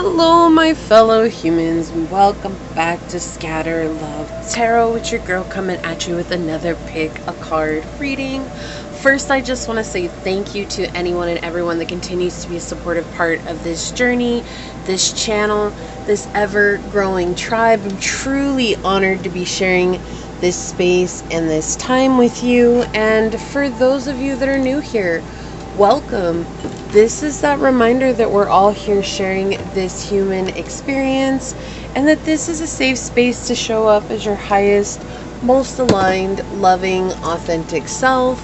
Hello, my fellow humans. Welcome back to Scatter Love Tarot with your girl coming at you with another pick a card reading. First, I just want to say thank you to anyone and everyone that continues to be a supportive part of this journey, this channel, this ever-growing tribe. I'm truly honored to be sharing this space and this time with you. And for those of you that are new here, welcome. This is that reminder that we're all here sharing this human experience and that this is a safe space to show up as your highest, most aligned, loving, authentic self.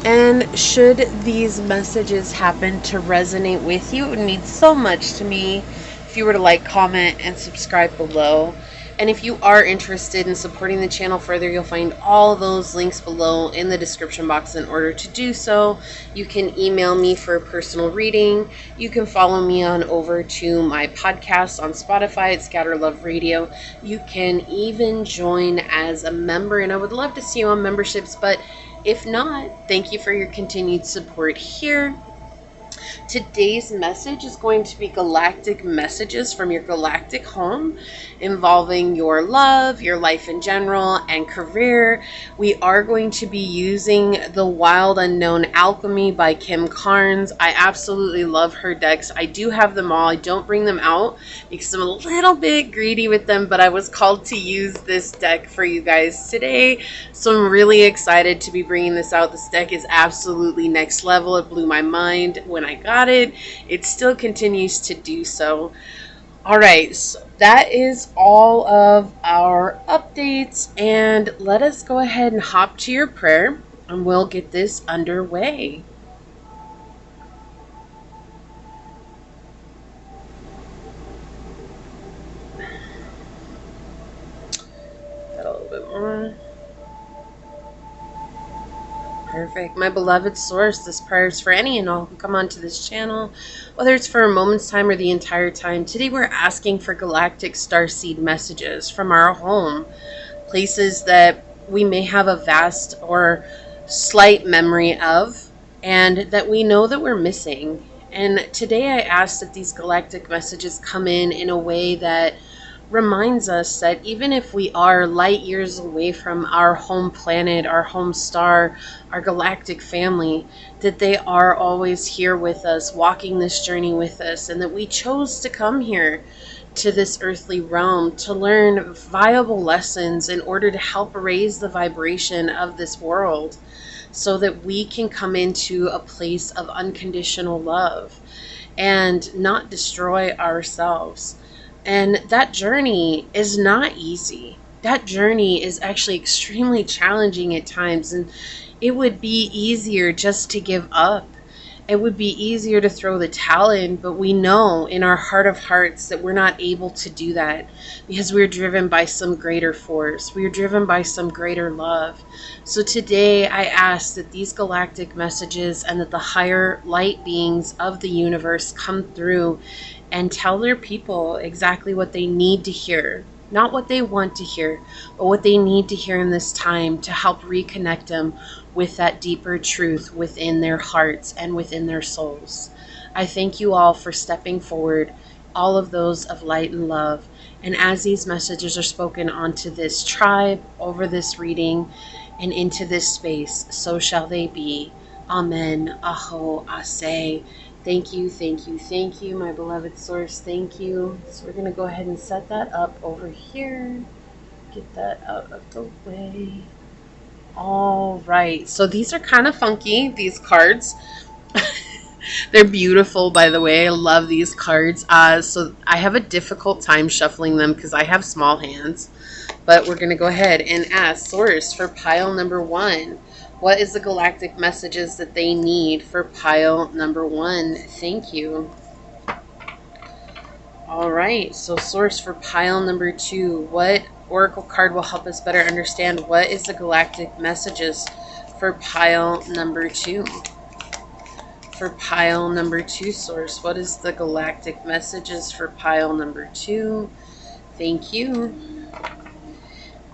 And should these messages happen to resonate with you, it would mean so much to me if you were to like, comment, and subscribe below. And if you are interested in supporting the channel further, you'll find all those links below in the description box. In order to do so, you can email me for a personal reading. You can follow me on over to my podcast on Spotify at Scatter Love Radio. You can even join as a member, and I would love to see you on memberships, but if not, thank you for your continued support here. Today's message is going to be galactic messages from your galactic home involving your love, your life in general, and career. We are going to be using The Wild Unknown Alchemy by Kim Carnes. I absolutely love her decks. I do have them all. I don't bring them out because I'm a little bit greedy with them, but I was called to use this deck for you guys today. So I'm really excited to be bringing this out. This deck is absolutely next level. It blew my mind when I got it. It still continues to do so. All right, so that is all of our updates, and let us go ahead and hop to your prayer and we'll get this underway. Got a little bit more. Perfect. My beloved source, this prayer is for any and all who come onto this channel, whether it's for a moment's time or the entire time. Today we're asking for Galactic Star Seed messages from our home, places that we may have a vast or slight memory of, and that we know that we're missing. And today I ask that these galactic messages come in a way that reminds us that even if we are light years away from our home planet, our home star, our galactic family, that they are always here with us, walking this journey with us, and that we chose to come here to this earthly realm to learn viable lessons in order to help raise the vibration of this world so that we can come into a place of unconditional love and not destroy ourselves. And that journey is not easy. That journey is actually extremely challenging at times. And it would be easier just to give up. It would be easier to throw the towel in. But we know in our heart of hearts that we're not able to do that because we're driven by some greater force. We are driven by some greater love. So today I ask that these galactic messages and that the higher light beings of the universe come through and tell their people exactly what they need to hear. Not what they want to hear, but what they need to hear in this time to help reconnect them with that deeper truth within their hearts and within their souls. I thank you all for stepping forward, all of those of light and love. And as these messages are spoken onto this tribe, over this reading, and into this space, so shall they be. Amen. Aho, Ase. Thank you, thank you, thank you, my beloved source. Thank you. So we're going to go ahead and set that up over here. Get that out of the way. All right. So these are kind of funky, these cards. They're beautiful, by the way. I love these cards. So I have a difficult time shuffling them because I have small hands. But we're going to go ahead and ask source for pile number 1. What is the galactic messages that they need for pile number 1? Thank you. All right, so source for pile number 2. What oracle card will help us better understand what is the galactic messages for pile number 2? For pile number 2, source, what is the galactic messages for pile number 2? Thank you.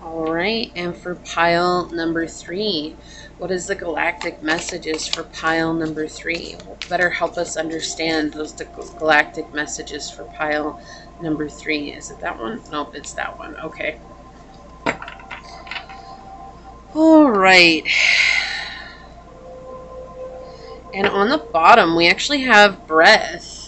All right, and for pile number 3, what is the galactic messages for pile number 3? Better help us understand those galactic messages for pile number 3. Is it that one? Nope, it's that one. Okay. All right. And on the bottom, we actually have breath.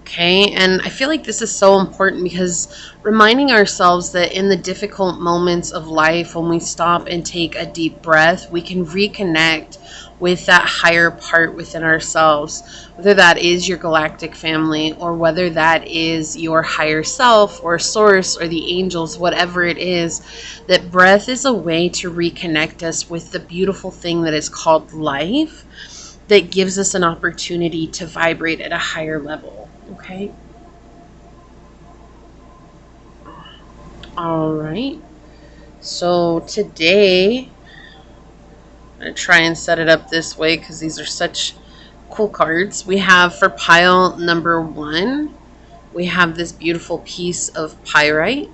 Okay, and I feel like this is so important because reminding ourselves that in the difficult moments of life, when we stop and take a deep breath, we can reconnect with that higher part within ourselves, whether that is your galactic family or whether that is your higher self or source or the angels, whatever it is. That breath is a way to reconnect us with the beautiful thing that is called life, that gives us an opportunity to vibrate at a higher level. Okay. All right. So today, I'm going to try and set it up this way because these are such cool cards. We have for pile number 1, we have this beautiful piece of pyrite.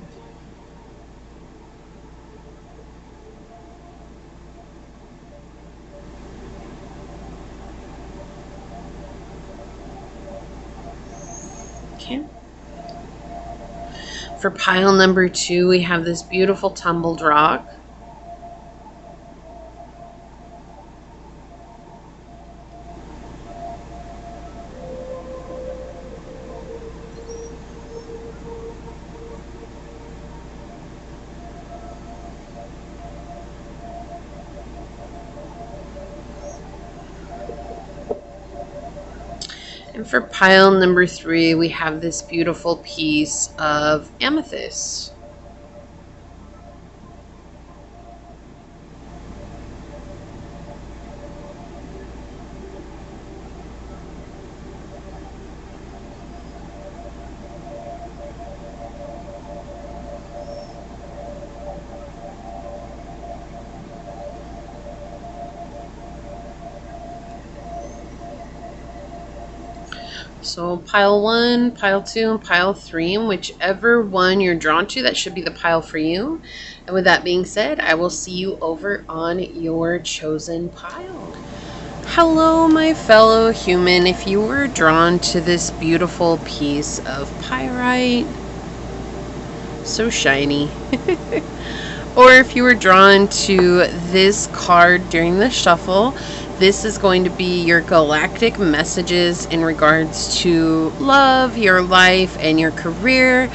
Okay. For pile number 2, we have this beautiful tumbled rock. And for pile number 3, we have this beautiful piece of amethyst. So pile 1, pile 2, and pile 3, and whichever one you're drawn to, that should be the pile for you. And with that being said, I will see you over on your chosen pile. Hello, my fellow human. If you were drawn to this beautiful piece of pyrite, so shiny, or if you were drawn to this card during the shuffle, this is going to be your galactic messages in regards to love, your life, and your career.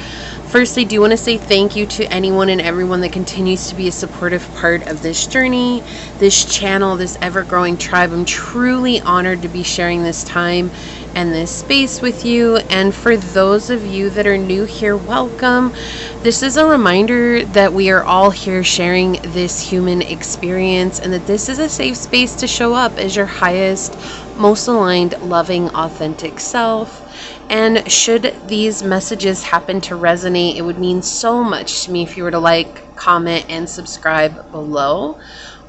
First, I do want to say thank you to anyone and everyone that continues to be a supportive part of this journey, this channel, this ever-growing tribe. I'm truly honored to be sharing this time and this space with you. And for those of you that are new here, welcome. This is a reminder that we are all here sharing this human experience and that this is a safe space to show up as your highest, most aligned, loving, authentic self. And should these messages happen to resonate, it would mean so much to me if you were to like, comment, and subscribe below.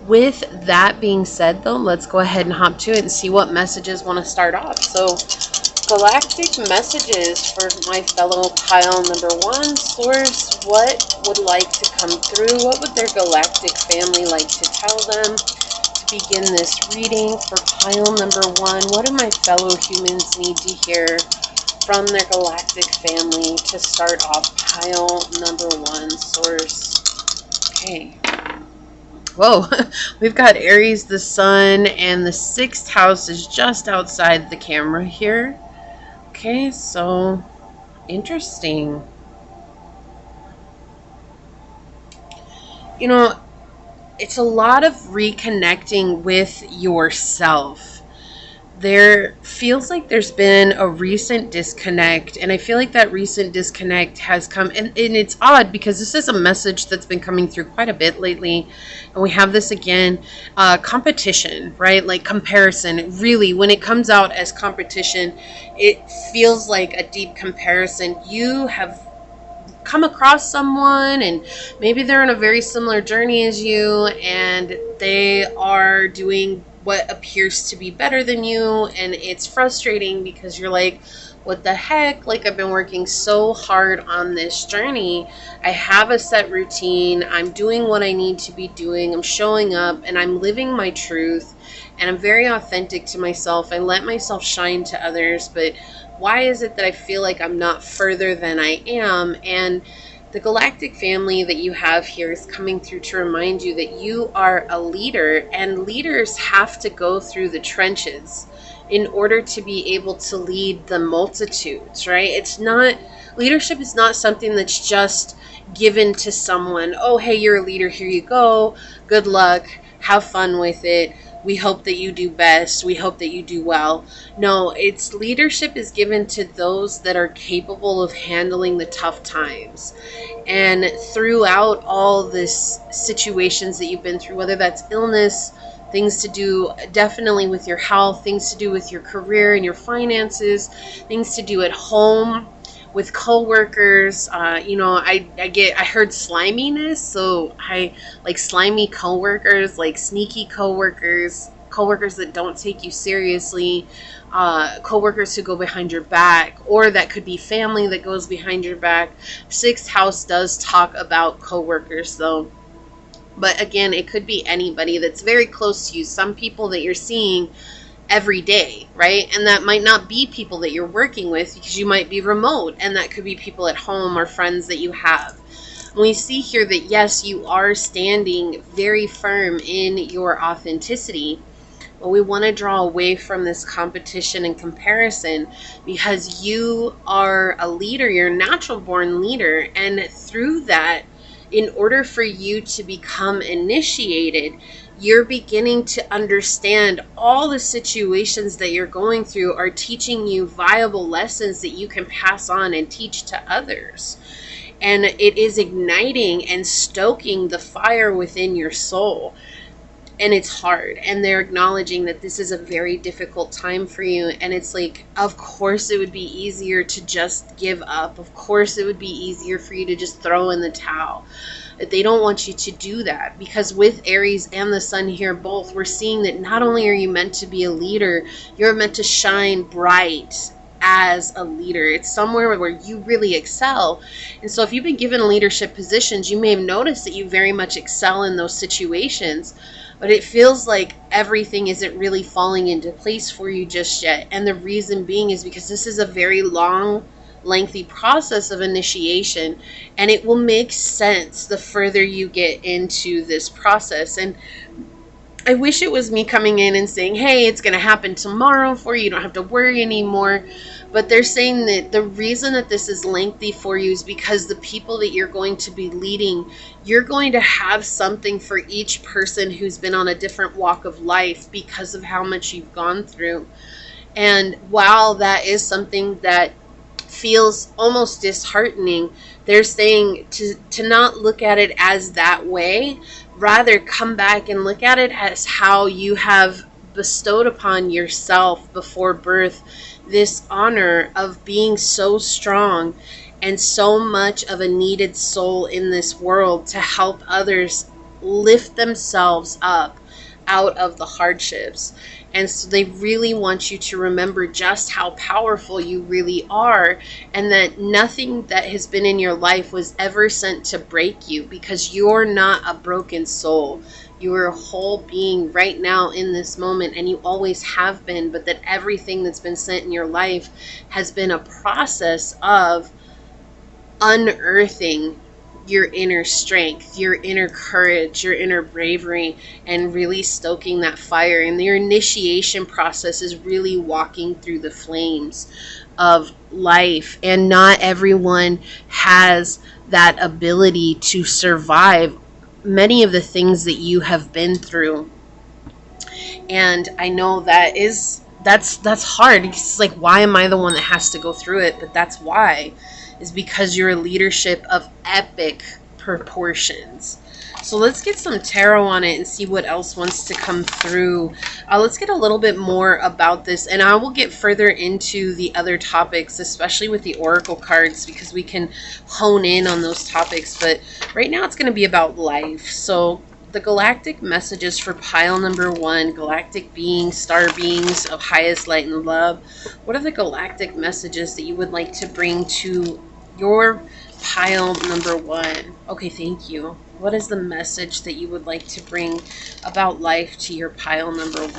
With that being said, though, let's go ahead and hop to it and see what messages want to start off. So, galactic messages for my fellow pile number 1. Source, what would like to come through? What would their galactic family like to tell them to begin this reading for pile number 1? What do my fellow humans need to hear from their galactic family to start off pile number 1? Source. Okay. Whoa, we've got Aries, the sun, and the 6th house is just outside the camera here. Okay, so interesting. You know, it's a lot of reconnecting with yourself. There feels like there's been a recent disconnect, and I feel like that recent disconnect has come, and it's odd because this is a message that's been coming through quite a bit lately, and we have this again, competition, right? Like comparison. Really, when it comes out as competition, it feels like a deep comparison. You have come across someone and maybe they're on a very similar journey as you, and they are doing what appears to be better than you, and it's frustrating because you're like, what the heck? Like, I've been working so hard on this journey. I have a set routine. I'm doing what I need to be doing. I'm showing up and I'm living my truth. And I'm very authentic to myself. I let myself shine to others. But why is it that I feel like I'm not further than I am? And the galactic family that you have here is coming through to remind you that you are a leader, and leaders have to go through the trenches in order to be able to lead the multitudes, right? It's not, leadership is not something that's just given to someone. Oh, hey, you're a leader, here you go. Good luck. Have fun with it. We hope that you do best. We hope that you do well. No, it's leadership is given to those that are capable of handling the tough times. And throughout all this situations that you've been through, whether that's illness, things to do definitely with your health, things to do with your career and your finances, things to do at home, with coworkers, I heard sliminess, so I like slimy coworkers, like sneaky coworkers that don't take you seriously, coworkers who go behind your back, or that could be family that goes behind your back. Sixth house does talk about coworkers though. But again, it could be anybody that's very close to you. Some people that you're seeing every day, right? And that might not be people that you're working with, because you might be remote, and that could be people at home or friends that you have. We see here that yes, you are standing very firm in your authenticity, but we want to draw away from this competition and comparison, because you are a leader, you're a natural born leader, and through that, in order for you to become initiated, you're beginning to understand all the situations that you're going through are teaching you viable lessons that you can pass on and teach to others. And it is igniting and stoking the fire within your soul. And it's hard. And they're acknowledging that this is a very difficult time for you. And it's like, of course it would be easier to just give up. Of course it would be easier for you to just throw in the towel. They don't want you to do that, because with Aries and the Sun here both, we're seeing that not only are you meant to be a leader, you're meant to shine bright as a leader. It's somewhere where you really excel. And so if you've been given leadership positions, you may have noticed that you very much excel in those situations, but it feels like everything isn't really falling into place for you just yet. And the reason being is because this is a very long, lengthy process of initiation, and it will make sense the further you get into this process. And I wish it was me coming in and saying, hey, it's going to happen tomorrow for you, you don't have to worry anymore. But they're saying that the reason that this is lengthy for you is because the people that you're going to be leading, you're going to have something for each person who's been on a different walk of life because of how much you've gone through. And while that is something that feels almost disheartening, they're saying to not look at it as that way, rather come back and look at it as how you have bestowed upon yourself before birth this honor of being so strong and so much of a needed soul in this world to help others lift themselves up out of the hardships. And so they really want you to remember just how powerful you really are, and that nothing that has been in your life was ever sent to break you, because you're not a broken soul. You are a whole being right now in this moment, and you always have been, but that everything that's been sent in your life has been a process of unearthing your inner strength, your inner courage, your inner bravery, and really stoking that fire. And your initiation process is really walking through the flames of life. And not everyone has that ability to survive many of the things that you have been through. And I know that's hard. It's like, why am I the one that has to go through it? But that's why, is because you're a leadership of epic proportions. So let's get some tarot on it and see what else wants to come through. Let's get a little bit more about this, and I will get further into the other topics, especially with the oracle cards, because we can hone in on those topics. But right now it's going to be about life. So the galactic messages for pile number 1, galactic beings, star beings of highest light and love. What are the galactic messages that you would like to bring to your pile number 1? Okay, thank you. What is the message that you would like to bring about life to your pile number 1?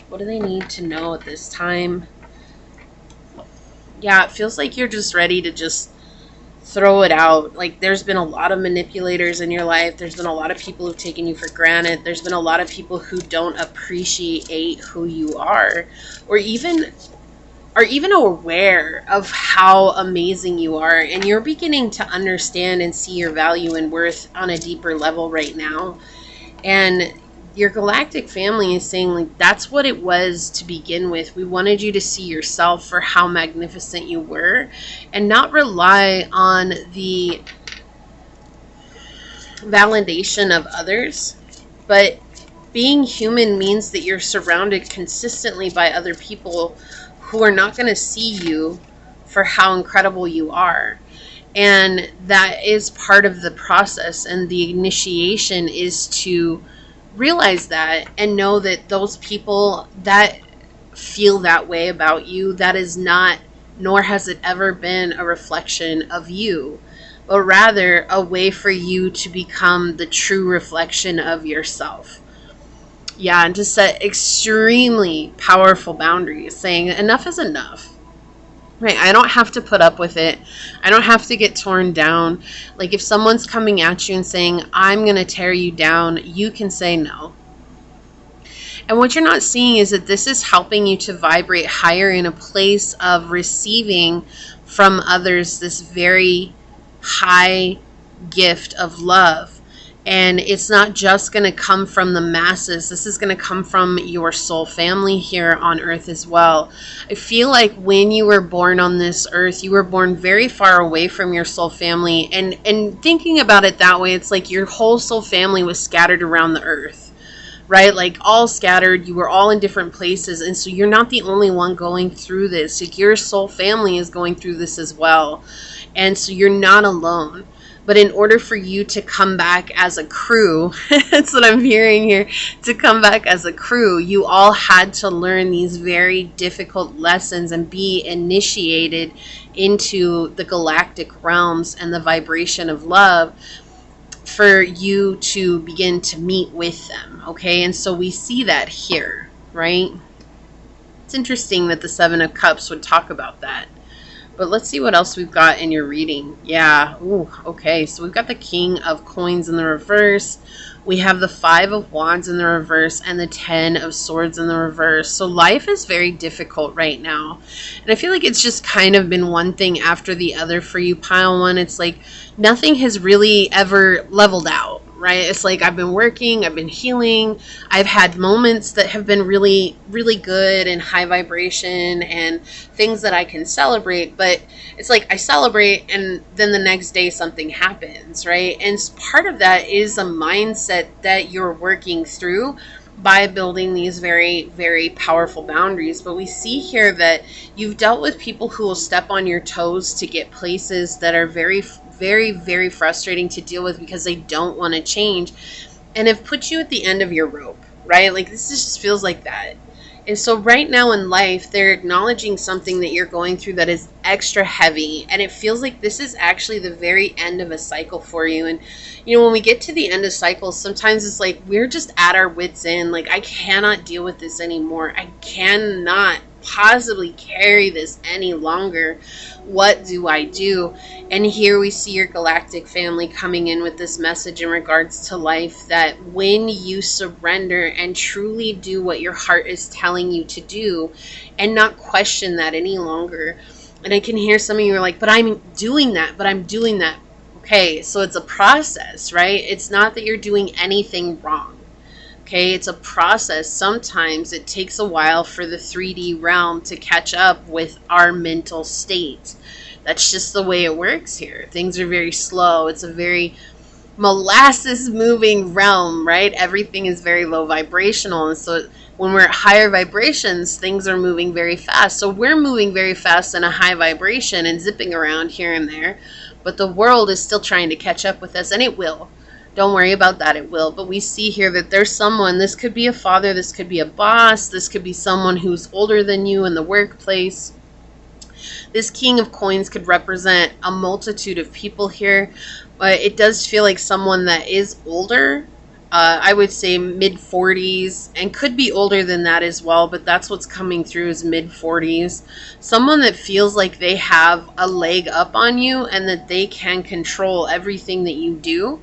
What do they need to know at this time? Yeah, it feels like you're just ready to just throw it out. Like, there's been a lot of manipulators in your life. There's been a lot of people who've taken you for granted. There's been a lot of people who don't appreciate who you are, or even aware of how amazing you are. And you're beginning to understand and see your value and worth on a deeper level right now. And your galactic family is saying, like, that's what it was to begin with. We wanted you to see yourself for how magnificent you were and not rely on the validation of others. But being human means that you're surrounded consistently by other people who are not going to see you for how incredible you are. And that is part of the process. And the initiation is to realize that and know that those people that feel that way about you, that is not, nor has it ever been, a reflection of you, but rather a way for you to become the true reflection of yourself. Yeah, and to set extremely powerful boundaries, saying enough is enough. Right, I don't have to put up with it. I don't have to get torn down. Like, if someone's coming at you and saying, I'm going to tear you down, you can say no. And what you're not seeing is that this is helping you to vibrate higher in a place of receiving from others this very high gift of love. And it's not just going to come from the masses. This is going to come from your soul family here on earth as well. I feel like when you were born on this earth, you were born very far away from your soul family. And thinking about it that way, it's like your whole soul family was scattered around the earth, right? Like, all scattered. You were all in different places. And so you're not the only one going through this. Like, your soul family is going through this as well. And so you're not alone. But in order for you to come back as a crew, that's what I'm hearing here, to come back as a crew, you all had to learn these very difficult lessons and be initiated into the galactic realms and the vibration of love for you to begin to meet with them, okay? And so we see that here, right? It's interesting that the Seven of Cups would talk about that. But let's see what else we've got in your reading. Yeah. Ooh, okay. So we've got the King of Coins in the reverse. We have the Five of Wands in the reverse and the 10 of Swords in the reverse. So life is very difficult right now. And I feel like it's just kind of been one thing after the other for you, pile one. It's like nothing has really ever leveled out, right? It's like I've been working, I've been healing. I've had moments that have been really, really good and high vibration and things that I can celebrate. But it's like I celebrate and then the next day something happens, right? And part of that is a mindset that you're working through by building these very, very powerful boundaries. But we see here that you've dealt with people who will step on your toes to get places that are very, very, very frustrating to deal with because they don't want to change and have put you at the end of your rope, right? Like, this just feels like that. And so right now in life, they're acknowledging something that you're going through that is extra heavy. And it feels like this is actually the very end of a cycle for you. And, you know, when we get to the end of cycles, sometimes it's like we're just at our wits' end. Like, I cannot deal with this anymore. I cannot possibly carry this any longer. What do I do? And here we see your galactic family coming in with this message in regards to life, that when you surrender and truly do what your heart is telling you to do and not question that any longer. And I can hear some of you are like, but I'm doing that. Okay, so it's a process, right? It's not that you're doing anything wrong. Okay, it's a process. Sometimes it takes a while for the 3D realm to catch up with our mental state. That's just the way it works here. Things are very slow. It's a very molasses moving realm, right? Everything is very low vibrational. And so when we're at higher vibrations, things are moving very fast. So we're moving very fast in a high vibration and zipping around here and there. But the world is still trying to catch up with us, and it will. Don't worry about that, it will. But we see here that there's someone, this could be a father, this could be a boss, this could be someone who's older than you in the workplace. This King of Coins could represent a multitude of people here, but it does feel like someone that is older. I would say mid-40s, and could be older than that as well, but that's what's coming through is mid-40s. Someone that feels like they have a leg up on you and that they can control everything that you do,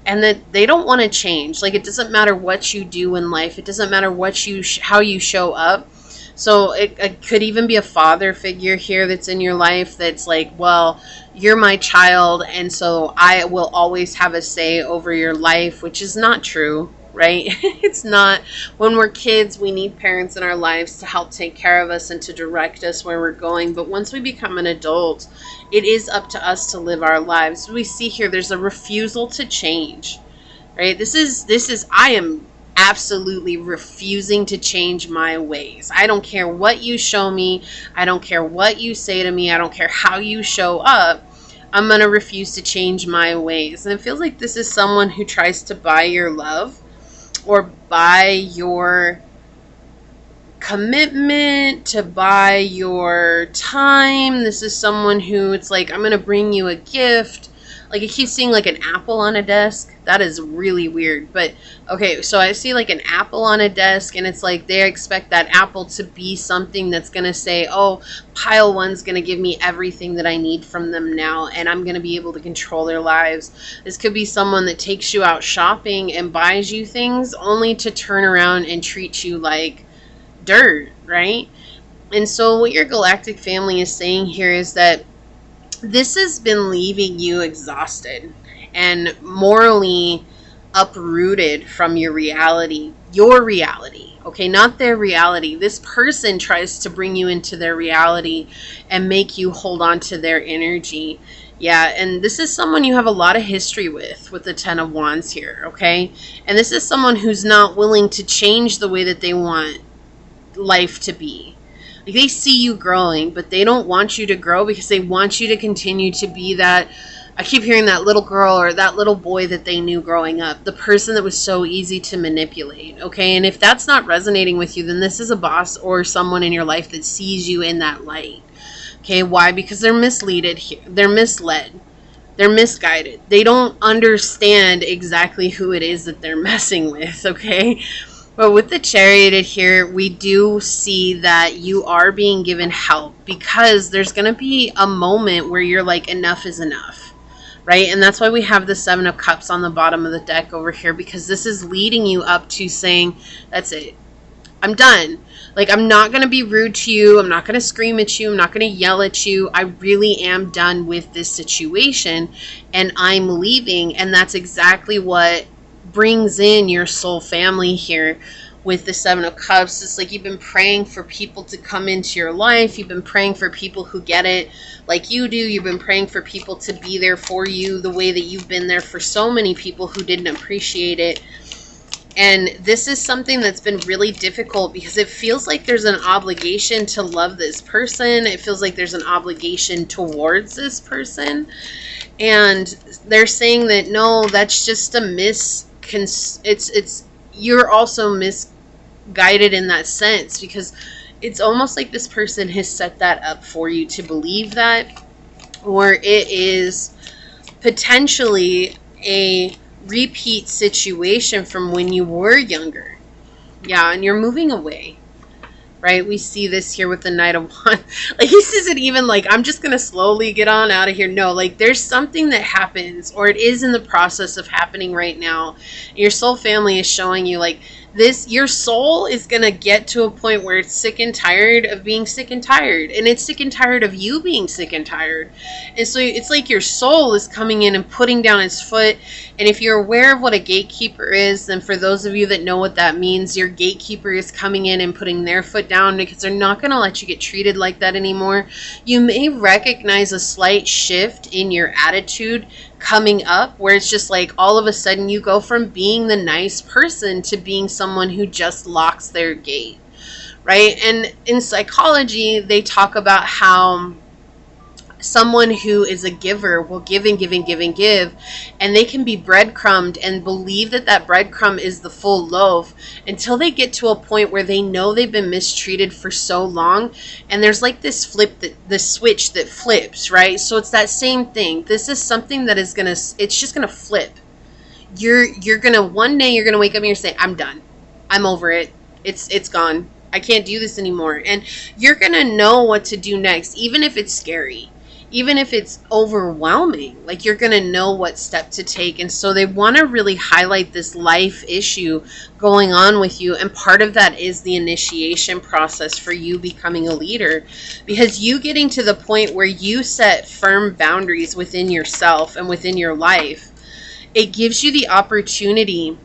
and that they don't want to change. Like, it doesn't matter what you do in life. It doesn't matter what how you show up. So it could even be a father figure here that's in your life that's like, well, you're my child, and so I will always have a say over your life, which is not true, right? It's not. When we're kids, we need parents in our lives to help take care of us and to direct us where we're going. But once we become an adult, it is up to us to live our lives. We see here there's a refusal to change, right? This is I am absolutely refusing to change my ways. I don't care what you show me. I don't care what you say to me. I don't care how you show up. I'm going to refuse to change my ways. And it feels like this is someone who tries to buy your love or buy your commitment, to buy your time. This is someone who it's like, I'm going to bring you a gift. Like, I keep seeing like an apple on a desk. That is really weird. But okay, so I see like an apple on a desk, and it's like they expect that apple to be something that's going to say, oh, pile one's going to give me everything that I need from them now, and I'm going to be able to control their lives. This could be someone that takes you out shopping and buys you things only to turn around and treat you like dirt, right? And so what your galactic family is saying here is that this has been leaving you exhausted and morally uprooted from your reality, okay, not their reality. This person tries to bring you into their reality and make you hold on to their energy. Yeah, and this is someone you have a lot of history with the Ten of Wands here, okay? And this is someone who's not willing to change the way that they want life to be. Like, they see you growing, but they don't want you to grow because they want you to continue to be that, I keep hearing that little girl or that little boy that they knew growing up, the person that was so easy to manipulate, okay? And if that's not resonating with you, then this is a boss or someone in your life that sees you in that light, okay? Why? Because they're misled here. They're misled. They're misguided. They don't understand exactly who it is that they're messing with, okay? But with the Chariot here, we do see that you are being given help, because there's going to be a moment where you're like, enough is enough, right? And that's why we have the Seven of Cups on the bottom of the deck over here, because this is leading you up to saying, that's it. I'm done. Like, I'm not going to be rude to you. I'm not going to scream at you. I'm not going to yell at you. I really am done with this situation, and I'm leaving. And that's exactly what brings in your soul family here with the Seven of Cups. It's like you've been praying for people to come into your life. You've been praying for people who get it like you do. You've been praying for people to be there for you the way that you've been there for so many people who didn't appreciate it. And this is something that's been really difficult because it feels like there's an obligation to love this person. It feels like there's an obligation towards this person. And they're saying that, no, that's just a you're also misguided in that sense, because it's almost like this person has set that up for you to believe that, or it is potentially a repeat situation from when you were younger. Yeah, and you're moving away, right? We see this here with the Knight of Wands. Like, this isn't even like, I'm just going to slowly get on out of here. No, like, there's something that happens, or it is in the process of happening right now. Your soul family is showing you, like, this, your soul is going to get to a point where it's sick and tired of being sick and tired. And it's sick and tired of you being sick and tired. And so it's like your soul is coming in and putting down its foot. And if you're aware of what a gatekeeper is, then for those of you that know what that means, your gatekeeper is coming in and putting their foot down, because they're not going to let you get treated like that anymore. You may recognize a slight shift in your attitude coming up, where it's just like all of a sudden you go from being the nice person to being someone who just locks their gate, right? And in psychology, they talk about how someone who is a giver will give and give and give and give, and they can be breadcrumbed and believe that that breadcrumb is the full loaf until they get to a point where they know they've been mistreated for so long, and there's like this switch that flips, right? So it's that same thing. This is something that is it's just gonna flip. You're gonna, one day you're gonna wake up and you're saying, I'm done, I'm over it, it's gone, I can't do this anymore. And you're gonna know what to do next, even if it's scary, even if it's overwhelming. Like, you're gonna know what step to take. And so they want to really highlight this life issue going on with you, and part of that is the initiation process for you becoming a leader, because you getting to the point where you set firm boundaries within yourself and within your life, it gives you the opportunity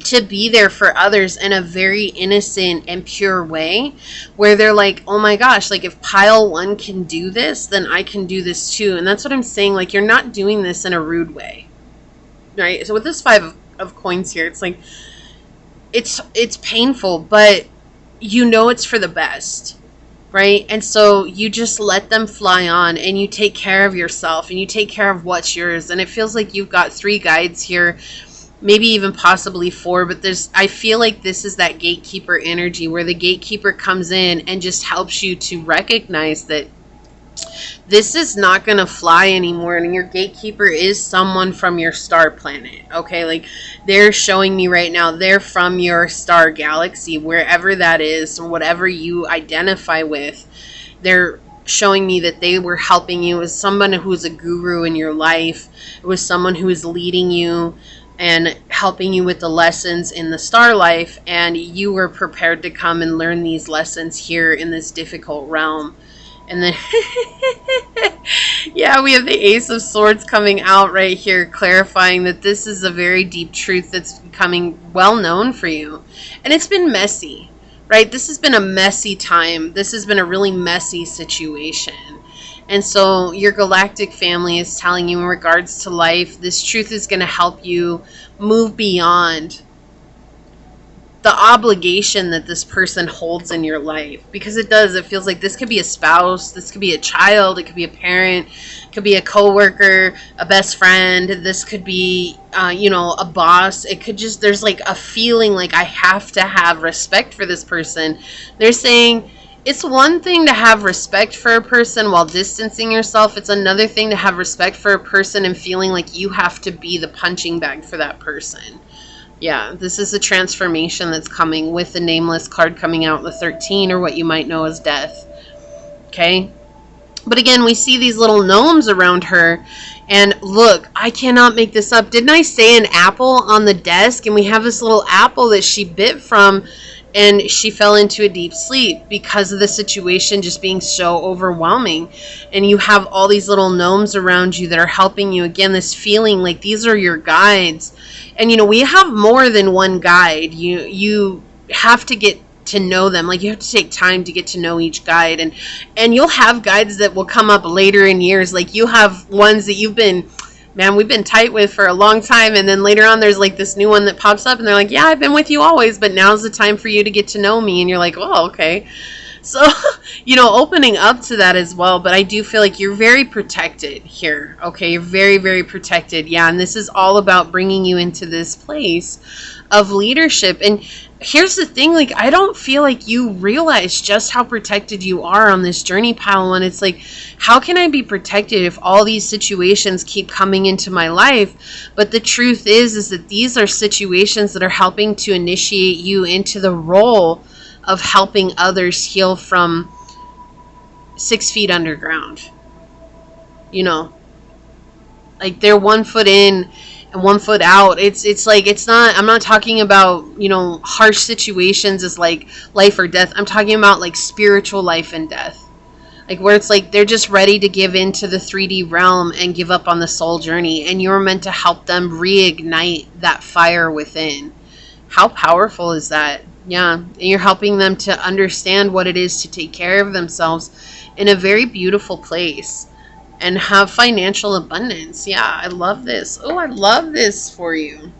to be there for others in a very innocent and pure way, where they're like, oh my gosh, like, if pile one can do this, then I can do this too. And that's what I'm saying. Like, you're not doing this in a rude way, right? So with this 5 of coins here, it's like, it's painful, but you know it's for the best, right? And so you just let them fly on, and you take care of yourself, and you take care of what's yours. And it feels like you've got 3 guides here, maybe even possibly 4, but I feel like this is that gatekeeper energy, where the gatekeeper comes in and just helps you to recognize that this is not going to fly anymore. And your gatekeeper is someone from your star planet, okay? Like, they're showing me right now, they're from your star galaxy, wherever that is, or whatever you identify with. They're showing me that they were helping you. It was someone who's a guru in your life. It was someone who is leading you and helping you with the lessons in the star life, and you were prepared to come and learn these lessons here in this difficult realm. And then yeah, we have the Ace of Swords coming out right here, clarifying that this is a very deep truth that's becoming well known for you. And it's been messy, right? This has been a messy time. This has been a really messy situation. And so your galactic family is telling you, in regards to life, this truth is going to help you move beyond the obligation that this person holds in your life. Because it does. It feels like this could be a spouse, this could be a child, it could be a parent, it could be a coworker, a best friend. This could be, a boss. It could just, there's like a feeling like I have to have respect for this person. They're saying, it's one thing to have respect for a person while distancing yourself. It's another thing to have respect for a person and feeling like you have to be the punching bag for that person. Yeah, this is a transformation that's coming with the Nameless card coming out, the 13, or what you might know as death. Okay? But again, we see these little gnomes around her. And look, I cannot make this up. Didn't I say an apple on the desk? And we have this little apple that she bit from, and she fell into a deep sleep because of the situation just being so overwhelming. And you have all these little gnomes around you that are helping you. Again, this feeling like these are your guides. And, we have more than one guide. You have to get to know them. Like, you have to take time to get to know each guide. And you'll have guides that will come up later in years. Like, you have ones that we've been tight with for a long time, and then later on there's like this new one that pops up, and they're like, yeah, I've been with you always, but now's the time for you to get to know me. And you're like, oh, okay. So, opening up to that as well. But I do feel like you're very protected here, okay? You're very, very protected. Yeah, and this is all about bringing you into this place of leadership. And here's the thing, like, I don't feel like you realize just how protected you are on this journey, pile one. It's like, how can I be protected if all these situations keep coming into my life? But the truth is that these are situations that are helping to initiate you into the role of helping others heal from 6 feet underground. Like, they're 1 foot in and 1 foot out. It's like, it's not, I'm not talking about, harsh situations as like life or death. I'm talking about like spiritual life and death. Like, where it's like they're just ready to give into the 3D realm and give up on the soul journey. And you're meant to help them reignite that fire within. How powerful is that? Yeah. And you're helping them to understand what it is to take care of themselves in a very beautiful place and have financial abundance. Yeah, I love this. Oh, I love this for you.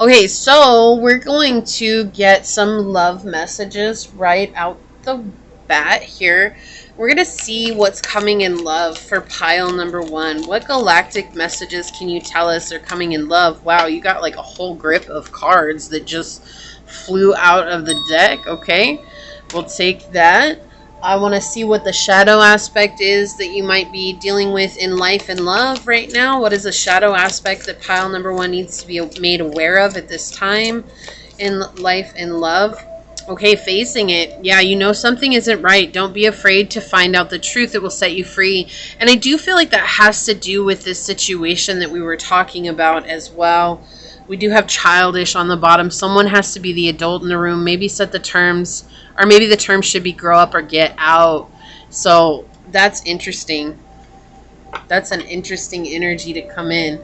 Okay, so we're going to get some love messages right out the bat here We're going to see what's coming in love for pile number 1. What galactic messages can you tell us are coming in love? Wow, you got like a whole grip of cards that just flew out of the deck. Okay, we'll take that. I want to see what the shadow aspect is that you might be dealing with in life and love right now. What is a shadow aspect that pile number 1 needs to be made aware of at this time in life and love? Okay, facing it. Yeah, you know something isn't right. Don't be afraid to find out the truth. It will set you free. And I do feel like that has to do with this situation that we were talking about as well. We do have childish on the bottom. Someone has to be the adult in the room. Maybe set the terms, or maybe the terms should be grow up or get out. So that's interesting. That's an interesting energy to come in.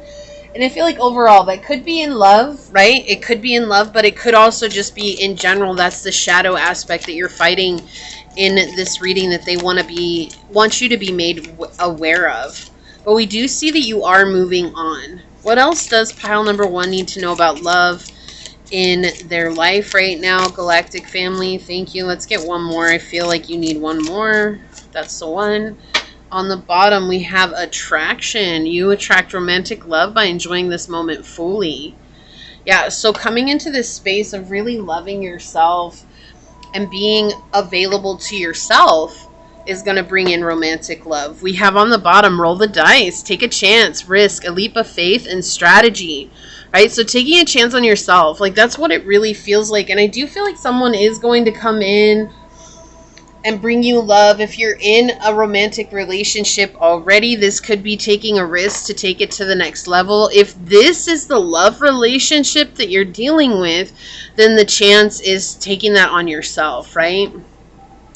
And I feel like overall that could be in love, right? It could be in love, but it could also just be in general. That's the shadow aspect that you're fighting in this reading that they want you to be made aware of. But we do see that you are moving on. What else does pile number 1 need to know about love in their life right now, Galactic family? Thank you. Let's get one more. I feel like you need one more. That's the one. On the bottom, we have attraction. You attract romantic love by enjoying this moment fully. Yeah, so coming into this space of really loving yourself and being available to yourself is going to bring in romantic love. We have on the bottom, roll the dice, take a chance, risk, a leap of faith, and strategy. Right? So taking a chance on yourself, like that's what it really feels like. And I do feel like someone is going to come in and bring you love. If you're in a romantic relationship already, this could be taking a risk to take it to the next level. If this is the love relationship that you're dealing with, then the chance is taking that on yourself, right?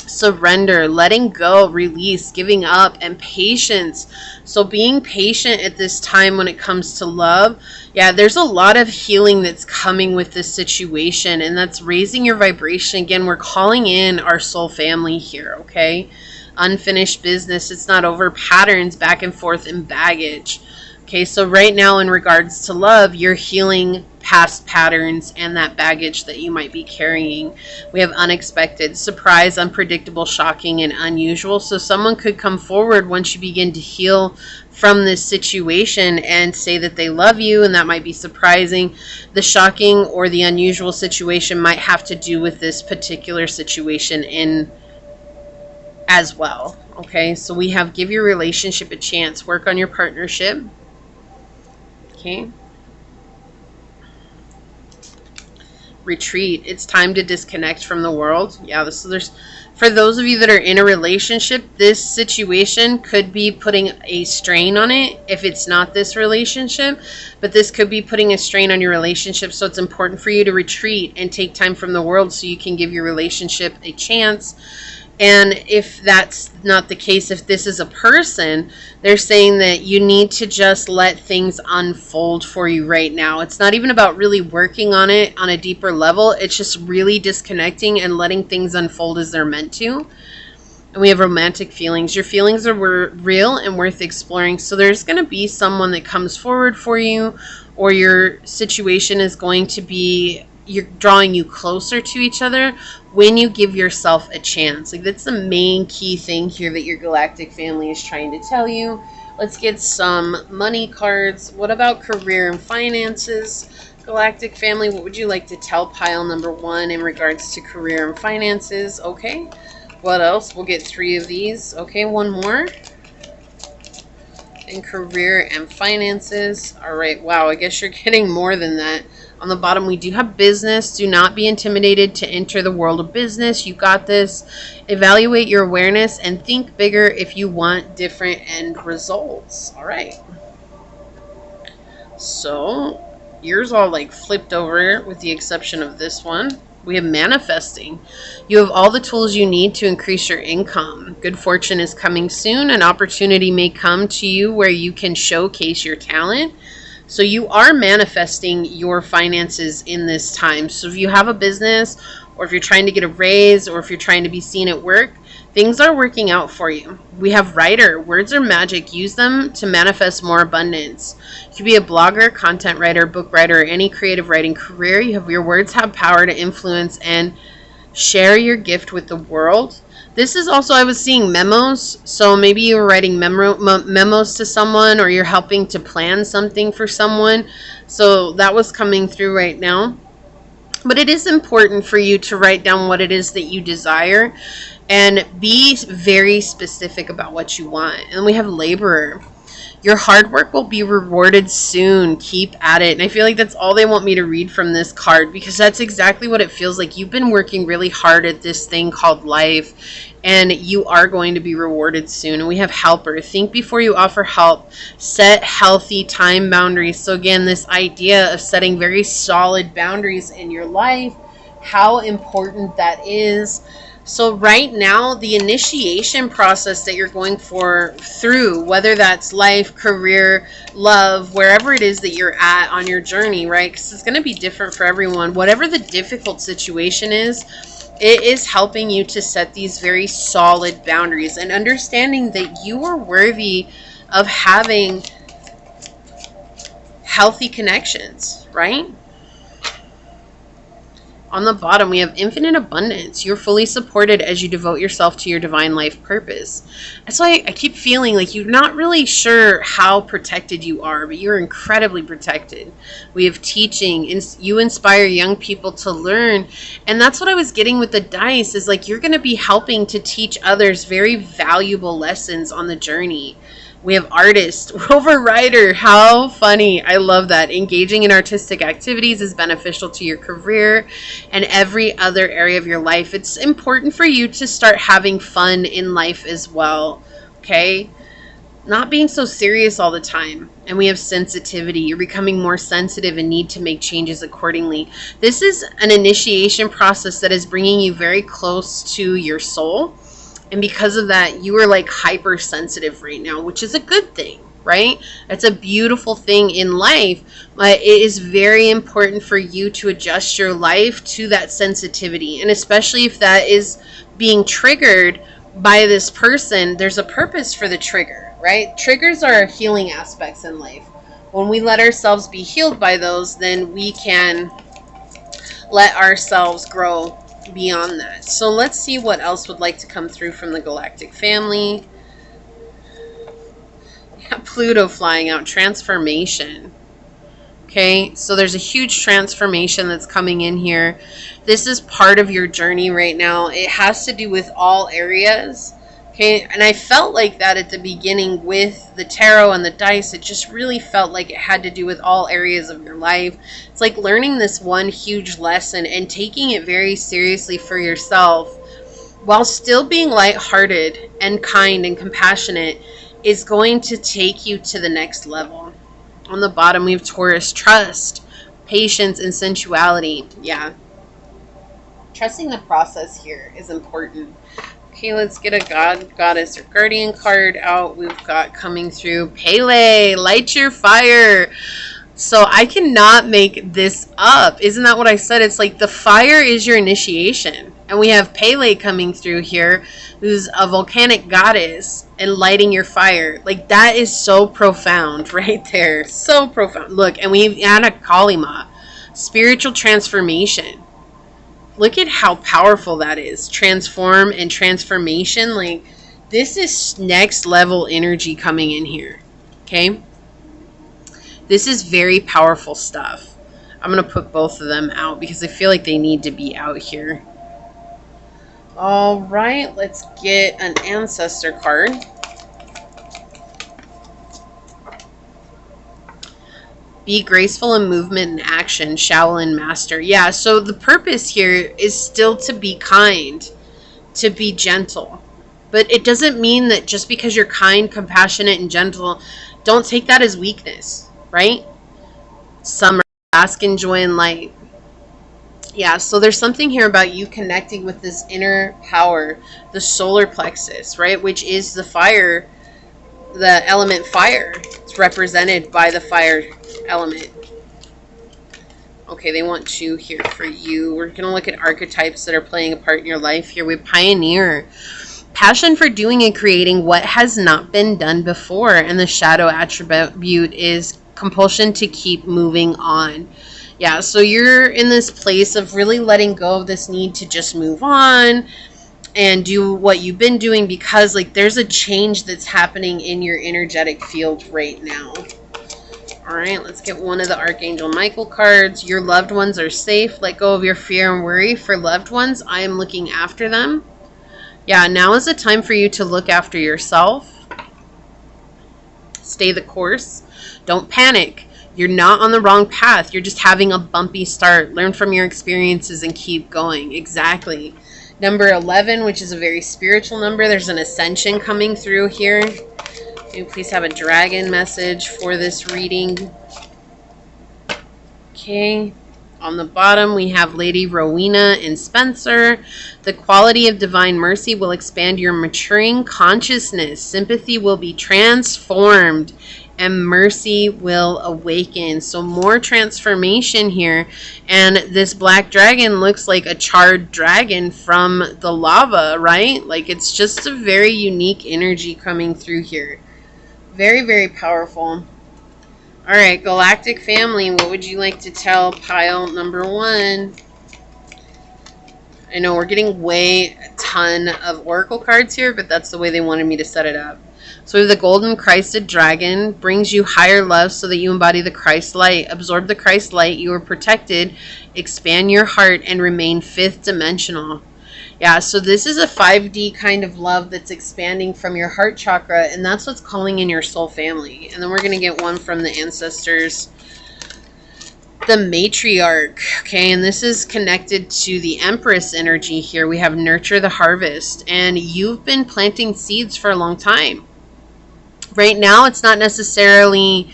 Surrender, letting go, release, giving up, and patience. So being patient at this time when it comes to love. Yeah, there's a lot of healing that's coming with this situation, and that's raising your vibration. Again, we're calling in our soul family here, okay? Unfinished business. It's not over. Patterns, back and forth, and baggage. Okay, so right now in regards to love, you're healing past patterns and that baggage that you might be carrying. We have unexpected, surprise, unpredictable, shocking, and unusual. So someone could come forward once you begin to heal from this situation and say that they love you, and that might be surprising. The shocking or the unusual situation might have to do with this particular situation in as well. Okay, so we have give your relationship a chance, work on your partnership. Okay. Retreat. It's time to disconnect from the world. Yeah, so there's, for those of you that are in a relationship, this situation could be putting a strain on it if it's not this relationship, but this could be putting a strain on your relationship. So it's important for you to retreat and take time from the world so you can give your relationship a chance. And if that's not the case, if this is a person, they're saying that you need to just let things unfold for you right now. It's not even about really working on it on a deeper level. It's just really disconnecting and letting things unfold as they're meant to. And we have romantic feelings. Your feelings are real and worth exploring. So there's going to be someone that comes forward for you, or your situation is going to be, you're drawing you closer to each other when you give yourself a chance. Like, that's the main key thing here that your galactic family is trying to tell you. Let's get some money cards. What about career and finances? Galactic family, what would you like to tell pile number 1 in regards to career and finances? Okay. What else? We'll get 3 of these. Okay, one more. In career and finances. All right. Wow, I guess you're getting more than that. On the bottom, we do have business. Do not be intimidated to enter the world of business. You got this. Evaluate your awareness and think bigger if you want different end results. All right. So, yours all like flipped over with the exception of this one. We have manifesting. You have all the tools you need to increase your income. Good fortune is coming soon. An opportunity may come to you where you can showcase your talent. So you are manifesting your finances in this time. So if you have a business, or if you're trying to get a raise, or if you're trying to be seen at work, things are working out for you. We have writer. Words are magic. Use them to manifest more abundance. You could be a blogger, content writer, book writer, or any creative writing career. Your words have power to influence and share your gift with the world. This is also, I was seeing memos. So maybe you were writing memos to someone, or you're helping to plan something for someone. So that was coming through right now. But it is important for you to write down what it is that you desire and be very specific about what you want. And we have laborer. Your hard work will be rewarded soon. Keep at it. And I feel like that's all they want me to read from this card, because that's exactly what it feels like. You've been working really hard at this thing called life, and you are going to be rewarded soon. And we have helper. Think before you offer help. Set healthy time boundaries. So again, this idea of setting very solid boundaries in your life, how important that is. So right now, the initiation process that you're going through, whether that's life, career, love, wherever it is that you're at on your journey, right? Because it's going to be different for everyone. Whatever the difficult situation is, it is helping you to set these very solid boundaries and understanding that you are worthy of having healthy connections, right? On the bottom, we have infinite abundance. You're fully supported as you devote yourself to your divine life purpose. That's why I keep feeling like you're not really sure how protected you are, but you're incredibly protected. We have teaching. You inspire young people to learn. And that's what I was getting with the dice, is like you're going to be helping to teach others very valuable lessons on the journey. We have artist, rover rider. How funny. I love that. Engaging in artistic activities is beneficial to your career and every other area of your life. It's important for you to start having fun in life as well. Okay? Not being so serious all the time. And we have sensitivity. You're becoming more sensitive and need to make changes accordingly. This is an initiation process that is bringing you very close to your soul. And because of that, you are like hypersensitive right now, which is a good thing, right? It's a beautiful thing in life. But it is very important for you to adjust your life to that sensitivity. And especially if that is being triggered by this person, there's a purpose for the trigger, right? Triggers are healing aspects in life. When we let ourselves be healed by those, then we can let ourselves grow beyond that. So let's see what else would like to come through from the Galactic family. Yeah, Pluto flying out. Transformation. Okay, so there's a huge transformation that's coming in here. This is part of your journey right now. It has to do with all areas. Okay, and I felt like that at the beginning with the tarot and the dice. It just really felt like it had to do with all areas of your life. It's like learning this one huge lesson and taking it very seriously for yourself while still being lighthearted and kind and compassionate is going to take you to the next level. On the bottom, we have Taurus, trust, patience, and sensuality. Yeah. Trusting the process here is important. Okay, let's get a god, goddess, or guardian card out. We've got coming through Pele, light your fire. So I cannot make this up. Isn't that what I said? It's like the fire is your initiation. And we have Pele coming through here, who's a volcanic goddess, and lighting your fire. Like, that is so profound right there. So profound. Look, and we've had a Kalima, spiritual transformation. Look at how powerful that is. Transform and transformation. Like, this is next level energy coming in here. Okay? This is very powerful stuff. I'm going to put both of them out because I feel like they need to be out here. All right. Let's get an ancestor card. Be graceful in movement and action, Shaolin Master. Yeah, so the purpose here is still to be kind, to be gentle. But it doesn't mean that just because you're kind, compassionate, and gentle, don't take that as weakness, right? Summer, bask in joy and light. Yeah, so there's something here about you connecting with this inner power, the solar plexus, right? Which is the fire, the element fire. It's represented by the fire element. Okay, they want 2 here for you. We're going to look at archetypes that are playing a part in your life here. We have Pioneer. Passion for doing and creating what has not been done before. And the shadow attribute is compulsion to keep moving on. Yeah, so you're in this place of really letting go of this need to just move on. and do what you've been doing, because like there's a change that's happening in your energetic field right now. All right, let's get one of the Archangel Michael cards. Your loved ones are safe. Let go of your fear and worry. For loved ones, I am looking after them. Yeah, now is the time for you to look after yourself. Stay the course. Don't panic. You're not on the wrong path. You're just having a bumpy start. Learn from your experiences and keep going. Exactly. Number 11, which is a very spiritual number. There's an ascension coming through here. Can you please have a dragon message for this reading? Okay. On the bottom, we have Lady Rowena and Spencer. The quality of divine mercy will expand your maturing consciousness. Sympathy will be transformed, and mercy will awaken. So more transformation here. And this black dragon looks like a charred dragon from the lava, right? Like it's just a very unique energy coming through here. Very, very powerful. All right, Galactic Family, what would you like to tell pile number 1? I know we're getting a ton of oracle cards here, but that's the way they wanted me to set it up. So the golden Christed dragon brings you higher love so that you embody the Christ light. Absorb the Christ light. You are protected. Expand your heart and remain 5th dimensional. Yeah, so this is a 5D kind of love that's expanding from your heart chakra, and that's what's calling in your soul family. And then we're going to get one from the ancestors. The matriarch, okay, and this is connected to the Empress energy here. We have nurture the harvest, and you've been planting seeds for a long time. Right now, it's not necessarily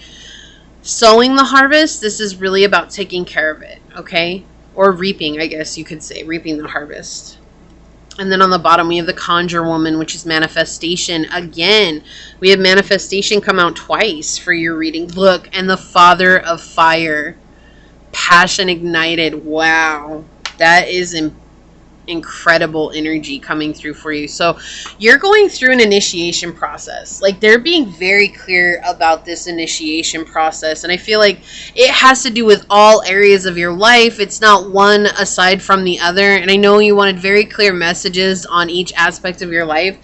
sowing the harvest. This is really about taking care of it, okay? Or reaping, I guess you could say, reaping the harvest. And then on the bottom, we have the Conjure Woman, which is manifestation. Again, we have manifestation come out twice for your reading. Look, and the Father of Fire. Passion ignited. Wow. That is incredible energy coming through for you. So you're going through an initiation process. Like they're being very clear about this initiation process. And I feel like it has to do with all areas of your life. It's not one aside from the other. And I know you wanted very clear messages on each aspect of your life.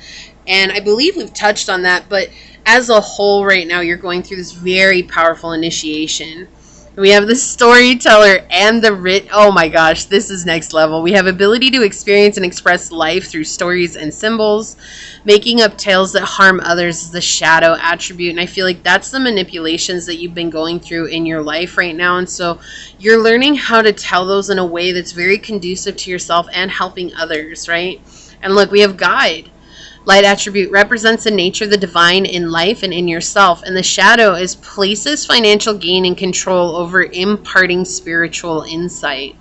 And I believe we've touched on that. But as a whole right now, you're going through this very powerful initiation. We have the storyteller and the writ. Oh my gosh, this is next level. We have ability to experience and express life through stories and symbols. Making up tales that harm others is the shadow attribute. And I feel like that's the manipulations that you've been going through in your life right now. And so you're learning how to tell those in a way that's very conducive to yourself and helping others, right? And look, we have guide. Light attribute represents the nature of the divine in life and in yourself. And the shadow is places financial gain and control over imparting spiritual insight.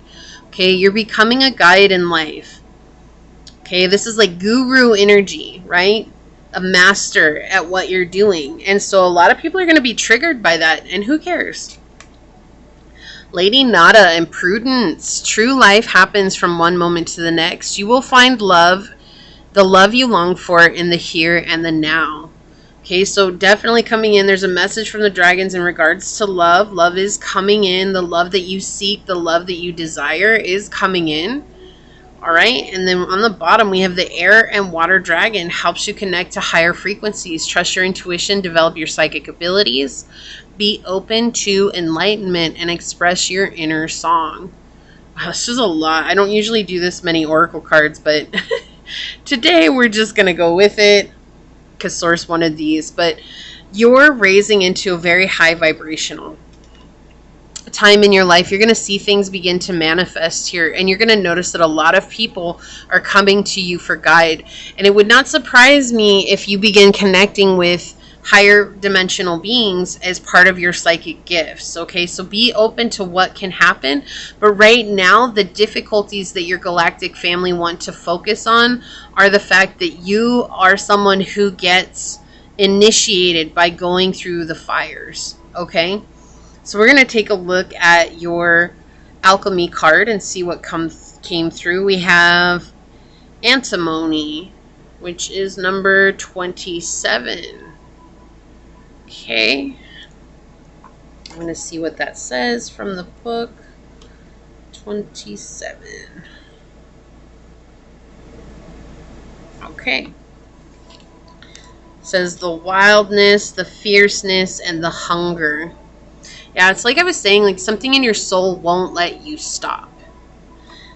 Okay, you're becoming a guide in life. Okay, this is like guru energy, right? A master at what you're doing. And so a lot of people are going to be triggered by that. And who cares? Lady Nada and Prudence. True life happens from one moment to the next. You will find love. The love you long for in the here and the now. Okay, so definitely coming in. There's a message from the dragons in regards to love. Love is coming in. The love that you seek, the love that you desire is coming in. All right, and then on the bottom, we have the air and water dragon. Helps you connect to higher frequencies. Trust your intuition. Develop your psychic abilities. Be open to enlightenment and express your inner song. Wow, this is a lot. I don't usually do this many oracle cards, but... today we're just going to go with it because Source wanted these. But you're raising into a very high vibrational time in your life. You're going to see things begin to manifest here. And you're going to notice that a lot of people are coming to you for guide. And it would not surprise me if you begin connecting with higher dimensional beings as part of your psychic gifts. Okay, so be open to what can happen. But right now, the difficulties that your galactic family want to focus on are the fact that you are someone who gets initiated by going through the fires. Okay, so we're going to take a look at your alchemy card and see what came through. We have antimony, which is number 27. Okay, I'm going to see what that says from the book. 27. Okay. It says the wildness, the fierceness, and the hunger. Yeah, it's like I was saying, like something in your soul won't let you stop.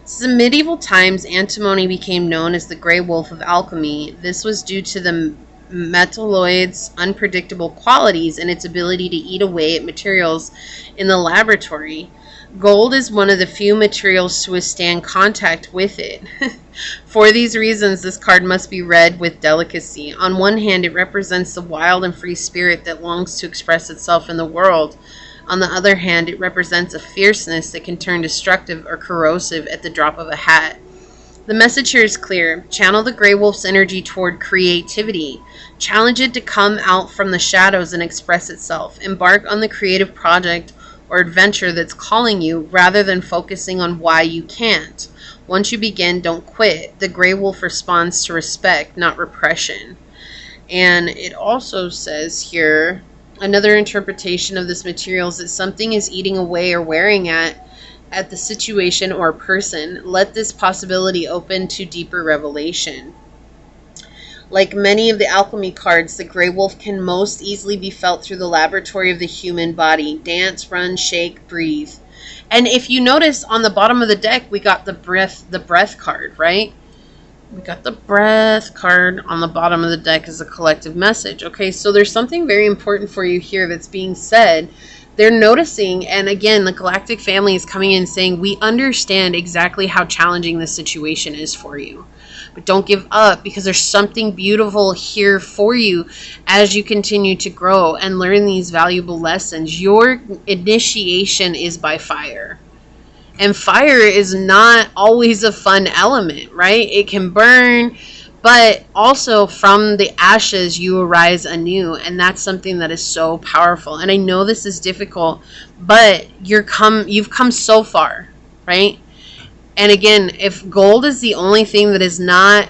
This is in medieval times, antimony became known as the gray wolf of alchemy. This was due to the metalloid's unpredictable qualities and its ability to eat away at materials in the laboratory. Gold is one of the few materials to withstand contact with it. For these reasons, this card must be read with delicacy. On one hand, it represents the wild and free spirit that longs to express itself in the world. On the other hand, it represents a fierceness that can turn destructive or corrosive at the drop of a hat. The message here is clear. Channel the gray wolf's energy toward creativity. Challenge it to come out from the shadows and express itself. Embark on the creative project or adventure that's calling you rather than focusing on why you can't. Once you begin, don't quit. The gray wolf responds to respect, not repression. And it also says here, another interpretation of this material is that something is eating away or wearing at the situation or person. Let this possibility open to deeper revelation. Like many of the alchemy cards, the gray wolf can most easily be felt through the laboratory of the human body. Dance, run, shake, breathe. And if you notice on the bottom of the deck, we got the breath card, right? We got the breath card on the bottom of the deck as a collective message. Okay, so there's something very important for you here that's being said. They're noticing, and again, the Galactic family is coming in saying, we understand exactly how challenging this situation is for you. But don't give up, because there's something beautiful here for you as you continue to grow and learn these valuable lessons. Your initiation is by fire. And fire is not always a fun element, right? It can burn, but also from the ashes you arise anew, and that's something that is so powerful. And I know this is difficult, but you've come so far, right? And again, if gold is the only thing that is not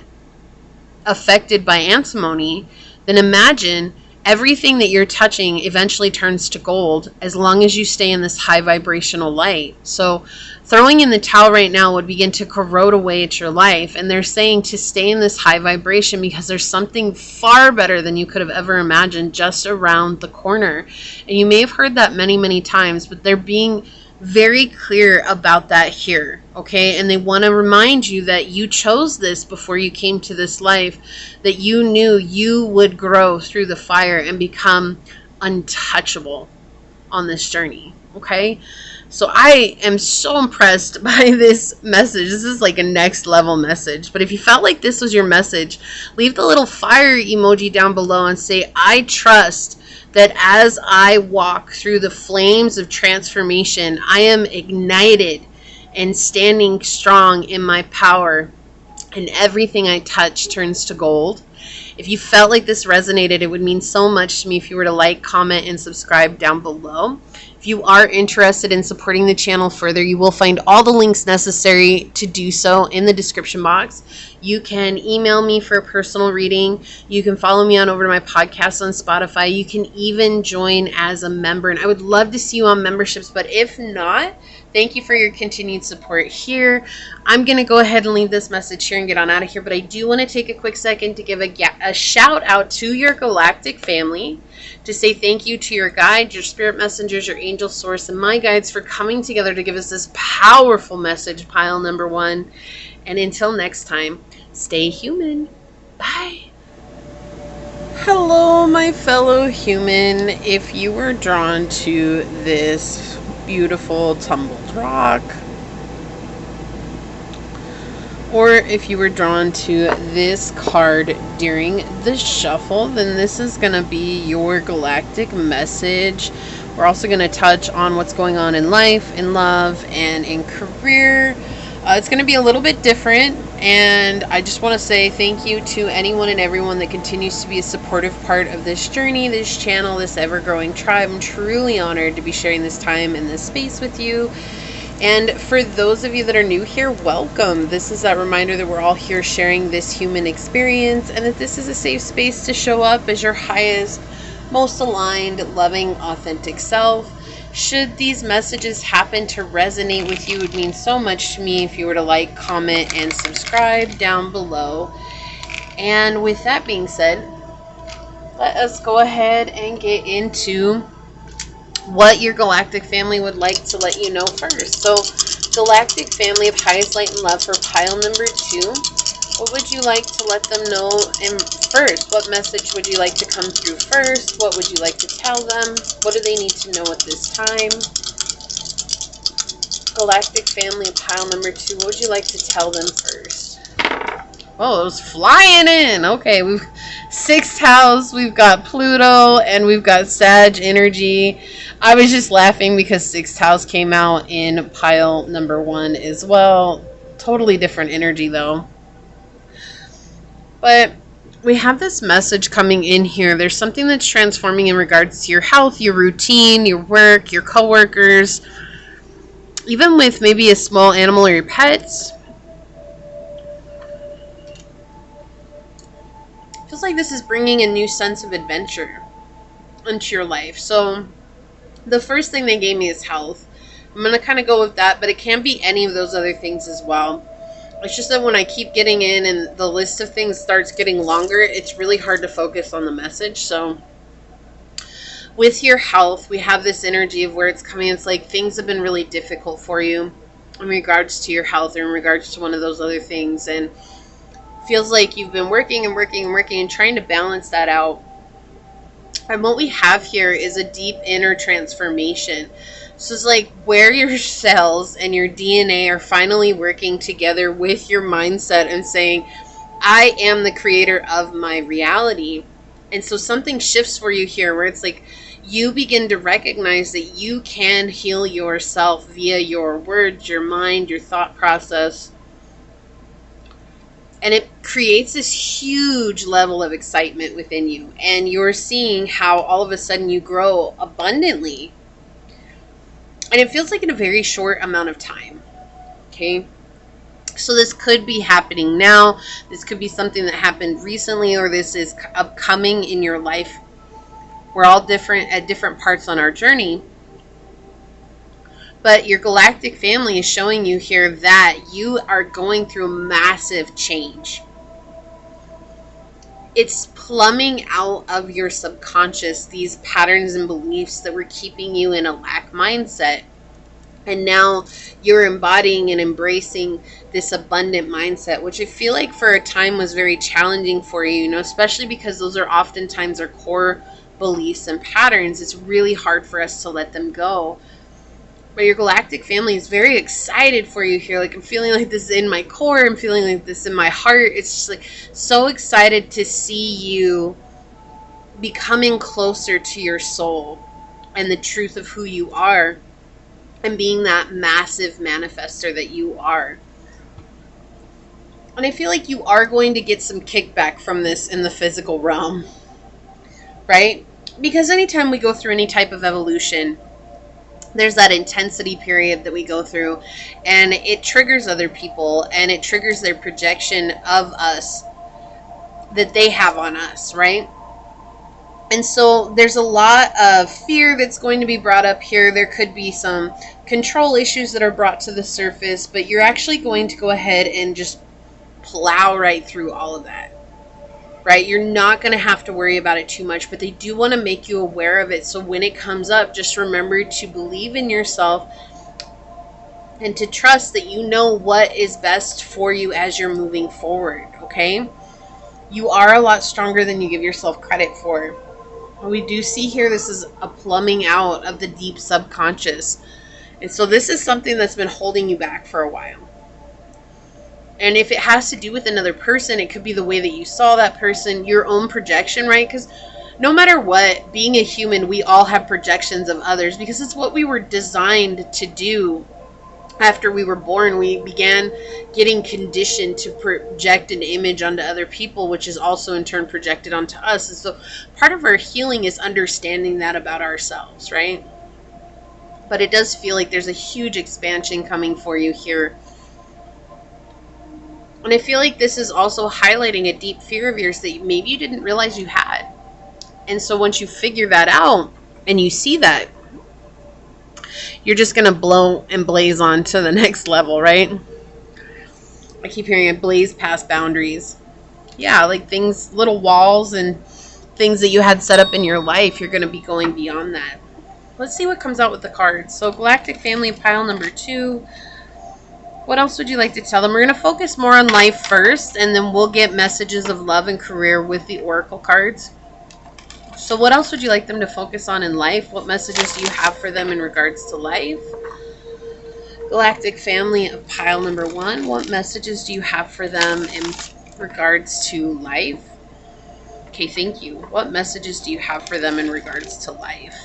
affected by antimony, then imagine everything that you're touching eventually turns to gold as long as you stay in this high vibrational light. So throwing in the towel right now would begin to corrode away at your life. And they're saying to stay in this high vibration because there's something far better than you could have ever imagined just around the corner. And you may have heard that many, many times, but they're being very clear about that here, okay? And they want to remind you that you chose this before you came to this life, that you knew you would grow through the fire and become untouchable on this journey, okay? So I am so impressed by this message. This is like a next level message. But if you felt like this was your message, leave the little fire emoji down below and say, I trust that as I walk through the flames of transformation, I am ignited and standing strong in my power, and everything I touch turns to gold. If you felt like this resonated, it would mean so much to me if you were to like, comment, and subscribe down below. If you are interested in supporting the channel further, you will find all the links necessary to do so in the description box. You can email me for a personal reading. You can follow me on over to my podcast on Spotify. You can even join as a member, and I would love to see you on memberships, but if not, thank you for your continued support here. I'm going to go ahead and leave this message here and get on out of here, but I do want to take a quick second to give a shout out to your galactic family, to say thank you to your guides, your spirit messengers, your angel source, and my guides for coming together to give us this powerful message, pile number 1. And until next time, stay human. Bye. Hello, my fellow human. If you were drawn to this beautiful tumbled rock, or if you were drawn to this card during the shuffle, then this is going to be your galactic message. We're also going to touch on what's going on in life, in love, and in career. It's going to be a little bit different, and I just want to say thank you to anyone and everyone that continues to be a supportive part of this journey, this channel, this ever-growing tribe. I'm truly honored to be sharing this time and this space with you. And for those of you that are new here, welcome. This is that reminder that we're all here sharing this human experience, and that this is a safe space to show up as your highest, most aligned, loving, authentic self. Should these messages happen to resonate with you, it would mean so much to me if you were to like, comment, and subscribe down below. And with that being said, let us go ahead and get into what your galactic family would like to let you know first. So, galactic family of highest light and love for pile number 2. What would you like to let them know first? What message would you like to come through first? What would you like to tell them? What do they need to know at this time? Galactic family of pile number 2. What would you like to tell them first? Oh, it was flying in. Okay, we've 6th house, we've got Pluto, and we've got Sag energy. I was just laughing because 6th house came out in pile number 1 as well. Totally different energy though. But we have this message coming in here. There's something that's transforming in regards to your health, your routine, your work, your coworkers, even with maybe a small animal or your pets. Feels like this is bringing a new sense of adventure into your life. So the first thing they gave me is health. I'm going to kind of go with that, but it can be any of those other things as well. It's just that when I keep getting in and the list of things starts getting longer, it's really hard to focus on the message. So with your health, we have this energy of where it's coming. It's like things have been really difficult for you in regards to your health or in regards to one of those other things. And feels like you've been working and working and working and trying to balance that out. And what we have here is a deep inner transformation. So it's like where your cells and your DNA are finally working together with your mindset and saying, I am the creator of my reality. And so something shifts for you here where it's like you begin to recognize that you can heal yourself via your words, your mind, your thought process. And it creates this huge level of excitement within you. And you're seeing how all of a sudden you grow abundantly. And it feels like in a very short amount of time. Okay? So this could be happening now. This could be something that happened recently, or this is upcoming in your life. We're all different at different parts on our journey. But your galactic family is showing you here that you are going through massive change. It's plumbing out of your subconscious these patterns and beliefs that were keeping you in a lack mindset. And now you're embodying and embracing this abundant mindset, which I feel like for a time was very challenging for you, especially because those are oftentimes our core beliefs and patterns. It's really hard for us to let them go. But your galactic family is very excited for you here. Like, I'm feeling like this in my core. I'm feeling like this in my heart. It's just like so excited to see you becoming closer to your soul and the truth of who you are and being that massive manifester that you are. And I feel like you are going to get some kickback from this in the physical realm, right? Because anytime we go through any type of evolution, there's that intensity period that we go through, and it triggers other people, and it triggers their projection of us that they have on us, right? And so there's a lot of fear that's going to be brought up here. There could be some control issues that are brought to the surface, but you're actually going to go ahead and just plow right through all of that. Right? You're not going to have to worry about it too much, but they do want to make you aware of it. So when it comes up, just remember to believe in yourself and to trust that you know what is best for you as you're moving forward. Okay? You are a lot stronger than you give yourself credit for. We do see here, this is a plumbing out of the deep subconscious. And so this is something that's been holding you back for a while. And if it has to do with another person, it could be the way that you saw that person, your own projection, right? Because no matter what, being a human, we all have projections of others because it's what we were designed to do. After we were born, we began getting conditioned to project an image onto other people, which is also in turn projected onto us. And so part of our healing is understanding that about ourselves, right? But it does feel like there's a huge expansion coming for you here. And I feel like this is also highlighting a deep fear of yours that maybe you didn't realize you had. And so once you figure that out and you see that, you're just going to blow and blaze on to the next level, right? I keep hearing it, blaze past boundaries. Yeah, like things, little walls and things that you had set up in your life, you're going to be going beyond that. Let's see what comes out with the cards. So Galactic Family, pile number 2. What else would you like to tell them? We're going to focus more on life first, and then we'll get messages of love and career with the oracle cards. So what else would you like them to focus on in life? What messages do you have for them in regards to life? Galactic Family of pile number 1. What messages do you have for them in regards to life? Okay, thank you. What messages do you have for them in regards to life?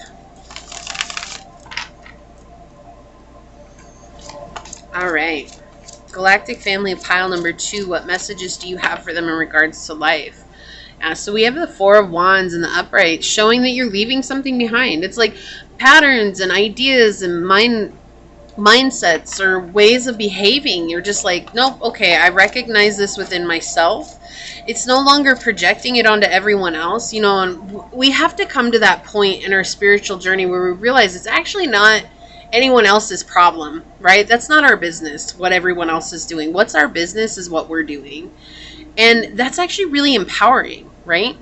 All right. Galactic Family of pile number 2. What messages do you have for them in regards to life? So we have the 4 of Wands in the upright, showing that you're leaving something behind. It's like patterns and ideas and mindsets or ways of behaving. You're just like, nope, okay, I recognize this within myself. It's no longer projecting it onto everyone else, you know, and we have to come to that point in our spiritual journey where we realize it's actually not anyone else's problem, right? That's not our business, what everyone else is doing. What's our business is what we're doing. And that's actually really empowering, right?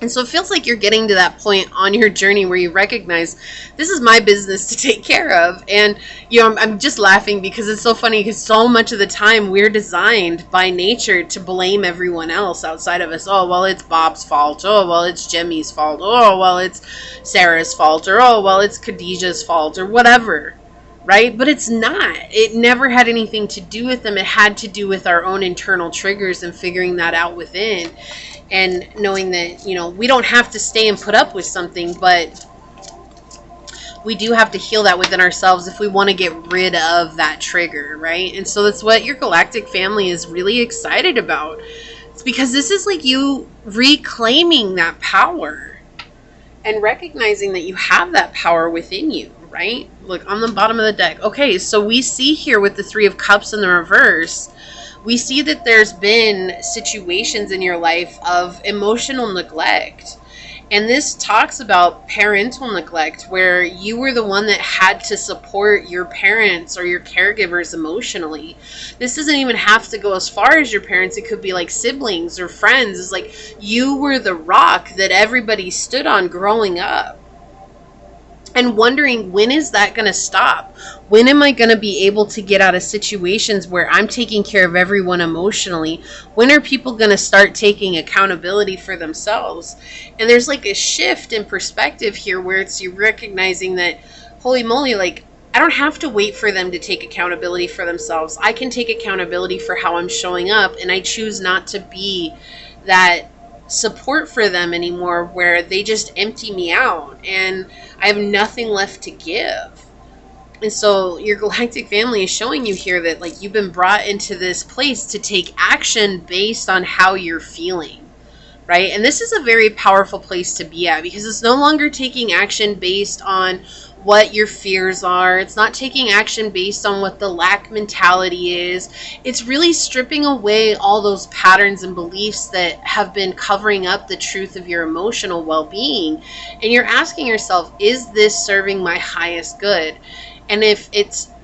And so it feels like you're getting to that point on your journey where you recognize this is my business to take care of. And, you know, I'm just laughing because it's so funny because so much of the time we're designed by nature to blame everyone else outside of us. Oh, well, it's Bob's fault. Oh, well, it's Jimmy's fault. Oh, well, it's Sarah's fault. Or, oh, well, it's Khadijah's fault or whatever. Right? But it's not. It never had anything to do with them. It had to do with our own internal triggers and figuring that out within. And knowing that, you know, we don't have to stay and put up with something, but we do have to heal that within ourselves if we want to get rid of that trigger, right? And so that's what your Galactic Family is really excited about. It's because this is like you reclaiming that power and recognizing that you have that power within you, right? Look, on the bottom of the deck. Okay, so we see here with the 3 of Cups in the reverse, we see that there's been situations in your life of emotional neglect. And this talks about parental neglect, where you were the one that had to support your parents or your caregivers emotionally. This doesn't even have to go as far as your parents. It could be like siblings or friends. It's like you were the rock that everybody stood on growing up. And wondering, when is that going to stop? When am I going to be able to get out of situations where I'm taking care of everyone emotionally? When are people going to start taking accountability for themselves? And there's like a shift in perspective here where it's you recognizing that, holy moly, like, I don't have to wait for them to take accountability for themselves. I can take accountability for how I'm showing up, and I choose not to be that support for them anymore where they just empty me out and I have nothing left to give. And so your Galactic Family is showing you here that like you've been brought into this place to take action based on how you're feeling, right? And this is a very powerful place to be at because it's no longer taking action based on what your fears are. It's not taking action based on what the lack mentality is. It's really stripping away all those patterns and beliefs that have been covering up the truth of your emotional well-being. And you're asking yourself, is this serving my highest good? And if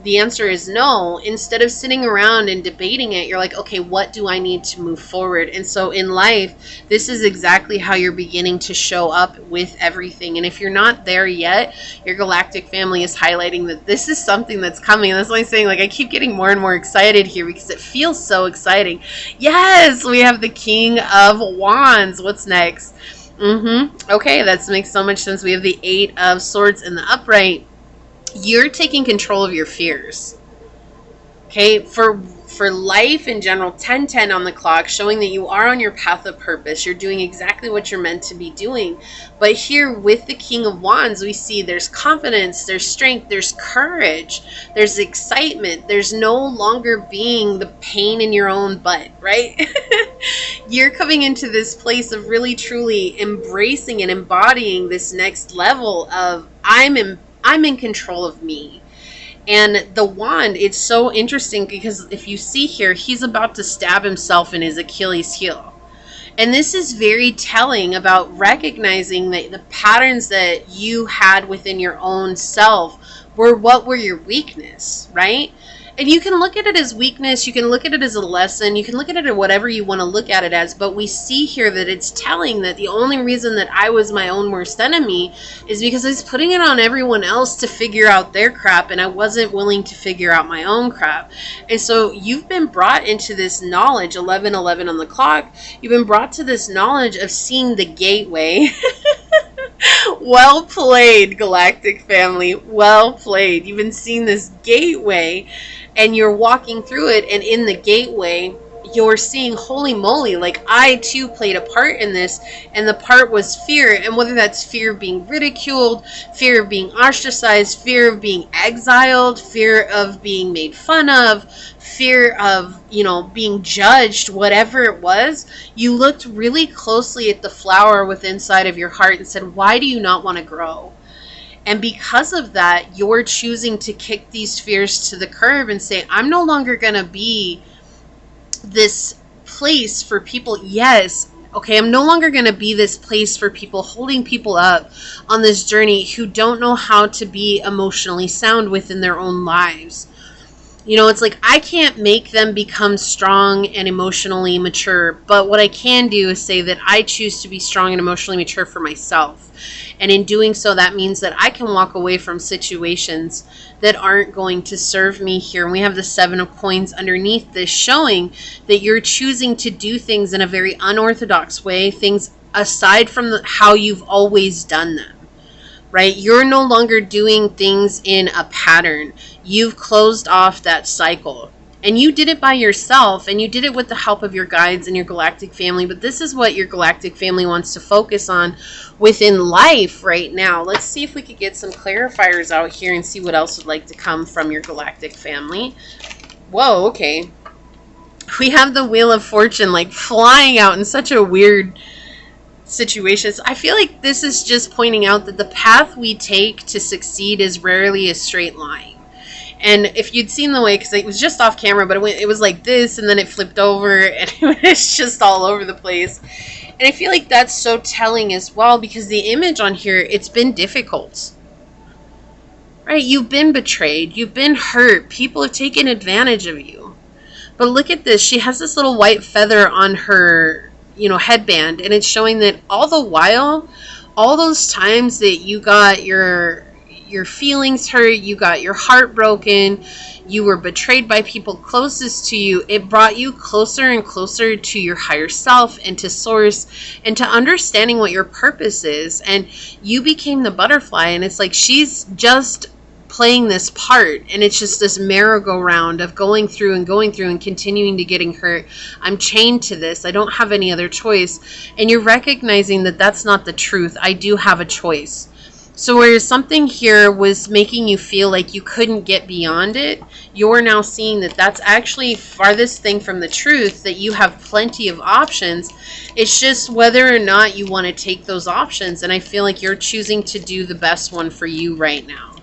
the answer is no, instead of sitting around and debating it, you're like, okay, what do I need to move forward? And so in life, this is exactly how you're beginning to show up with everything. And if you're not there yet, your Galactic Family is highlighting that this is something that's coming. And that's why I'm saying, like, I keep getting more and more excited here because it feels so exciting. Yes, we have the King of Wands. What's next? Okay, that makes so much sense. We have the 8 of Swords in the upright. You're taking control of your fears. Okay, for life in general, 10:10 on the clock, showing that you are on your path of purpose. You're doing exactly what you're meant to be doing. But here with the King of Wands, we see there's confidence, there's strength, there's courage, there's excitement. There's no longer being the pain in your own butt, right? You're coming into this place of really truly embracing and embodying this next level of I'm in control of me. And the wand, it's so interesting because if you see here, he's about to stab himself in his Achilles heel. And this is very telling about recognizing that the patterns that you had within your own self were what were your weakness, right? And you can look at it as weakness, you can look at it as a lesson, you can look at it as whatever you want to look at it as, but we see here that it's telling that the only reason that I was my own worst enemy is because I was putting it on everyone else to figure out their crap, and I wasn't willing to figure out my own crap. And so you've been brought into this knowledge, 11:11 on the clock, you've been brought to this knowledge of seeing the gateway. Well played, Galactic family. Well played. You've been seeing this gateway, and you're walking through it, and in the gateway, you're seeing, holy moly, like I too played a part in this, and the part was fear. And whether that's fear of being ridiculed, fear of being ostracized, fear of being exiled, fear of being made fun of, fear of, being judged, whatever it was, you looked really closely at the flower within inside of your heart and said, why do you not want to grow? And because of that, you're choosing to kick these fears to the curb and say, I'm no longer going to be this place for people. Yes. Okay, I'm no longer going to be this place for people, holding people up on this journey who don't know how to be emotionally sound within their own lives. It's like I can't make them become strong and emotionally mature, but what I can do is say that I choose to be strong and emotionally mature for myself. And in doing so, that means that I can walk away from situations that aren't going to serve me here. And we have the 7 of coins underneath this, showing that you're choosing to do things in a very unorthodox way, things aside from how you've always done them. Right? You're no longer doing things in a pattern. You've closed off that cycle. And you did it by yourself, and you did it with the help of your guides and your galactic family. But this is what your galactic family wants to focus on within life right now. Let's see if we could get some clarifiers out here and see what else would like to come from your galactic family. Whoa, okay. We have the Wheel of Fortune like flying out in such a weird situations. I feel like this is just pointing out that the path we take to succeed is rarely a straight line. And if you'd seen the way, because it was just off camera, but it was like this, and then it flipped over, and it was just all over the place. And I feel like that's so telling as well, because the image on here, it's been difficult. Right? You've been betrayed. You've been hurt. People have taken advantage of you. But look at this. She has this little white feather on her headband, and it's showing that all the while, all those times that you got your feelings hurt, you got your heart broken, you were betrayed by people closest to you, it brought you closer and closer to your higher self and to source and to understanding what your purpose is. And you became the butterfly, and it's like she's just playing this part, and it's just this merry-go-round of going through and continuing to getting hurt. I'm chained to this. I don't have any other choice. And you're recognizing that that's not the truth. I do have a choice. So whereas something here was making you feel like you couldn't get beyond it, you're now seeing that that's actually farthest thing from the truth, that you have plenty of options. It's just whether or not you want to take those options. And I feel like you're choosing to do the best one for you right now.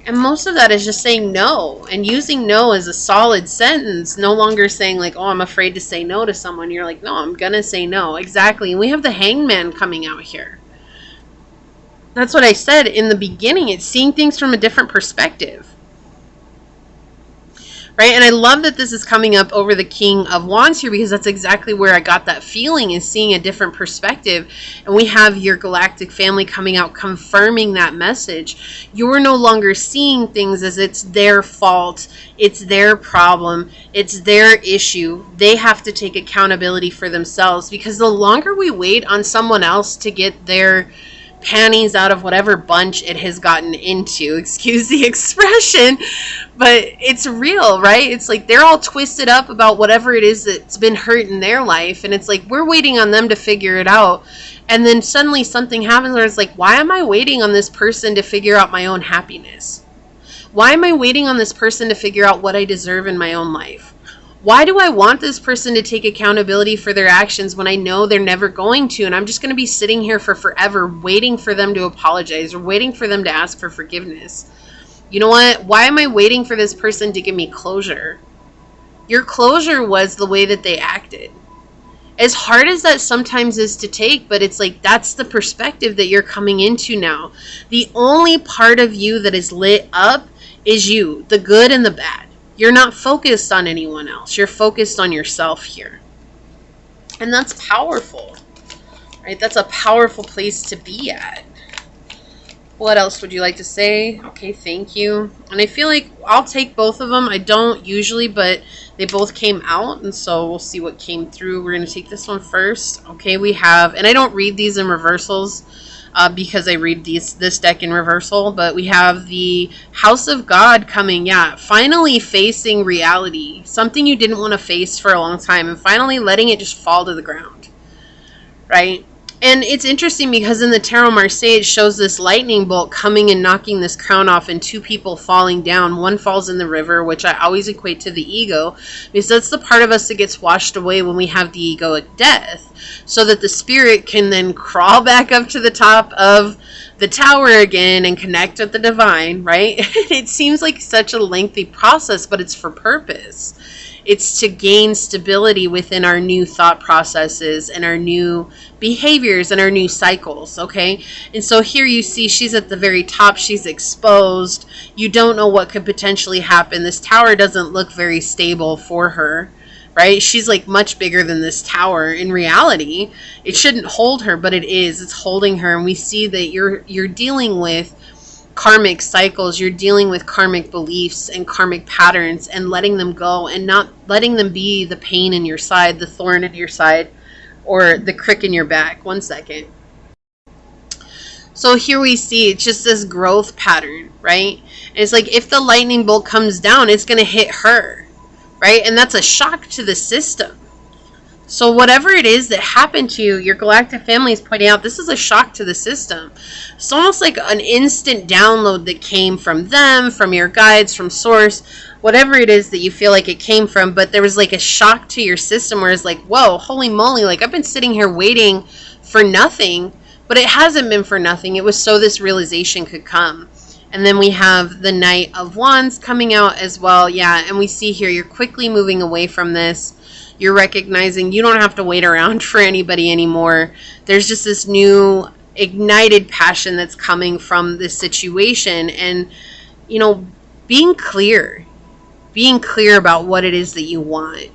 And most of that is just saying no, and using no as a solid sentence, no longer saying like, oh, I'm afraid to say no to someone. You're like, no, I'm going to say no. Exactly. And we have the Hangman coming out here. That's what I said in the beginning. It's seeing things from a different perspective. Right? And I love that this is coming up over the King of Wands here, because that's exactly where I got that feeling, is seeing a different perspective. And we have your galactic family coming out confirming that message. You're no longer seeing things as it's their fault, it's their problem, it's their issue. They have to take accountability for themselves, because the longer we wait on someone else to get their panties out of whatever bunch it has gotten into, excuse the expression, but it's real, right? It's like they're all twisted up about whatever it is that's been hurt in their life, and it's like we're waiting on them to figure it out, and then suddenly something happens where it's like, why am I waiting on this person to figure out my own happiness? Why am I waiting on this person to figure out what I deserve in my own life? Why do I want this person to take accountability for their actions when I know they're never going to, and I'm just going to be sitting here for forever waiting for them to apologize or waiting for them to ask for forgiveness? You know what? Why am I waiting for this person to give me closure? Your closure was the way that they acted. As hard as that sometimes is to take, but it's like that's the perspective that you're coming into now. The only part of you that is lit up is you, the good and the bad. You're not focused on anyone else. You're focused on yourself here. And that's powerful, right? That's a powerful place to be at. What else would you like to say? Okay, thank you. And I feel like I'll take both of them. I don't usually, but they both came out, and so we'll see what came through. We're going to take this one first. Okay, we have, and I don't read these in reversals because I read this deck in reversal, but we have the House of God coming, finally facing reality. Something you didn't want to face for a long time, and finally letting it just fall to the ground, right? And it's interesting because in the Tarot Marseille, it shows this lightning bolt coming and knocking this crown off and two people falling down. One falls in the river, which I always equate to the ego, because that's the part of us that gets washed away when we have the egoic death, so that the spirit can then crawl back up to the top of the tower again and connect with the divine, right? It seems like such a lengthy process, but it's for purpose. It's to gain stability within our new thought processes and our new behaviors and our new cycles, okay? And so here you see she's at the very top. She's exposed. You don't know what could potentially happen. This tower doesn't look very stable for her, right? She's like much bigger than this tower. In reality, it shouldn't hold her, but it is. It's holding her. And we see that you're dealing with karmic cycles. You're dealing with karmic beliefs and karmic patterns and letting them go and not letting them be the pain in your side, the thorn in your side, or the crick in your back. One second. So here we see it's just this growth pattern, right? And it's like if the lightning bolt comes down, it's going to hit her, right? And that's a shock to the system. So whatever it is that happened to you, your galactic family is pointing out, this is a shock to the system. It's almost like an instant download that came from them, from your guides, from source, whatever it is that you feel like it came from. But there was like a shock to your system where it's like, whoa, holy moly, like I've been sitting here waiting for nothing, but it hasn't been for nothing. It was so this realization could come. And then we have the Knight of Wands coming out as well. Yeah, and we see here you're quickly moving away from this. You're recognizing you don't have to wait around for anybody anymore. There's just this new ignited passion that's coming from this situation. And, you know, being clear about what it is that you want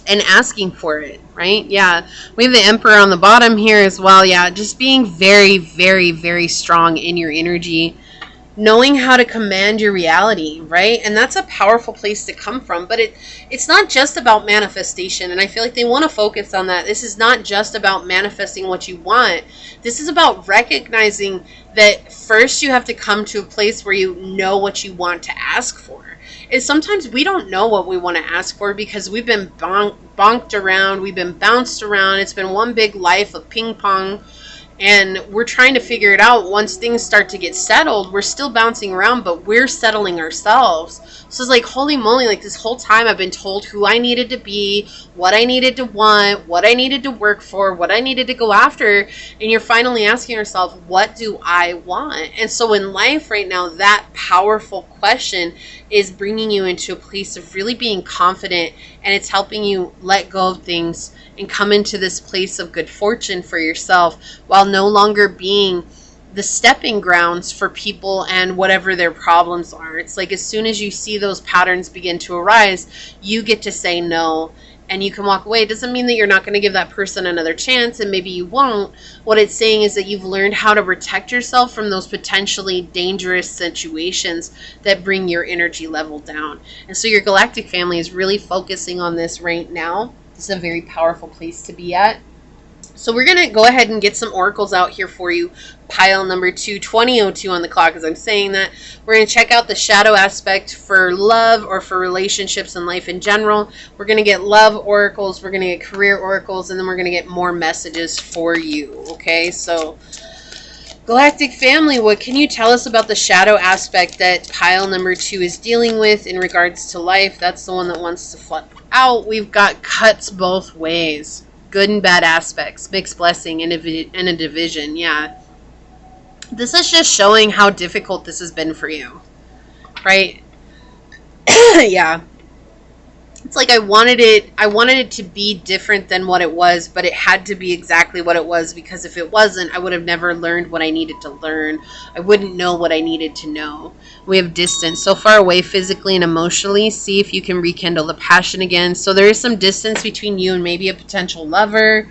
and asking for it, right? Yeah, we have the Emperor on the bottom here as well. Yeah, just being very, very, very strong in your energy, knowing how to command your reality, right? And that's a powerful place to come from. But it's not just about manifestation. And I feel like they want to focus on that. This is not just about manifesting what you want. This is about recognizing that first you have to come to a place where you know what you want to ask for. And sometimes we don't know what we want to ask for because we've been bonked around. We've been bounced around. It's been one big life of ping pong. And we're trying to figure it out. Once things start to get settled, we're still bouncing around, but we're settling ourselves. So it's like, holy moly, like this whole time I've been told who I needed to be, what I needed to want, what I needed to work for, what I needed to go after. And you're finally asking yourself, what do I want? And so in life right now, that powerful question is bringing you into a place of really being confident, and it's helping you let go of things and come into this place of good fortune for yourself while no longer being the stepping grounds for people and whatever their problems are. It's like as soon as you see those patterns begin to arise, you get to say no and you can walk away. It doesn't mean that you're not going to give that person another chance, and maybe you won't. What it's saying is that you've learned how to protect yourself from those potentially dangerous situations that bring your energy level down. And so your galactic family is really focusing on this right now. This is a very powerful place to be at. So we're going to go ahead and get some oracles out here for you. Pile number 2, 2002 on the clock as I'm saying that. We're going to check out the shadow aspect for love or for relationships and life in general. We're going to get love oracles. We're going to get career oracles. And then we're going to get more messages for you. Okay, so Galactic family, what can you tell us about the shadow aspect that pile number 2 is dealing with in regards to life? That's the one that wants to flood out. We've got cuts both ways. Good and bad aspects, mixed blessing and a division. Yeah, this is just showing how difficult this has been for you, right? Yeah, It's like I wanted it to be different than what it was, but it had to be exactly what it was, because if it wasn't, I would have never learned what I needed to learn. I wouldn't know what I needed to know. We have distance, so far away physically and emotionally. See if you can rekindle the passion again. So there is some distance between you and maybe a potential lover,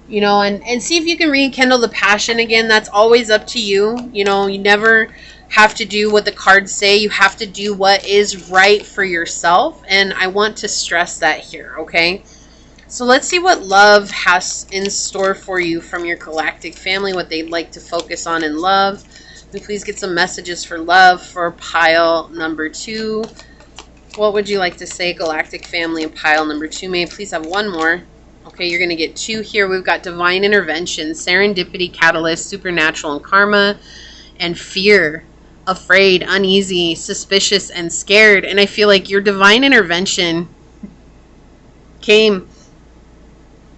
you know, and see if you can rekindle the passion again. That's always up to you. You know, you never have to do what the cards say. You have to do what is right for yourself, and I want to stress that here, okay? So let's see what love has in store for you from your galactic family, what they'd like to focus on in love. Can we please get some messages for love for pile number 2? What would you like to say, galactic family, in pile number 2? May I please have one more? Okay, you're going to get 2 here. We've got divine intervention, serendipity, catalyst, supernatural, and karma, and fear. Afraid, uneasy, suspicious, and scared. And I feel like your divine intervention came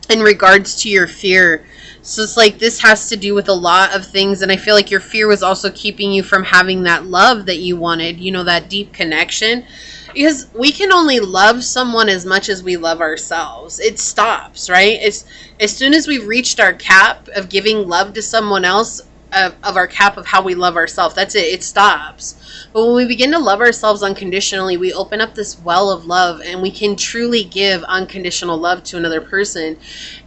in regards to your fear. So it's like this has to do with a lot of things, and I feel like your fear was also keeping you from having that love that you wanted, you know, that deep connection. Because we can only love someone as much as we love ourselves. It stops, right? It's as soon as we've reached our cap of giving love to someone else, of our cap of how we love ourselves, that's it. It stops. But when we begin to love ourselves unconditionally, we open up this well of love, and we can truly give unconditional love to another person.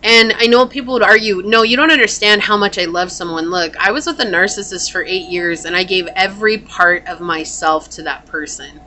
And I know people would argue, no, you don't understand how much I love someone. Look, I was with a narcissist for 8 years, and I gave every part of myself to that person.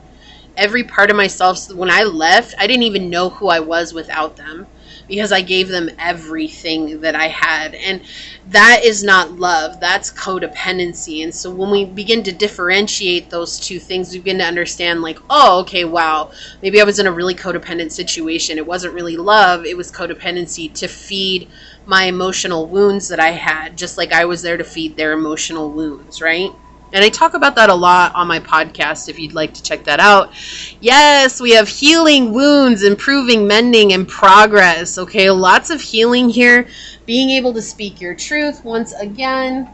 Every part of myself. So when I left, I didn't even know who I was without them, because I gave them everything that I had. And that is not love. That's codependency. And so when we begin to differentiate those two things, we begin to understand, like, oh, okay, wow, maybe I was in a really codependent situation. It wasn't really love. It was codependency to feed my emotional wounds that I had, just like I was there to feed their emotional wounds, right? And I talk about that a lot on my podcast if you'd like to check that out. Yes, we have healing wounds, improving, mending, and progress. Okay, lots of healing here. Being able to speak your truth once again.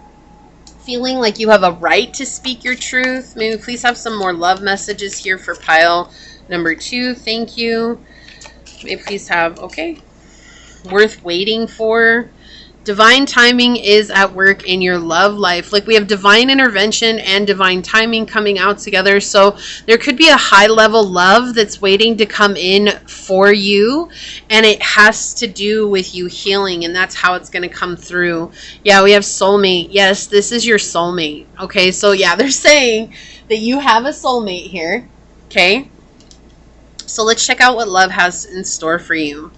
Feeling like you have a right to speak your truth. Maybe please have some more love messages here for pile number 2. Thank you. Maybe please have, okay, worth waiting for. Divine timing is at work in your love life. Like, we have divine intervention and divine timing coming out together. So there could be a high level love that's waiting to come in for you. And it has to do with you healing. And that's how it's going to come through. Yeah, we have soulmate. Yes, this is your soulmate. Okay, so yeah, they're saying that you have a soulmate here. Okay, so let's check out what love has in store for you.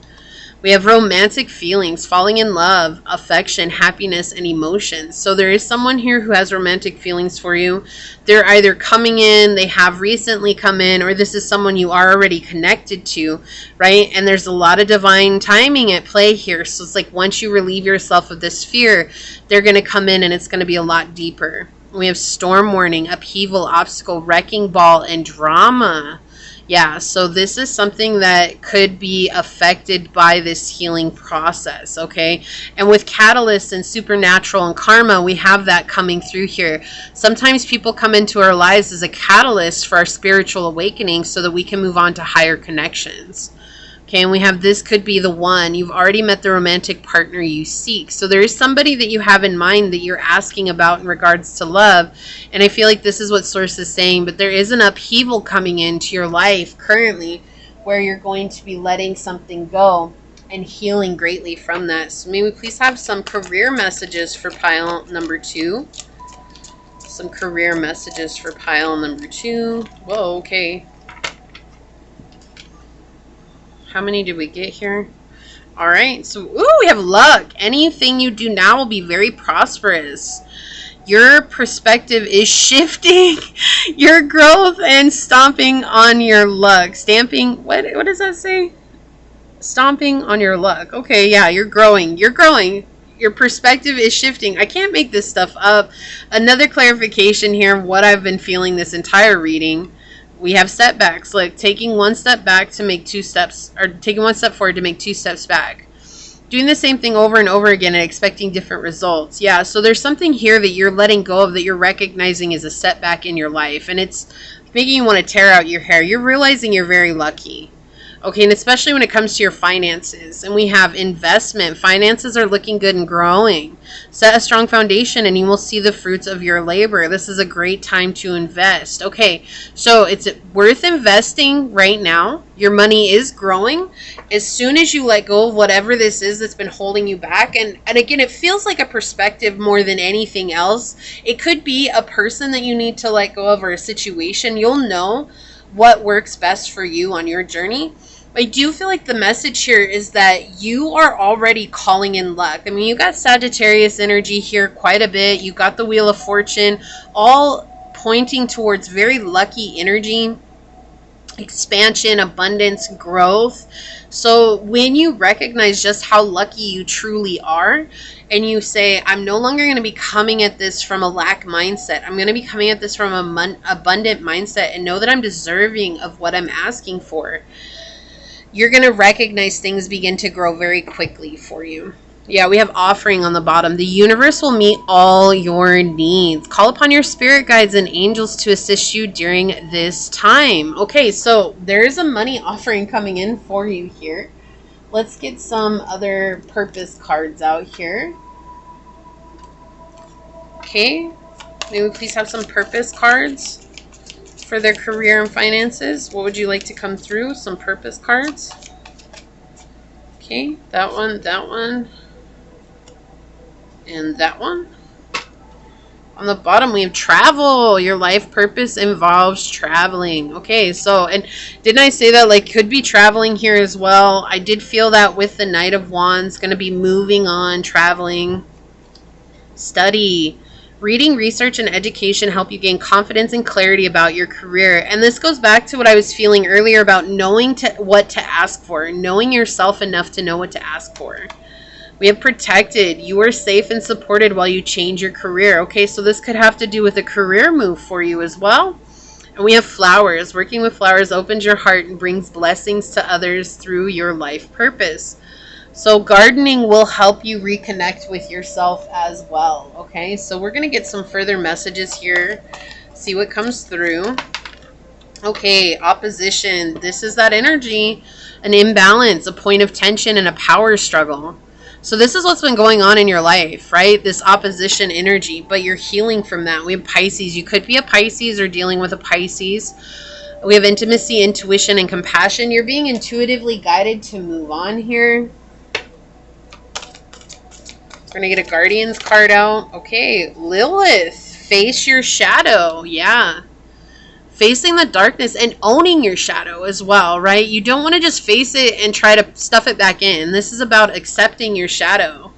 We have romantic feelings, falling in love, affection, happiness, and emotions. So there is someone here who has romantic feelings for you. They're either coming in, they have recently come in, or this is someone you are already connected to, right? And there's a lot of divine timing at play here. So it's like once you relieve yourself of this fear, they're going to come in and it's going to be a lot deeper. We have storm warning, upheaval, obstacle, wrecking ball, and drama. Yeah, so this is something that could be affected by this healing process, okay? And with catalysts and supernatural and karma, we have that coming through here. Sometimes people come into our lives as a catalyst for our spiritual awakening so that we can move on to higher connections. Okay, and we have this could be the one. You've already met the romantic partner you seek. So there is somebody that you have in mind that you're asking about in regards to love. And I feel like this is what Source is saying. But there is an upheaval coming into your life currently where you're going to be letting something go and healing greatly from that. So may we please have some career messages for pile number 2. Some career messages for pile number 2. Whoa, okay. How many did we get here? All right. So, we have luck. Anything you do now will be very prosperous. Your perspective is shifting your growth and stomping on your luck. Stamping. What does that say? Stomping on your luck. Okay. Yeah. You're growing. You're growing. Your perspective is shifting. I can't make this stuff up. Another clarification here of what I've been feeling this entire reading. We have setbacks, like taking one step back to make 2 steps, or taking 1 step forward to make 2 steps back. Doing the same thing over and over again and expecting different results. Yeah, so there's something here that you're letting go of that you're recognizing as a setback in your life. And it's making you want to tear out your hair. You're realizing you're very lucky. Okay, and especially when it comes to your finances. And we have investment. Finances are looking good and growing. Set a strong foundation and you will see the fruits of your labor. This is a great time to invest. Okay, so it's worth investing right now. Your money is growing. As soon as you let go of whatever this is that's been holding you back, and again, it feels like a perspective more than anything else. It could be a person that you need to let go of or a situation. You'll know what works best for you on your journey. I do feel like the message here is that you are already calling in luck. I mean, you got Sagittarius energy here quite a bit. You got the Wheel of Fortune, all pointing towards very lucky energy, expansion, abundance, growth. So when you recognize just how lucky you truly are, and you say, I'm no longer going to be coming at this from a lack mindset. I'm going to be coming at this from an abundant mindset and know that I'm deserving of what I'm asking for. You're going to recognize things begin to grow very quickly for you. Yeah, we have offering on the bottom. The universe will meet all your needs. Call upon your spirit guides and angels to assist you during this time. Okay, so there's a money offering coming in for you here. Let's get some other purpose cards out here. Okay, may we please have some purpose cards for their career and finances? What would you like to come through? Some purpose cards. Okay, that one, and that one. On the bottom, we have travel. Your life purpose involves traveling. Okay, so, and didn't I say that, like, could be traveling here as well? I did feel that with the Knight of Wands, going to be moving on, traveling. Study. Reading, research, and education help you gain confidence and clarity about your career. And this goes back to what I was feeling earlier about knowing what to ask for, knowing yourself enough to know what to ask for. We have protected. You are safe and supported while you change your career. Okay, so this could have to do with a career move for you as well. And we have flowers. Working with flowers opens your heart and brings blessings to others through your life purpose. So gardening will help you reconnect with yourself as well. Okay, so we're going to get some further messages here. See what comes through. Okay, opposition. This is that energy, an imbalance, a point of tension, and a power struggle. So this is what's been going on in your life, right? This opposition energy, but you're healing from that. We have Pisces. You could be a Pisces or dealing with a Pisces. We have intimacy, intuition, and compassion. You're being intuitively guided to move on here. We're going to get a Guardians card out. Okay, Lilith, face your shadow. Yeah. Facing the darkness and owning your shadow as well, right? You don't want to just face it and try to stuff it back in. This is about accepting your shadow.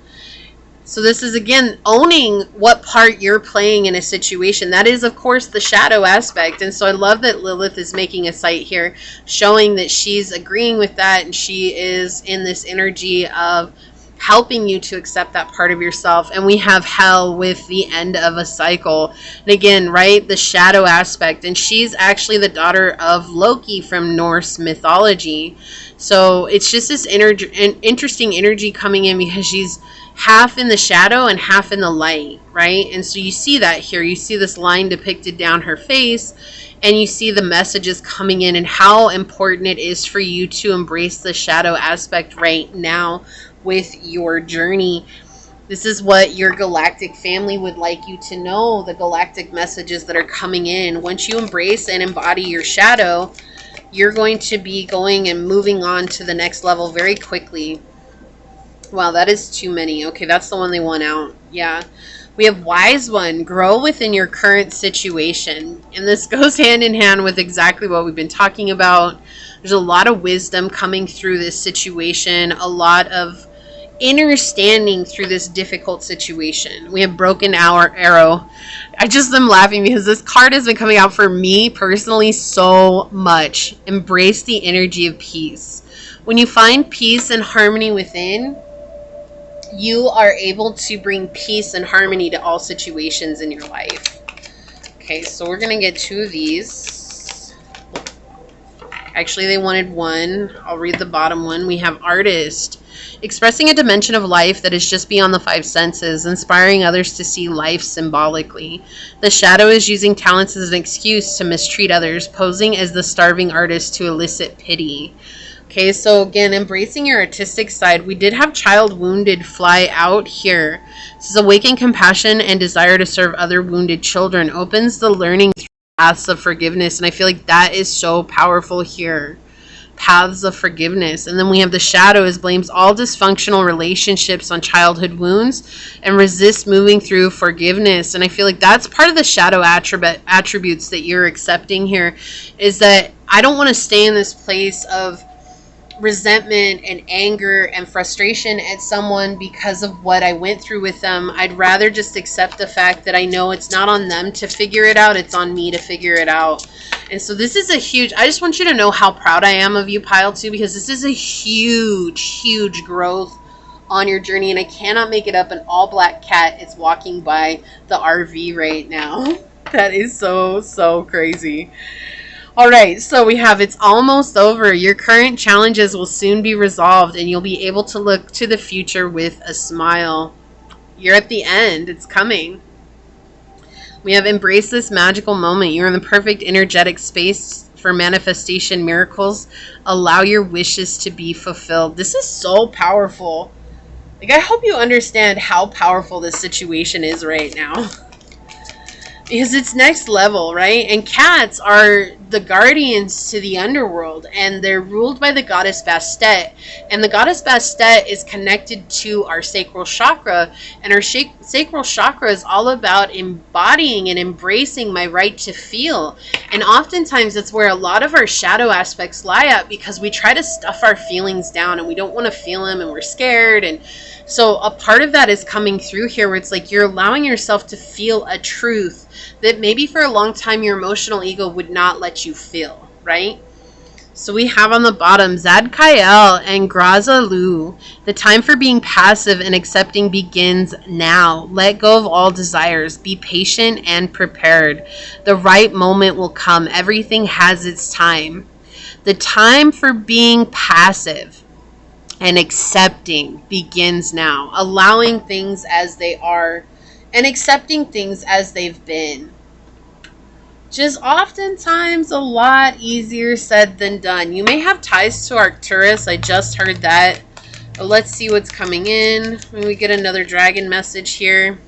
So this is, again, owning what part you're playing in a situation. That is, of course, the shadow aspect. And so I love that Lilith is making a sight here, showing that she's agreeing with that, and she is in this energy of helping you to accept that part of yourself. And we have Hell with the end of a cycle. And again, right, the shadow aspect. And she's actually the daughter of Loki from Norse mythology. So it's just this interesting energy coming in because she's half in the shadow and half in the light, right? And so you see that here. You see this line depicted down her face, and you see the messages coming in and how important it is for you to embrace the shadow aspect right now with your journey. This is what your galactic family would like you to know, the galactic messages that are coming in. Once you embrace and embody your shadow, you're going to be going and moving on to the next level very quickly. Wow, that is too many. Okay, that's the one they want out. Yeah. We have Wise One, grow within your current situation. And this goes hand in hand with exactly what we've been talking about. There's a lot of wisdom coming through this situation, a lot of understanding through this difficult situation. We have Broken Arrow. I just am laughing because this card has been coming out for me personally so much. Embrace the energy of peace. When you find peace and harmony within, you are able to bring peace and harmony to all situations in your life. Okay, so we're going to get two of these. Actually, they wanted one. I'll read the bottom one. We have Artist. Expressing a dimension of life that is just beyond the five senses, inspiring others to see life symbolically. The shadow is using talents as an excuse to mistreat others, posing as the starving artist to elicit pity. Okay, so again, embracing your artistic side. We did have child wounded fly out here. This is awaken compassion and desire to serve other wounded children. Opens the learning through paths of forgiveness. And I feel like that is so powerful here. Paths of forgiveness. And then we have the shadow is blames all dysfunctional relationships on childhood wounds and resists moving through forgiveness. And I feel like that's part of the shadow attributes that you're accepting here, is that I don't want to stay in this place of resentment and anger and frustration at someone because of what I went through with them. I'd rather just accept the fact that I know it's not on them to figure it out, it's on me to figure it out. And so this is a huge, I just want you to know how proud I am of you, Pile 2, because this is a huge growth on your journey, and I cannot make it up. An all black cat is walking by the RV right now. That is so crazy. All right, so we have it's almost over. Your current challenges will soon be resolved, and you'll be able to look to the future with a smile. You're at the end. It's coming. We have embrace this magical moment. You're in the perfect energetic space for manifestation miracles. Allow your wishes to be fulfilled. This is so powerful. Like, I hope you understand how powerful this situation is right now. Because it's next level, right? And cats are the guardians to the underworld, and they're ruled by the goddess Bastet. And the goddess Bastet is connected to our sacral chakra, and our sacral chakra is all about embodying and embracing my right to feel. And oftentimes that's where a lot of our shadow aspects lie at, because we try to stuff our feelings down and we don't want to feel them, and we're scared. And so a part of that is coming through here, where it's like you're allowing yourself to feel a truth that maybe for a long time your emotional ego would not let you feel, right? So we have on the bottom Zadkiel and Graza Lu. The time for being passive and accepting begins now. Let go of all desires. Be patient and prepared. The right moment will come. Everything has its time. The time for being passive and accepting begins now. Allowing things as they are and accepting things as they've been. Just oftentimes a lot easier said than done. You may have ties to Arcturus. I just heard that. But let's see what's coming in. When we get another dragon message here.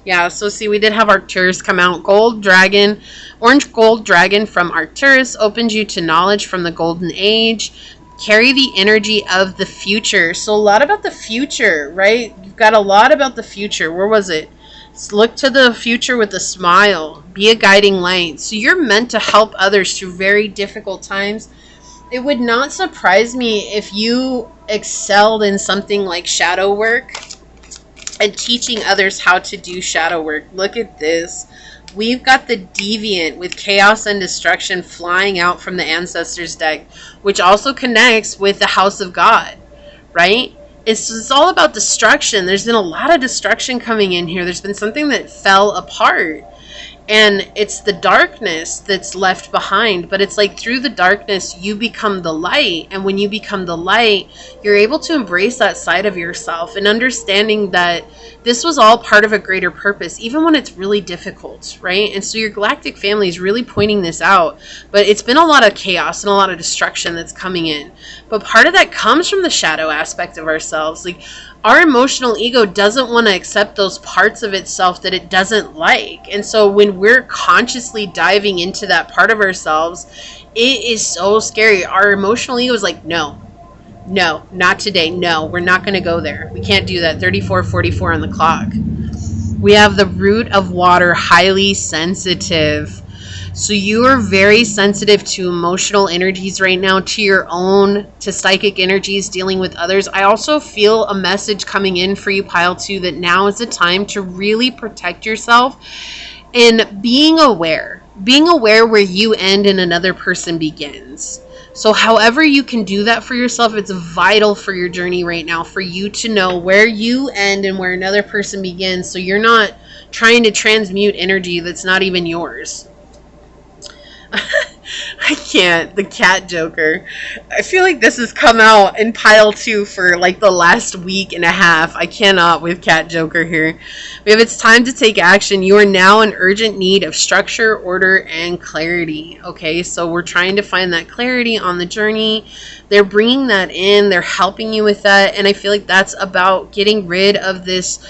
Yeah, so see, we did have Arcturus come out. Gold dragon, orange gold dragon from Arcturus opens you to knowledge from the golden age. Carry the energy of the future. So a lot about the future, right? You've got a lot about the future. Where was it? Look to the future with a smile. Be a guiding light. So you're meant to help others through very difficult times. It would not surprise me if you excelled in something like shadow work and teaching others how to do shadow work. Look at this. We've got the Deviant with Chaos and Destruction flying out from the Ancestors deck, which also connects with the House of God, right? It's all about destruction. There's been a lot of destruction coming in here. There's been something that fell apart. And it's the darkness that's left behind. But it's like through the darkness, you become the light. And when you become the light, you're able to embrace that side of yourself. And understanding that this was all part of a greater purpose, even when it's really difficult, right? And so your galactic family is really pointing this out. But it's been a lot of chaos and a lot of destruction that's coming in. But part of that comes from the shadow aspect of ourselves. Like, our emotional ego doesn't want to accept those parts of itself that it doesn't like. And so when we're consciously diving into that part of ourselves, it is so scary. Our emotional ego is like, no, not today. No, we're not going to go there. We can't do that. 34:44 on the clock. We have the root of water, highly sensitive. So you are very sensitive to emotional energies right now, to your own, to psychic energies, dealing with others. I also feel a message coming in for you, Pile 2, that now is the time to really protect yourself and being aware where you end and another person begins. So however you can do that for yourself, it's vital for your journey right now, for you to know where you end and where another person begins, so you're not trying to transmute energy that's not even yours. I can't. The cat joker. I feel like this has come out in pile 2 for like the last week and a half. I cannot with cat joker here. We have it's time to take action. You are now in urgent need of structure, order, and clarity. Okay, so we're trying to find that clarity on the journey. They're bringing that in. They're helping you with that. And I feel like that's about getting rid of this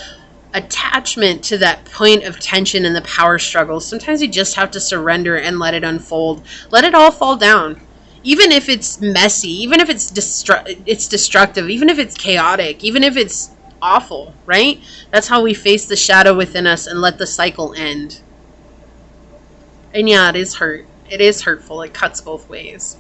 attachment to that point of tension and the power struggle. Sometimes you just have to surrender and let it unfold. Let it all fall down. Even if it's messy, even if it's destructive, even if it's chaotic, even if it's awful, right? That's how we face the shadow within us and let the cycle end. And yeah, it is hurt. It is hurtful. It cuts both ways.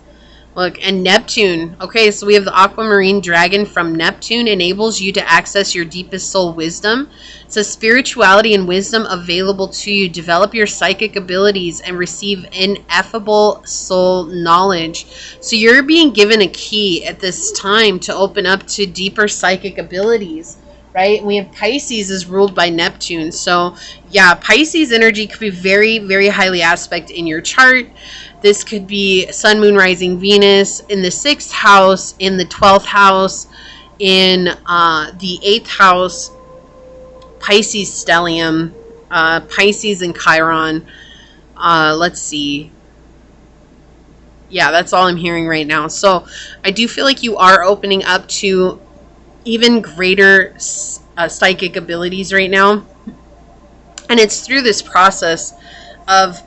Look, and Neptune. Okay, so we have the aquamarine dragon from Neptune. Enables you to access your deepest soul wisdom. It says spirituality and wisdom available to you. Develop your psychic abilities and receive ineffable soul knowledge. So you're being given a key at this time to open up to deeper psychic abilities. Right? And we have Pisces is ruled by Neptune. So yeah, Pisces energy could be very, very highly aspect in your chart. This could be Sun, Moon, Rising, Venus in the 6th house, in the 12th house, in the 8th house, Pisces stellium, Pisces and Chiron. Let's see. Yeah, that's all I'm hearing right now. So I do feel like you are opening up to even greater psychic abilities right now. And it's through this process of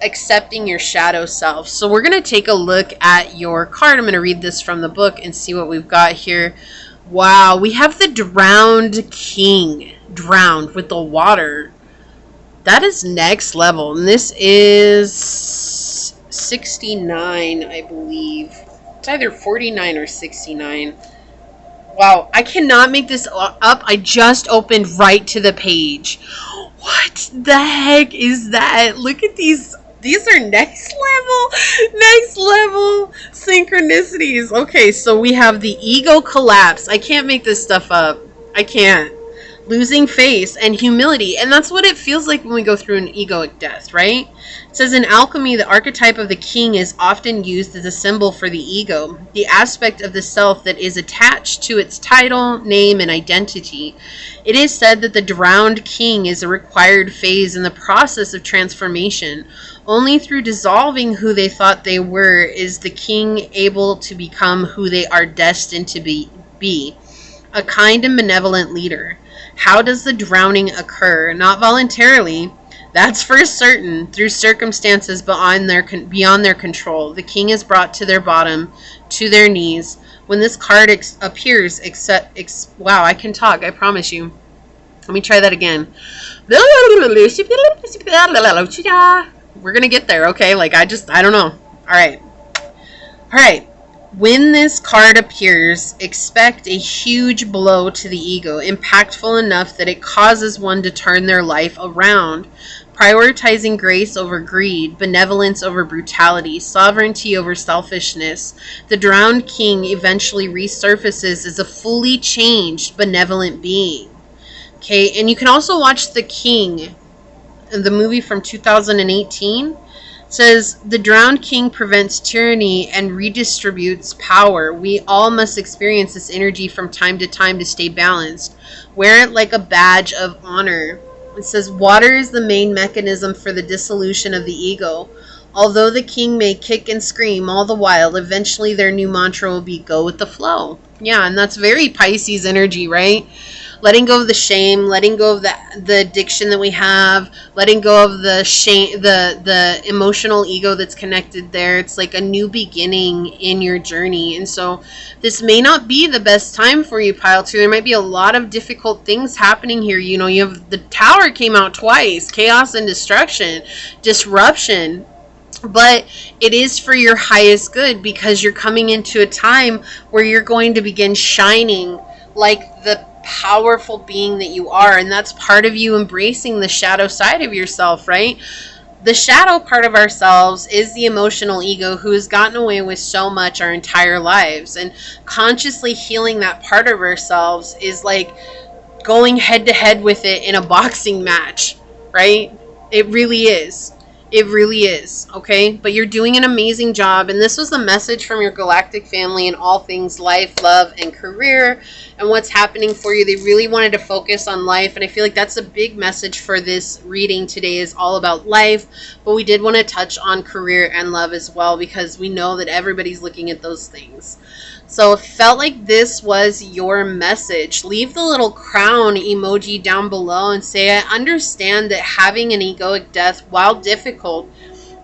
accepting your shadow self. So we're going to take a look at your card. I'm going to read this from the book and see what we've got here. Wow, we have the drowned king. Drowned with the water. That is next level. And this is 69, I believe. It's either 49 or 69. Wow, I cannot make this up. I just opened right to the page. What the heck is that? Look at these. These are next level synchronicities. Okay, so we have the ego collapse. I can't make this stuff up. I can't. Losing face and humility. And that's what it feels like when we go through an egoic death, right? It says in alchemy, the archetype of the king is often used as a symbol for the ego, the aspect of the self that is attached to its title, name, and identity. It is said that the drowned king is a required phase in the process of transformation. Only through dissolving who they thought they were is the king able to become who they are destined to be, a kind and benevolent leader. How does the drowning occur? Not voluntarily, that's for certain, through circumstances beyond their control. The king is brought to their bottom, to their knees. When this card appears, wow, I can talk, I promise you. Let me try that again. We're going to get there, okay? Like, I don't know. All right. When this card appears, expect a huge blow to the ego, impactful enough that it causes one to turn their life around, prioritizing grace over greed, benevolence over brutality, sovereignty over selfishness. The drowned king eventually resurfaces as a fully changed, benevolent being. Okay, and you can also watch The King, the movie from 2018. Says the drowned king prevents tyranny and redistributes power. We all must experience this energy from time to time to stay balanced. Wear it like a badge of honor. It says water is the main mechanism for the dissolution of the ego. Although the king may kick and scream all the while, eventually their new mantra will be go with the flow. Yeah, and that's very Pisces energy, right? Letting go of the shame, letting go of the addiction that we have, letting go of the shame, the emotional ego that's connected there. It's like a new beginning in your journey. And so this may not be the best time for you, Pile 2. There might be a lot of difficult things happening here. You know, you have the Tower came out twice, chaos and destruction, disruption. But it is for your highest good because you're coming into a time where you're going to begin shining like the powerful being that you are, and that's part of you embracing the shadow side of yourself, right? The shadow part of ourselves is the emotional ego who has gotten away with so much our entire lives, and consciously healing that part of ourselves is like going head to head with it in a boxing match, right? It really is. It really is, okay? But you're doing an amazing job. And this was the message from your galactic family in all things life, love, and career, and what's happening for you. They really wanted to focus on life. And I feel like that's a big message for this reading today, is all about life. But we did want to touch on career and love as well, because we know that everybody's looking at those things. So it felt like this was your message. Leave the little crown emoji down below and say, I understand that having an egoic death, while difficult,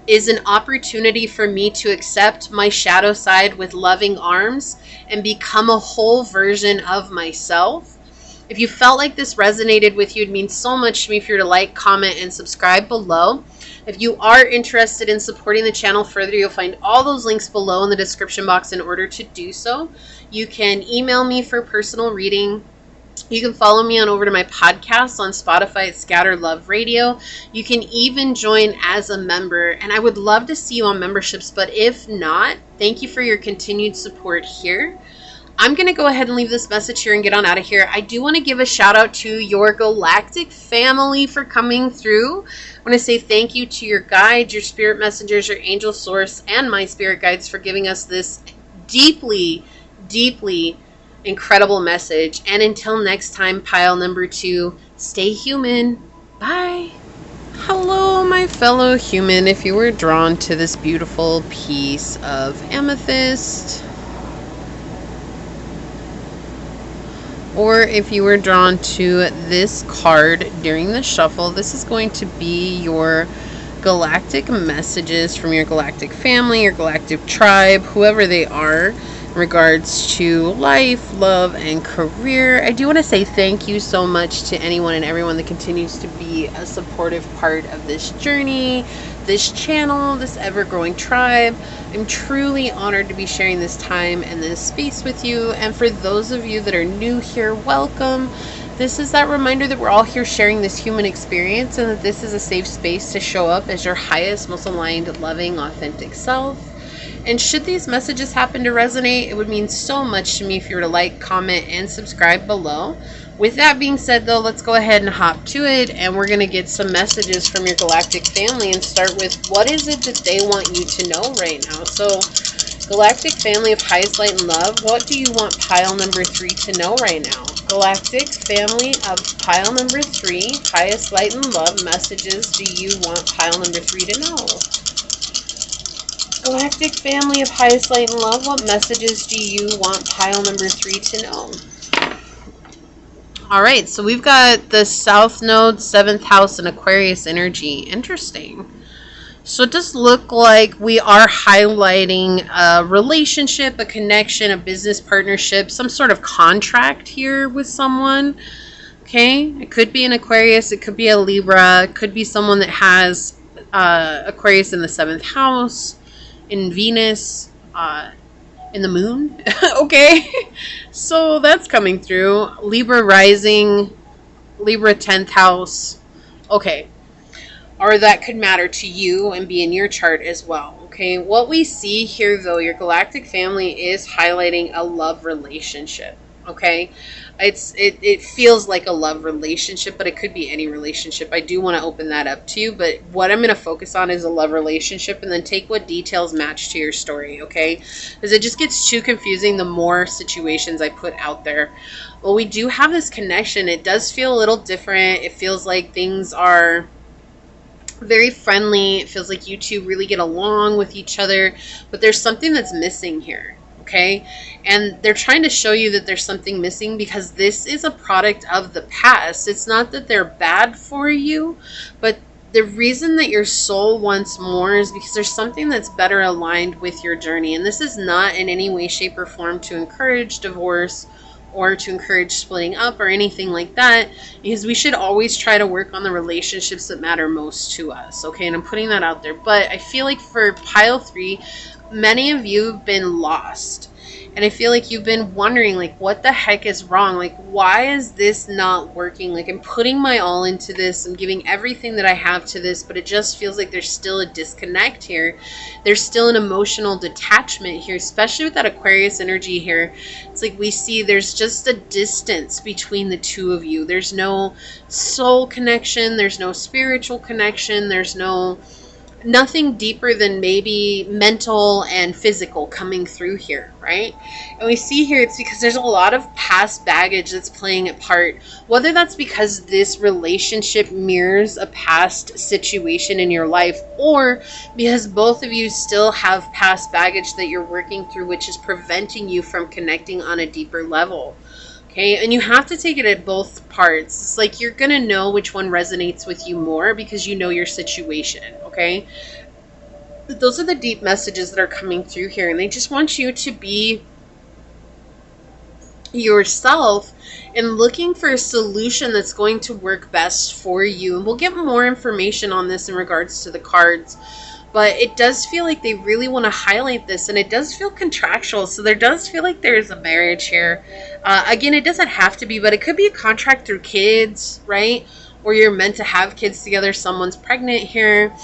is an opportunity for me to accept my shadow side with loving arms and become a whole version of myself. If you felt like this resonated with you, it means so much to me for you to like, comment, and subscribe below. If you are interested in supporting the channel further, you'll find all those links below in the description box in order to do so. You can email me for personal reading. You can follow me on over to my podcast on Spotify at Scatter Love Radio. You can even join as a member, and I would love to see you on memberships, but if not, thank you for your continued support here. I'm going to go ahead and leave this message here and get on out of here. I do want to give a shout out to your galactic family for coming through. I want to say thank you to your guides, your spirit messengers, your angel source, and my spirit guides for giving us this deeply, deeply incredible message. And until next time, pile number 2, stay human. Bye. Hello, my fellow human. If you were drawn to this beautiful piece of amethyst, or if you were drawn to this card during the shuffle, this is going to be your galactic messages from your galactic family, your galactic tribe, whoever they are, in regards to life, love, and career. I do want to say thank you so much to anyone and everyone that continues to be a supportive part of this journey, this channel, this ever-growing tribe. I'm truly honored to be sharing this time and this space with you. And for those of you that are new here, welcome. This is that reminder that we're all here sharing this human experience, and that this is a safe space to show up as your highest, most aligned, loving, authentic self. And should these messages happen to resonate, it would mean so much to me if you were to like, comment, and subscribe below. With that being said, though, let's go ahead and hop to it, and we're going to get some messages from your galactic family and start with what is it that they want you to know right now. So, galactic family of highest light and love, what do you want pile number 3 to know right now? Galactic family of pile number 3, highest light and love, messages do you want pile number 3 to know? Galactic family of highest light and love, what messages do you want pile number 3 to know? All right, so we've got the South Node, 7th house, and Aquarius energy. Interesting. So it does look like we are highlighting a relationship, a connection, a business partnership, some sort of contract here with someone. Okay, it could be an Aquarius, it could be a Libra, it could be someone that has Aquarius in the 7th house, in Venus, in the moon. Okay, so that's coming through. Libra rising, Libra 10th house. Okay, or that could matter to you and be in your chart as well. Okay, what we see here, though, your galactic family is highlighting a love relationship. Okay, it feels like a love relationship, but it could be any relationship. I do want to open that up to you, but what I'm going to focus on is a love relationship, and then take what details match to your story. Okay, because it just gets too confusing the more situations I put out there. Well, we do have this connection. It does feel a little different. It feels like things are very friendly. It feels like you two really get along with each other, but there's something that's missing here. Okay, and they're trying to show you that there's something missing because this is a product of the past. It's not that they're bad for you, but the reason that your soul wants more is because there's something that's better aligned with your journey. And this is not in any way, shape, or form to encourage divorce or to encourage splitting up or anything like that, because we should always try to work on the relationships that matter most to us. Okay, and I'm putting that out there. But I feel like for pile 3, many of you have been lost. And I feel like you've been wondering, like, what the heck is wrong? Like, why is this not working? Like, I'm putting my all into this. I'm giving everything that I have to this, but it just feels like there's still a disconnect here. There's still an emotional detachment here, especially with that Aquarius energy here. It's like we see there's just a distance between the two of you. There's no soul connection. There's no spiritual connection. There's no nothing deeper than maybe mental and physical coming through here, right? And we see here it's because there's a lot of past baggage that's playing a part, whether that's because this relationship mirrors a past situation in your life, or because both of you still have past baggage that you're working through, which is preventing you from connecting on a deeper level. Okay, and you have to take it at both parts. It's like you're going to know which one resonates with you more because you know your situation, okay? But those are the deep messages that are coming through here, and they just want you to be yourself and looking for a solution that's going to work best for you. And we'll get more information on this in regards to the cards. But it does feel like they really want to highlight this, and it does feel contractual. So there does feel like there's a marriage here. Again, it doesn't have to be, but it could be a contract through kids, right? Or you're meant to have kids together. Someone's pregnant here.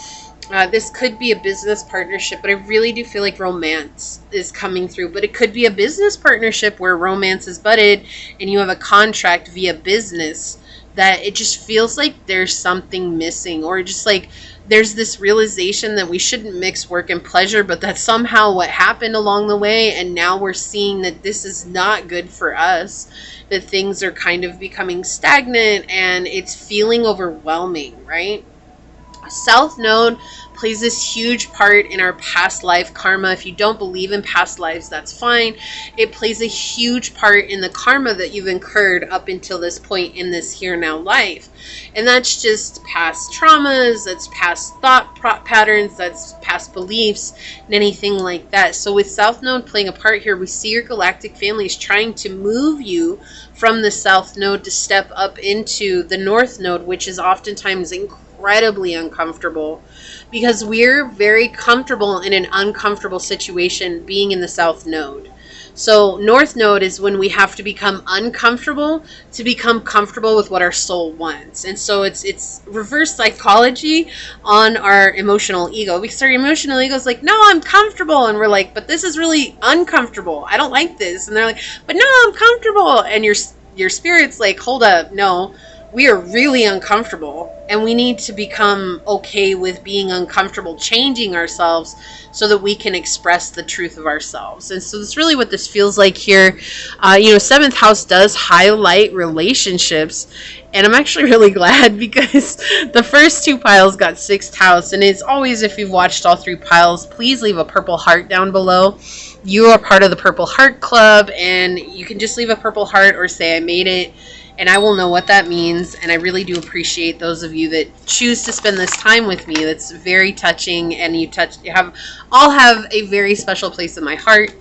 This could be a business partnership, but I really do feel like romance is coming through. But it could be a business partnership where romance is budded and you have a contract via business, that it just feels like there's something missing, or just like there's this realization that we shouldn't mix work and pleasure, but that's somehow what happened along the way. And now we're seeing that this is not good for us, that things are kind of becoming stagnant and it's feeling overwhelming, right? South Node plays this huge part in our past life karma. If you don't believe in past lives, that's fine. It plays a huge part in the karma that you've incurred up until this point in this here now life. And that's just past traumas, that's past thought patterns, that's past beliefs, and anything like that. So with South Node playing a part here, we see your galactic family is trying to move you from the South Node to step up into the North Node, which is oftentimes incredibly uncomfortable, because we're very comfortable in an uncomfortable situation being in the South Node. So North Node is when we have to become uncomfortable to become comfortable with what our soul wants. And so it's reverse psychology on our emotional ego, because our emotional ego is like, no, I'm comfortable. And we're like, but this is really uncomfortable. I don't like this. And they're like, but no, I'm comfortable. And your spirit's like, hold up, no. We are really uncomfortable, and we need to become okay with being uncomfortable, changing ourselves so that we can express the truth of ourselves. And so that's really what this feels like here. Seventh house does highlight relationships, and I'm actually really glad because the first two piles got sixth house. And it's always, if you've watched all three piles, please leave a purple heart down below. You are part of the Purple Heart Club, and you can just leave a purple heart or say I made it. And I will know what that means. And I really do appreciate those of you that choose to spend this time with me. That's very touching. And you all have a very special place in my heart.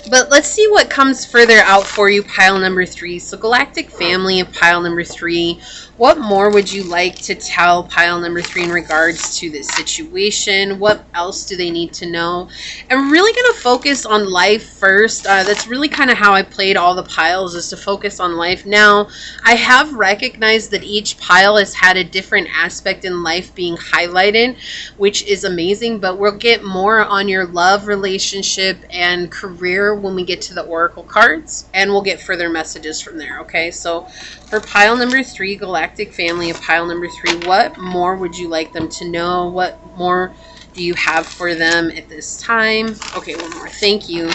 But let's see what comes further out for you, pile number 3. So Galactic Family of pile number 3. What more would you like to tell pile number 3 in regards to this situation? What else do they need to know? I'm really going to focus on life first. That's really kind of how I played all the piles, is to focus on life. Now, I have recognized that each pile has had a different aspect in life being highlighted, which is amazing. But we'll get more on your love, relationship, and career when we get to the oracle cards, and we'll get further messages from there. Okay, so for pile number 3, Galactic Family of pile number 3, what more would you like them to know? What more do you have for them at this time? Okay, one more. Thank you.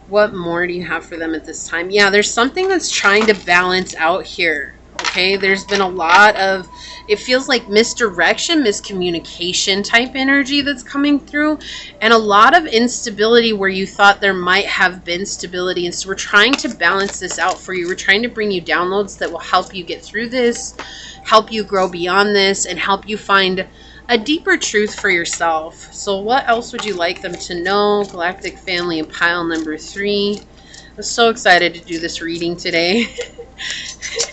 What more do you have for them at this time? Yeah, there's something that's trying to balance out here. Okay, there's been a lot of, it feels like misdirection, miscommunication type energy that's coming through, and a lot of instability where you thought there might have been stability. And so we're trying to balance this out for you. We're trying to bring you downloads that will help you get through this, help you grow beyond this, and help you find a deeper truth for yourself. So what else would you like them to know? Galactic Family and pile number 3. I'm so excited to do this reading today.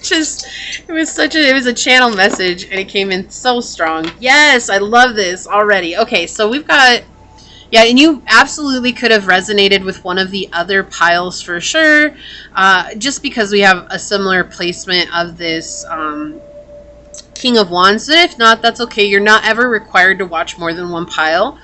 It was a channel message, and it came in so strong. Yes, I love this already. Okay, so we've got, yeah, and you absolutely could have resonated with one of the other piles for sure, just because we have a similar placement of this King of Wands. If not, that's okay. You're not ever required to watch more than one pile.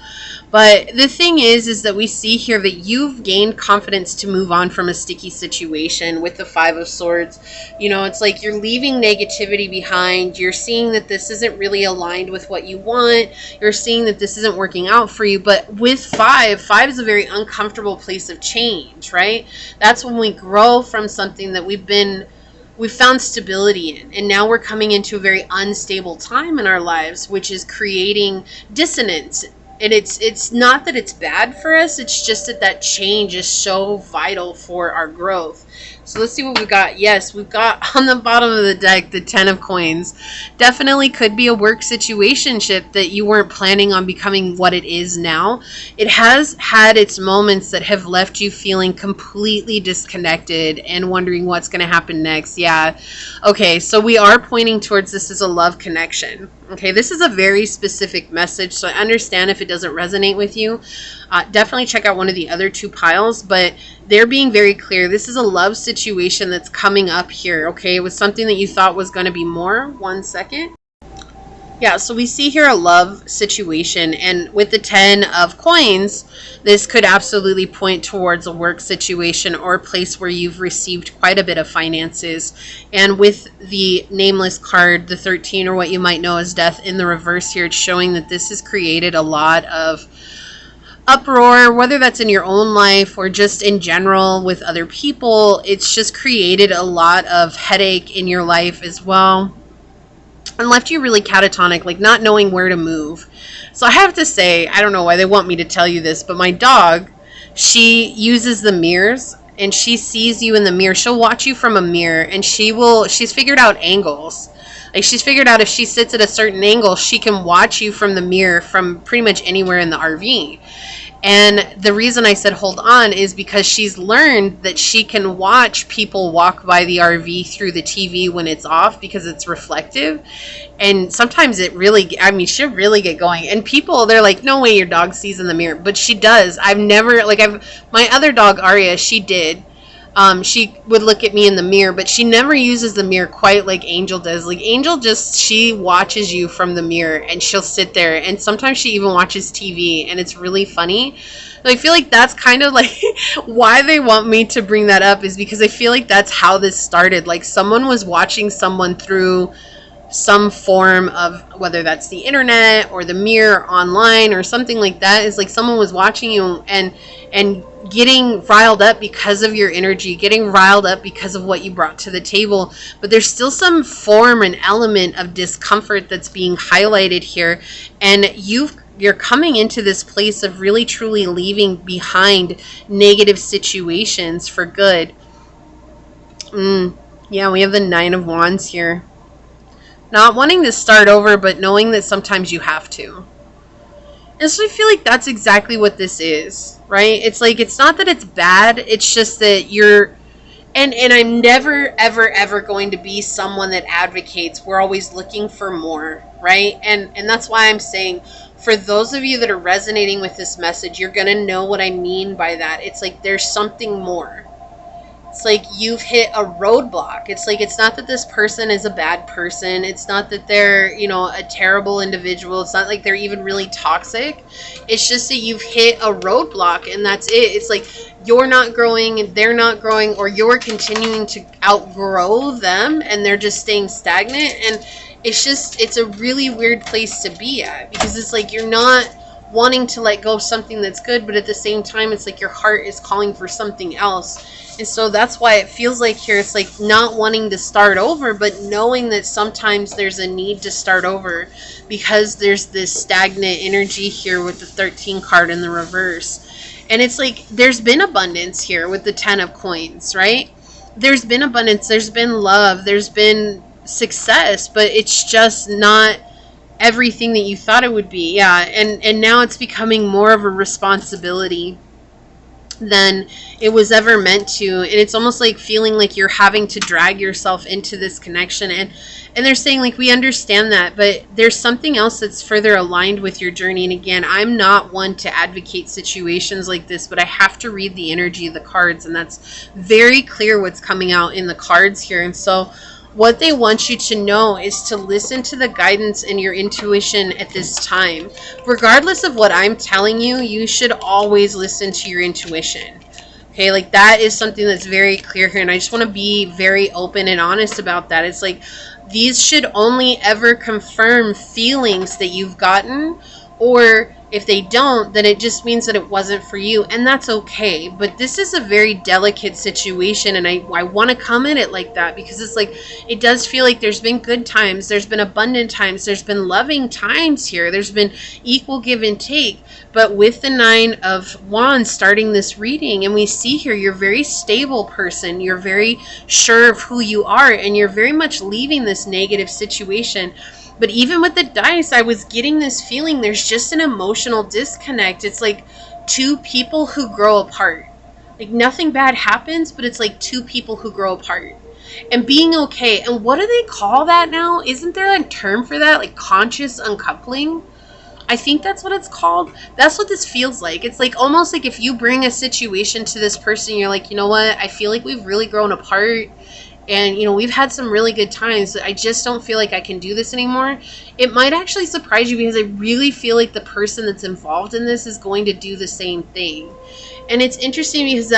But the thing is that we see here that you've gained confidence to move on from a sticky situation with the Five of Swords. You know, it's like you're leaving negativity behind. You're seeing that this isn't really aligned with what you want. You're seeing that this isn't working out for you. But with five is a very uncomfortable place of change, right? That's when we grow from something that we've found stability in, and now we're coming into a very unstable time in our lives, which is creating dissonance. And it's not that it's bad for us, it's just that change is so vital for our growth. So let's see what we got. Yes, we've got on the bottom of the deck the Ten of Coins. Definitely could be a work situationship that you weren't planning on becoming what it is now. It has had its moments that have left you feeling completely disconnected and wondering what's going to happen next. Yeah. Okay, so we are pointing towards this as a love connection. Okay, this is a very specific message, so I understand if it doesn't resonate with you. Definitely check out one of the other two piles, but they're being very clear. This is a love situation that's coming up here, okay? It was something that you thought was going to be more. 1 second. Yeah, so we see here a love situation, and with the Ten of Coins, this could absolutely point towards a work situation or a place where you've received quite a bit of finances. And with the Nameless card, the 13, or what you might know as Death in the reverse here, it's showing that this has created a lot of uproar, whether that's in your own life or just in general with other people. It's just created a lot of headache in your life as well, and left you really catatonic, like not knowing where to move. So I have to say, I don't know why they want me to tell you this, but my dog, she uses the mirrors, and she sees you in the mirror. She'll watch you from a mirror, and she's figured out angles. Like, she's figured out if she sits at a certain angle, she can watch you from the mirror from pretty much anywhere in the RV. And the reason I said hold on is because she's learned that she can watch people walk by the RV through the TV when it's off, because it's reflective. And sometimes it really, I mean, she'll really get going. And people, they're like, no way your dog sees in the mirror. But she does. My other dog, Aria, she did. She would look at me in the mirror, but she never uses the mirror quite like Angel does. Like, Angel she watches you from the mirror, and she'll sit there, and sometimes she even watches TV, and it's really funny. I feel like that's kind of like why they want me to bring that up, is because I feel like that's how this started. Like, someone was watching someone through some form of, whether that's the internet or the mirror online or something like that. Is like someone was watching you and getting riled up because of your energy, getting riled up because of what you brought to the table. But there's still some form and element of discomfort that's being highlighted here, and you're coming into this place of really truly leaving behind negative situations for good. Yeah, we have the Nine of Wands here. Not wanting to start over, but knowing that sometimes you have to. And so I feel like that's exactly what this is, right? It's like, it's not that it's bad, it's just that you're, and I'm never, ever, ever going to be someone that advocates we're always looking for more, right? And that's why I'm saying, for those of you that are resonating with this message, you're going to know what I mean by that. It's like there's something more. It's like you've hit a roadblock. It's like, it's not that this person is a bad person. It's not that they're, a terrible individual. It's not like they're even really toxic. It's just that you've hit a roadblock, and that's it. It's like you're not growing, they're not growing, or you're continuing to outgrow them and they're just staying stagnant. And it's a really weird place to be at, because it's like you're not wanting to let go of something that's good, but at the same time, it's like your heart is calling for something else. And so that's why it feels like here, it's like not wanting to start over, but knowing that sometimes there's a need to start over, because there's this stagnant energy here with the 13 card in the reverse. And it's like there's been abundance here with the 10 of Coins, right? There's been abundance, there's been love, there's been success, but it's just not everything that you thought it would be. Yeah, and now it's becoming more of a responsibility than it was ever meant to. And it's almost like feeling like you're having to drag yourself into this connection. And they're saying, like, we understand that, but there's something else that's further aligned with your journey. And again, I'm not one to advocate situations like this, but I have to read the energy of the cards, and that's very clear what's coming out in the cards here. And so what they want you to know is to listen to the guidance and your intuition at this time. Regardless of what I'm telling you, you should always listen to your intuition. Okay, like that is something that's very clear here. And I just want to be very open and honest about that. It's like these should only ever confirm feelings that you've gotten, or if they don't, then it just means that it wasn't for you, and that's okay. But this is a very delicate situation, and I want to come at it like that, because it's like, it does feel like there's been good times, there's been abundant times, there's been loving times here, there's been equal give and take. But with the 9 of Wands starting this reading, and we see here you're a very stable person, you're very sure of who you are, and you're very much leaving this negative situation. But even with the dice, I was getting this feeling there's just an emotional disconnect. It's like 2 people who grow apart. Like nothing bad happens, but it's like 2 people who grow apart. And being okay. And what do they call that now? Isn't there a term for that? Like conscious uncoupling? I think that's what it's called. That's what this feels like. It's like almost like if you bring a situation to this person, you're like, you know what? I feel like we've really grown apart. And, you know, we've had some really good times. I just don't feel like I can do this anymore. It might actually surprise you, because I really feel like the person that's involved in this is going to do the same thing. And it's interesting because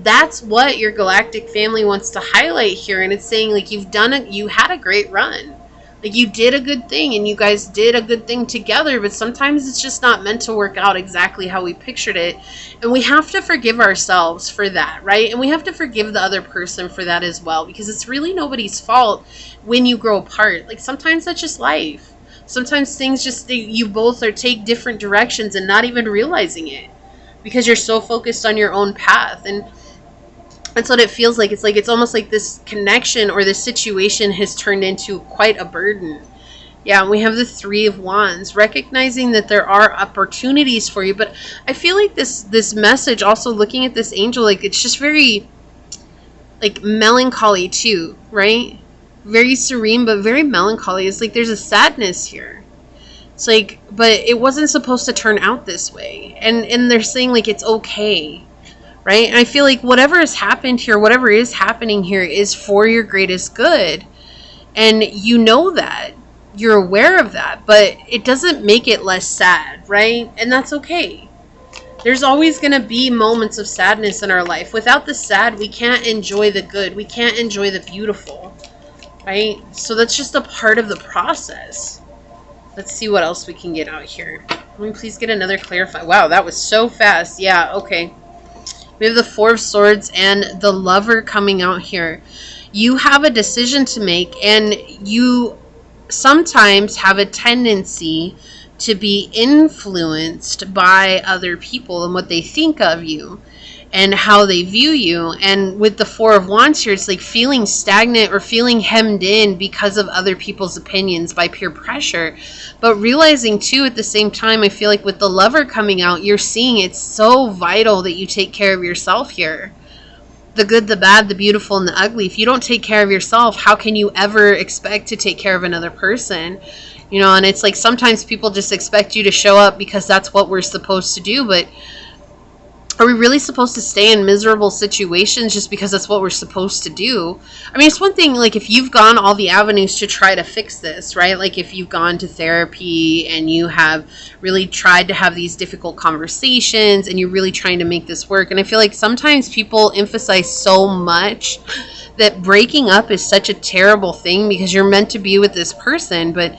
that's what your galactic family wants to highlight here. And it's saying like you had a great run. Like you did a good thing, and you guys did a good thing together, but sometimes it's just not meant to work out exactly how we pictured it. And we have to forgive ourselves for that, right? And we have to forgive the other person for that as well, because it's really nobody's fault when you grow apart. Like sometimes that's just life. Sometimes things just, you both take different directions and not even realizing it, because you're so focused on your own path. And that's what it feels like. It's almost like this connection or this situation has turned into quite a burden. Yeah, we have the 3 of Wands, recognizing that there are opportunities for you. But I feel like this message, also looking at this angel, like it's just very like melancholy too, right? Very serene, but very melancholy. It's like there's a sadness here. It's like, but it wasn't supposed to turn out this way. And they're saying like it's okay. Right? And I feel like whatever has happened here, whatever is happening here is for your greatest good. And you know that. You're aware of that. But it doesn't make it less sad, right? And that's okay. There's always going to be moments of sadness in our life. Without the sad, we can't enjoy the good. We can't enjoy the beautiful. Right? So that's just a part of the process. Let's see what else we can get out here. Let me please get another clarify. Wow, that was so fast. Yeah, okay. We have the 4 of Swords and the Lover coming out here. You have a decision to make, and you sometimes have a tendency to be influenced by other people and what they think of you and how they view you. And with the 4 of Wands here, it's like feeling stagnant or feeling hemmed in because of other people's opinions by peer pressure. But realizing too, at the same time, I feel like with the Lover coming out, you're seeing it's so vital that you take care of yourself here. The good, the bad, the beautiful, and the ugly. If you don't take care of yourself, how can you ever expect to take care of another person? You know, and it's like sometimes people just expect you to show up because that's what we're supposed to do. But are we really supposed to stay in miserable situations just because that's what we're supposed to do? I mean, it's one thing, like, if you've gone all the avenues to try to fix this, right? Like, if you've gone to therapy and you have really tried to have these difficult conversations and you're really trying to make this work. And I feel like sometimes people emphasize so much that breaking up is such a terrible thing because you're meant to be with this person. But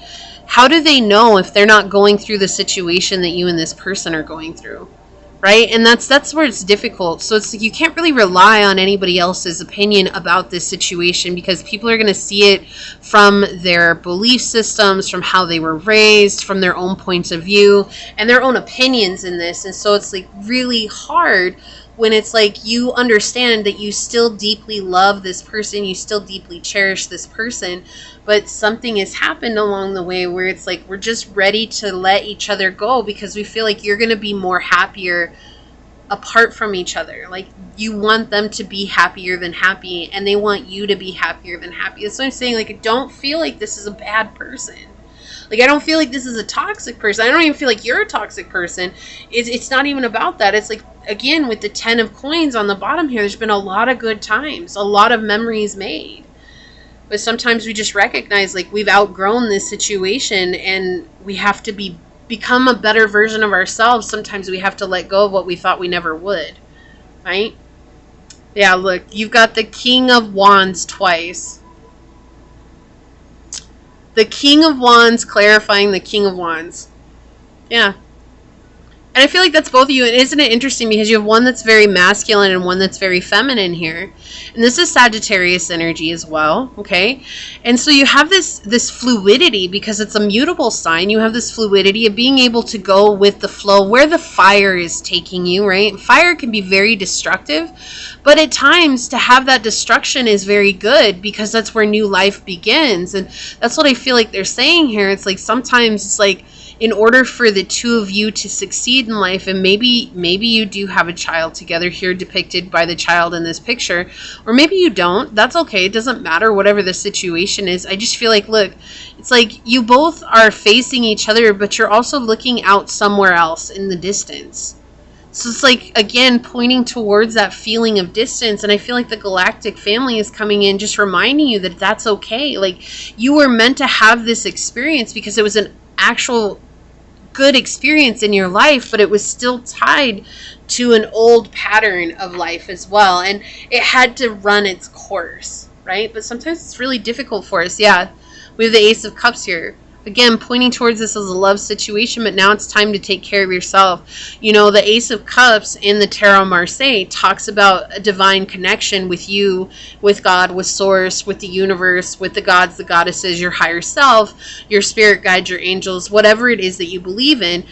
how do they know if they're not going through the situation that you and this person are going through? Right? And that's where it's difficult. So it's like you can't really rely on anybody else's opinion about this situation because people are going to see it from their belief systems, from how they were raised, from their own points of view and their own opinions in this. And so it's like really hard when it's like you understand that you still deeply love this person, you still deeply cherish this person, but something has happened along the way where it's like we're just ready to let each other go because we feel like you're going to be more happier apart from each other. Like you want them to be happier than happy and they want you to be happier than happy. That's what I'm saying. Like, don't feel like this is a bad person. Like, I don't feel like this is a toxic person. I don't even feel like you're a toxic person. It's not even about that. It's like, again, with the 10 of coins on the bottom here, there's been a lot of good times, a lot of memories made. But sometimes we just recognize like we've outgrown this situation and we have to become a better version of ourselves. Sometimes we have to let go of what we thought we never would, right? Yeah, look, you've got the King of Wands twice. The King of Wands clarifying the King of Wands. Yeah. And I feel like that's both of you. And isn't it interesting because you have one that's very masculine and one that's very feminine here. And this is Sagittarius energy as well, okay? And so you have this fluidity because it's a mutable sign. You have this fluidity of being able to go with the flow where the fire is taking you, right? Fire can be very destructive, but at times to have that destruction is very good because that's where new life begins. And that's what I feel like they're saying here. It's like sometimes it's like, in order for the two of you to succeed in life, and maybe you do have a child together here depicted by the child in this picture, or maybe you don't, that's okay, it doesn't matter, whatever the situation is. I just feel like, look, it's like you both are facing each other, but you're also looking out somewhere else in the distance. So it's like, again, pointing towards that feeling of distance. And I feel like the Galactic family is coming in just reminding you that that's okay. Like, you were meant to have this experience because it was an actual good experience in your life, but it was still tied to an old pattern of life as well, and it had to run its course, right? But sometimes it's really difficult for us. Yeah, we have the Ace of Cups here, again pointing towards this as a love situation, but now it's time to take care of yourself. You know, the Ace of Cups in the Tarot Marseille talks about a divine connection with you, with God, with Source, with the universe, with the gods, the goddesses, your higher self, your spirit guides, your angels, whatever it is that you believe in.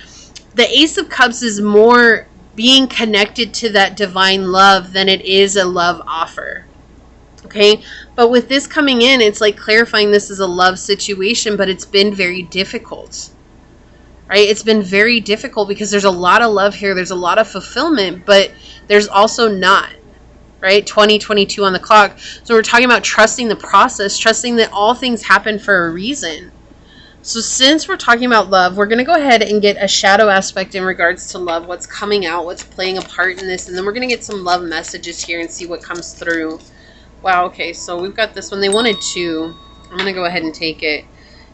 The Ace of Cups is more being connected to that divine love than it is a love offer. Okay, but with this coming in, it's like clarifying this is a love situation, but it's been very difficult, right? It's been very difficult because there's a lot of love here. There's a lot of fulfillment, but there's also not, right? 2022 on the clock. So we're talking about trusting the process, trusting that all things happen for a reason. So since we're talking about love, we're going to go ahead and get a shadow aspect in regards to love, what's coming out, what's playing a part in this, and then we're going to get some love messages here and see what comes through. Wow, okay, so we've got this one. They wanted two. I'm going to go ahead and take it.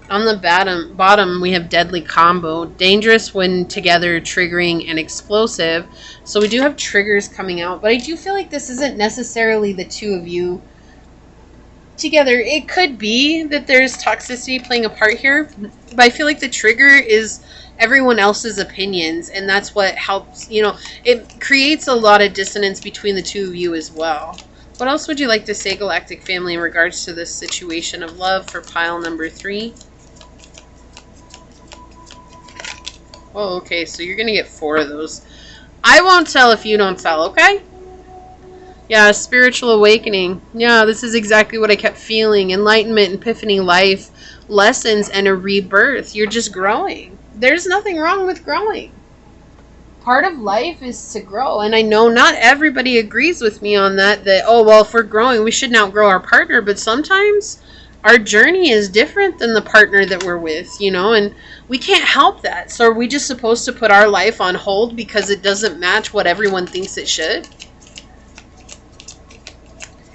On the bottom, we have deadly combo. Dangerous when together, triggering, and explosive. So we do have triggers coming out, but I do feel like this isn't necessarily the two of you together. It could be that there's toxicity playing a part here, but I feel like the trigger is everyone else's opinions, and that's what helps, you know, it creates a lot of dissonance between the two of you as well. What else would you like to say, Galactic family, in regards to this situation of love for pile number 3? Oh, okay, so you're going to get 4 of those. I won't tell if you don't tell, okay? Yeah, spiritual awakening. Yeah, this is exactly what I kept feeling. Enlightenment, epiphany, life, lessons, and a rebirth. You're just growing. There's nothing wrong with growing. Part of life is to grow, and I know not everybody agrees with me on that, oh, well, if we're growing, we shouldn't outgrow our partner, but sometimes our journey is different than the partner that we're with, you know, and we can't help that. So are we just supposed to put our life on hold because it doesn't match what everyone thinks it should?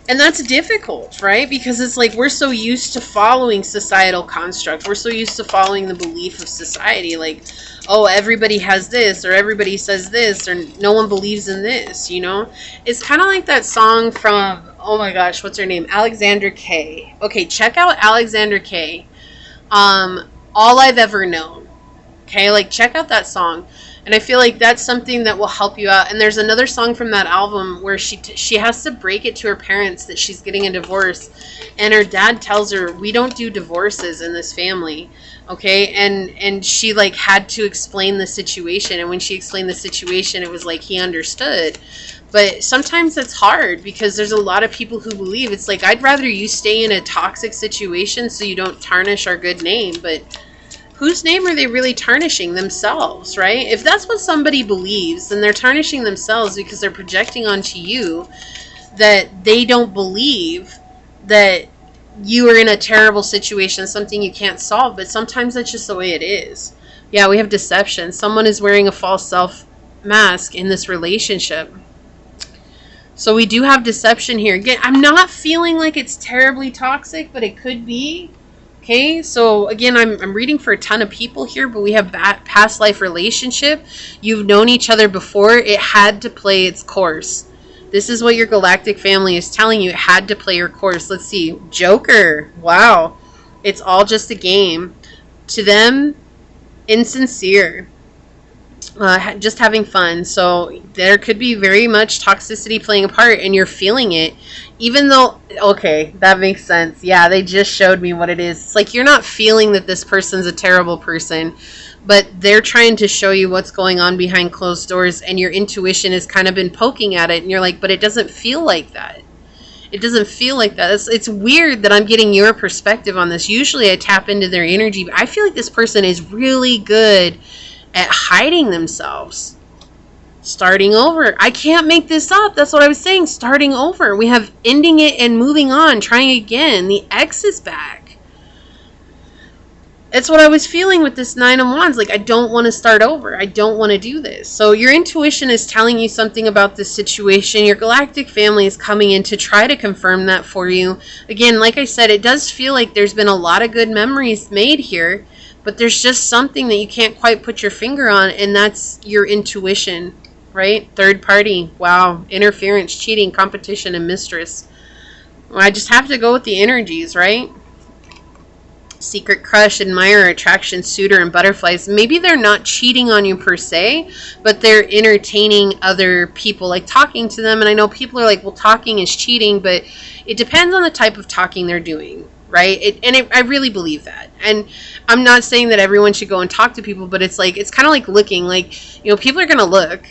And that's difficult, right? Because it's like we're so used to following societal constructs. We're so used to following the belief of society. Like, oh, everybody has this, or everybody says this, or no one believes in this, you know? It's kind of like that song from, oh my gosh, what's her name? Alexandra Kay. Okay, check out Alexandra Kay. All I've Ever Known. Okay, like check out that song. And I feel like that's something that will help you out. And there's another song from that album where she has to break it to her parents that she's getting a divorce. And her dad tells her, we don't do divorces in this family. Okay, and she like had to explain the situation. And when she explained the situation, it was like he understood. But sometimes it's hard because there's a lot of people who believe it's like, I'd rather you stay in a toxic situation so you don't tarnish our good name. But whose name are they really tarnishing? Themselves, right? If that's what somebody believes, then they're tarnishing themselves because they're projecting onto you that they don't believe that you are in a terrible situation, something you can't solve. But sometimes that's just the way it is. Yeah, we have deception. Someone is wearing a false self mask in this relationship. So we do have deception here. Again, I'm not feeling like it's terribly toxic, but it could be. Okay, so again, I'm reading for a ton of people here, but we have past life relationship. You've known each other before. It had to play its course. This is what your galactic family is telling you. It had to play your course. Let's see. Joker. Wow. It's all just a game. To them, insincere. Just having fun. So there could be very much toxicity playing a part, and you're feeling it. Even though, okay, that makes sense. Yeah, they just showed me what it is. It's like you're not feeling that this person's a terrible person, but they're trying to show you what's going on behind closed doors, and your intuition has kind of been poking at it, and you're like, but it doesn't feel like that. It doesn't feel like that. It's weird that I'm getting your perspective on this. Usually I tap into their energy, but I feel like this person is really good at hiding themselves. Starting over. I can't make this up. That's what I was saying. Starting over. We have ending it and moving on. Trying again. The X is back. It's what I was feeling with this Nine of Wands. Like, I don't want to start over. I don't want to do this. So your intuition is telling you something about this situation. Your galactic family is coming in to try to confirm that for you. Again, like I said, it does feel like there's been a lot of good memories made here. But there's just something that you can't quite put your finger on, and that's your intuition, right? Third party. Wow. Interference, cheating, competition, and mistress. Well, I just have to go with the energies, right? Secret crush, admirer, attraction, suitor, and butterflies. Maybe they're not cheating on you per se, but they're entertaining other people, like talking to them. And I know people are like, well, talking is cheating, but it depends on the type of talking they're doing. Right? I really believe that. And I'm not saying that everyone should go and talk to people, but it's like, it's kind of like looking. Like, you know, people are going to look.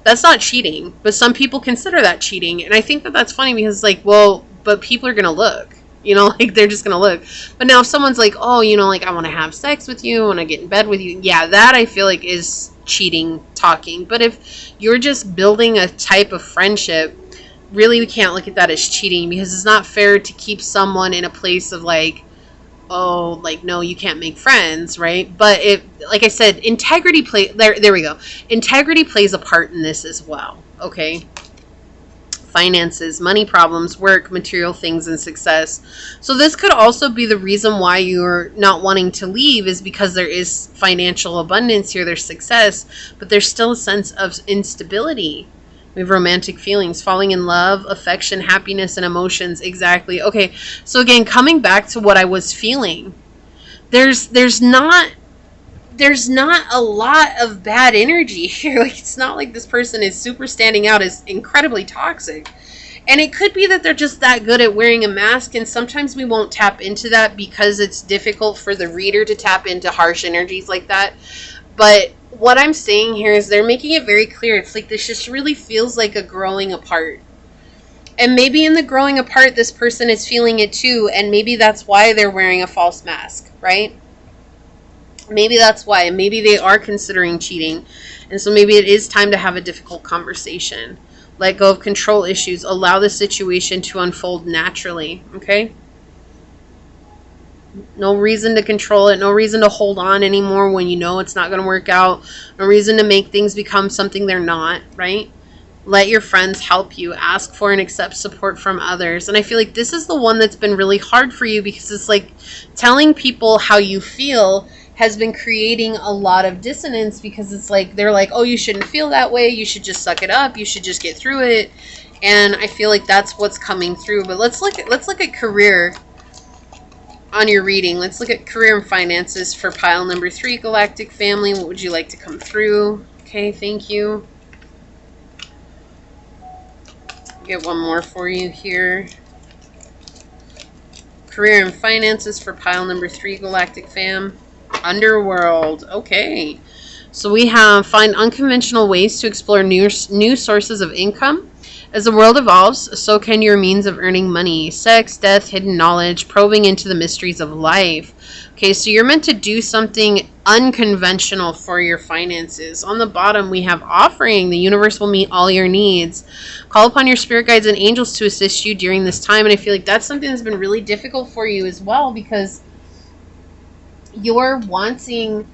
That's not cheating. But some people consider that cheating. And I think that that's funny because, like, well, but people are going to look. You know, like, they're just going to look. But now if someone's like, oh, you know, like, I want to have sex with you, I want to get in bed with you. Yeah, that I feel like is cheating, talking. But if you're just building a type of friendship, really we can't look at that as cheating, because it's not fair to keep someone in a place of like, oh, like, no, you can't make friends, right? But if, like I said, integrity there we go. Integrity plays a part in this as well, okay? Finances, money problems, work, material things, and success. So this could also be the reason why you're not wanting to leave, is because there is financial abundance here, there's success, but there's still a sense of instability. We have romantic feelings, falling in love, affection, happiness, and emotions. Exactly. Okay, so again, coming back to what I was feeling, there's not a lot of bad energy here. Like, it's not like this person is super standing out as incredibly toxic. And it could be that they're just that good at wearing a mask, and sometimes we won't tap into that because it's difficult for the reader to tap into harsh energies like that. But what I'm saying here is they're making it very clear. It's like this just really feels like a growing apart. And maybe in the growing apart, this person is feeling it too. And maybe that's why they're wearing a false mask, right? Maybe that's why. Maybe they are considering cheating. And so maybe it is time to have a difficult conversation. Let go of control issues. Allow the situation to unfold naturally, okay? No reason to control it. No reason to hold on anymore when you know it's not going to work out. No reason to make things become something they're not, right? Let your friends help you. Ask for and accept support from others. And I feel like this is the one that's been really hard for you, because it's like telling people how you feel has been creating a lot of dissonance, because it's like they're like, oh, you shouldn't feel that way. You should just suck it up. You should just get through it. And I feel like that's what's coming through. But let's look at career on your reading. Let's look at career and finances for pile number 3, Galactic Family. What would you like to come through? Okay, thank you. Get one more for you here. Career and finances for pile number 3, Galactic Fam. Underworld. Okay. So we have find unconventional ways to explore new sources of income. As the world evolves, so can your means of earning money. Sex, death, hidden knowledge, probing into the mysteries of life. Okay, so you're meant to do something unconventional for your finances. On the bottom, we have offering. The universe will meet all your needs. Call upon your spirit guides and angels to assist you during this time. And I feel like that's something that's been really difficult for you as well, because you're wanting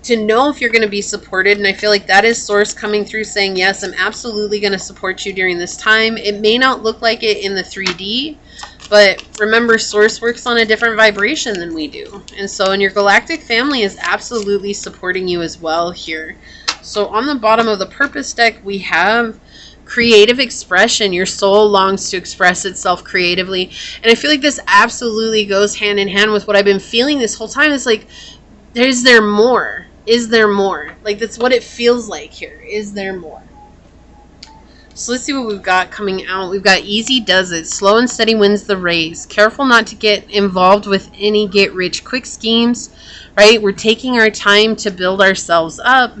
to know if you're going to be supported. And I feel like that is source coming through saying, yes, I'm absolutely going to support you during this time. It may not look like it in the 3D, but remember, source works on a different vibration than we do. And so, and your galactic family is absolutely supporting you as well here. So on the bottom of the purpose deck, we have creative expression. Your soul longs to express itself creatively. And I feel like this absolutely goes hand in hand with what I've been feeling this whole time. It's like, is there more? Is there more? Like, that's what it feels like here. Is there more? So let's see what we've got coming out. We've got easy does it. Slow and steady wins the race. Careful not to get involved with any get-rich-quick schemes, right? We're taking our time to build ourselves up.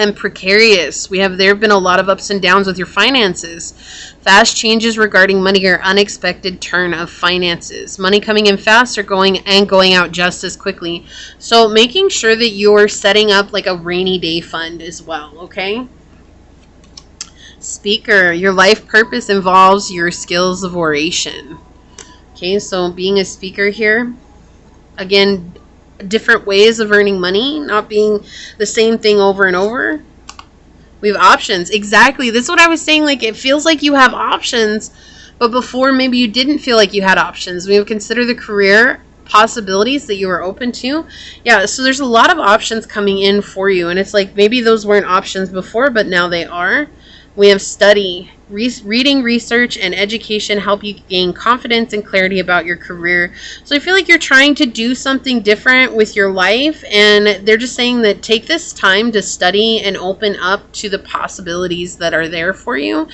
And precarious. There have been a lot of ups and downs with your finances. Fast changes regarding money or unexpected turn of finances. Money coming in fast or going out just as quickly. So making sure that you're setting up like a rainy day fund as well, okay? Speaker, your life purpose involves your skills of oration. Okay, so being a speaker here, again, different ways of earning money, not being the same thing over and over. We have options. Exactly. This is what I was saying. Like, it feels like you have options, but before maybe you didn't feel like you had options. We have considered the career possibilities that you were open to. Yeah, so there's a lot of options coming in for you, and it's like maybe those weren't options before, but now they are. We have study, reading, research, and education help you gain confidence and clarity about your career. So I feel like you're trying to do something different with your life, and they're just saying that take this time to study and open up to the possibilities that are there for you.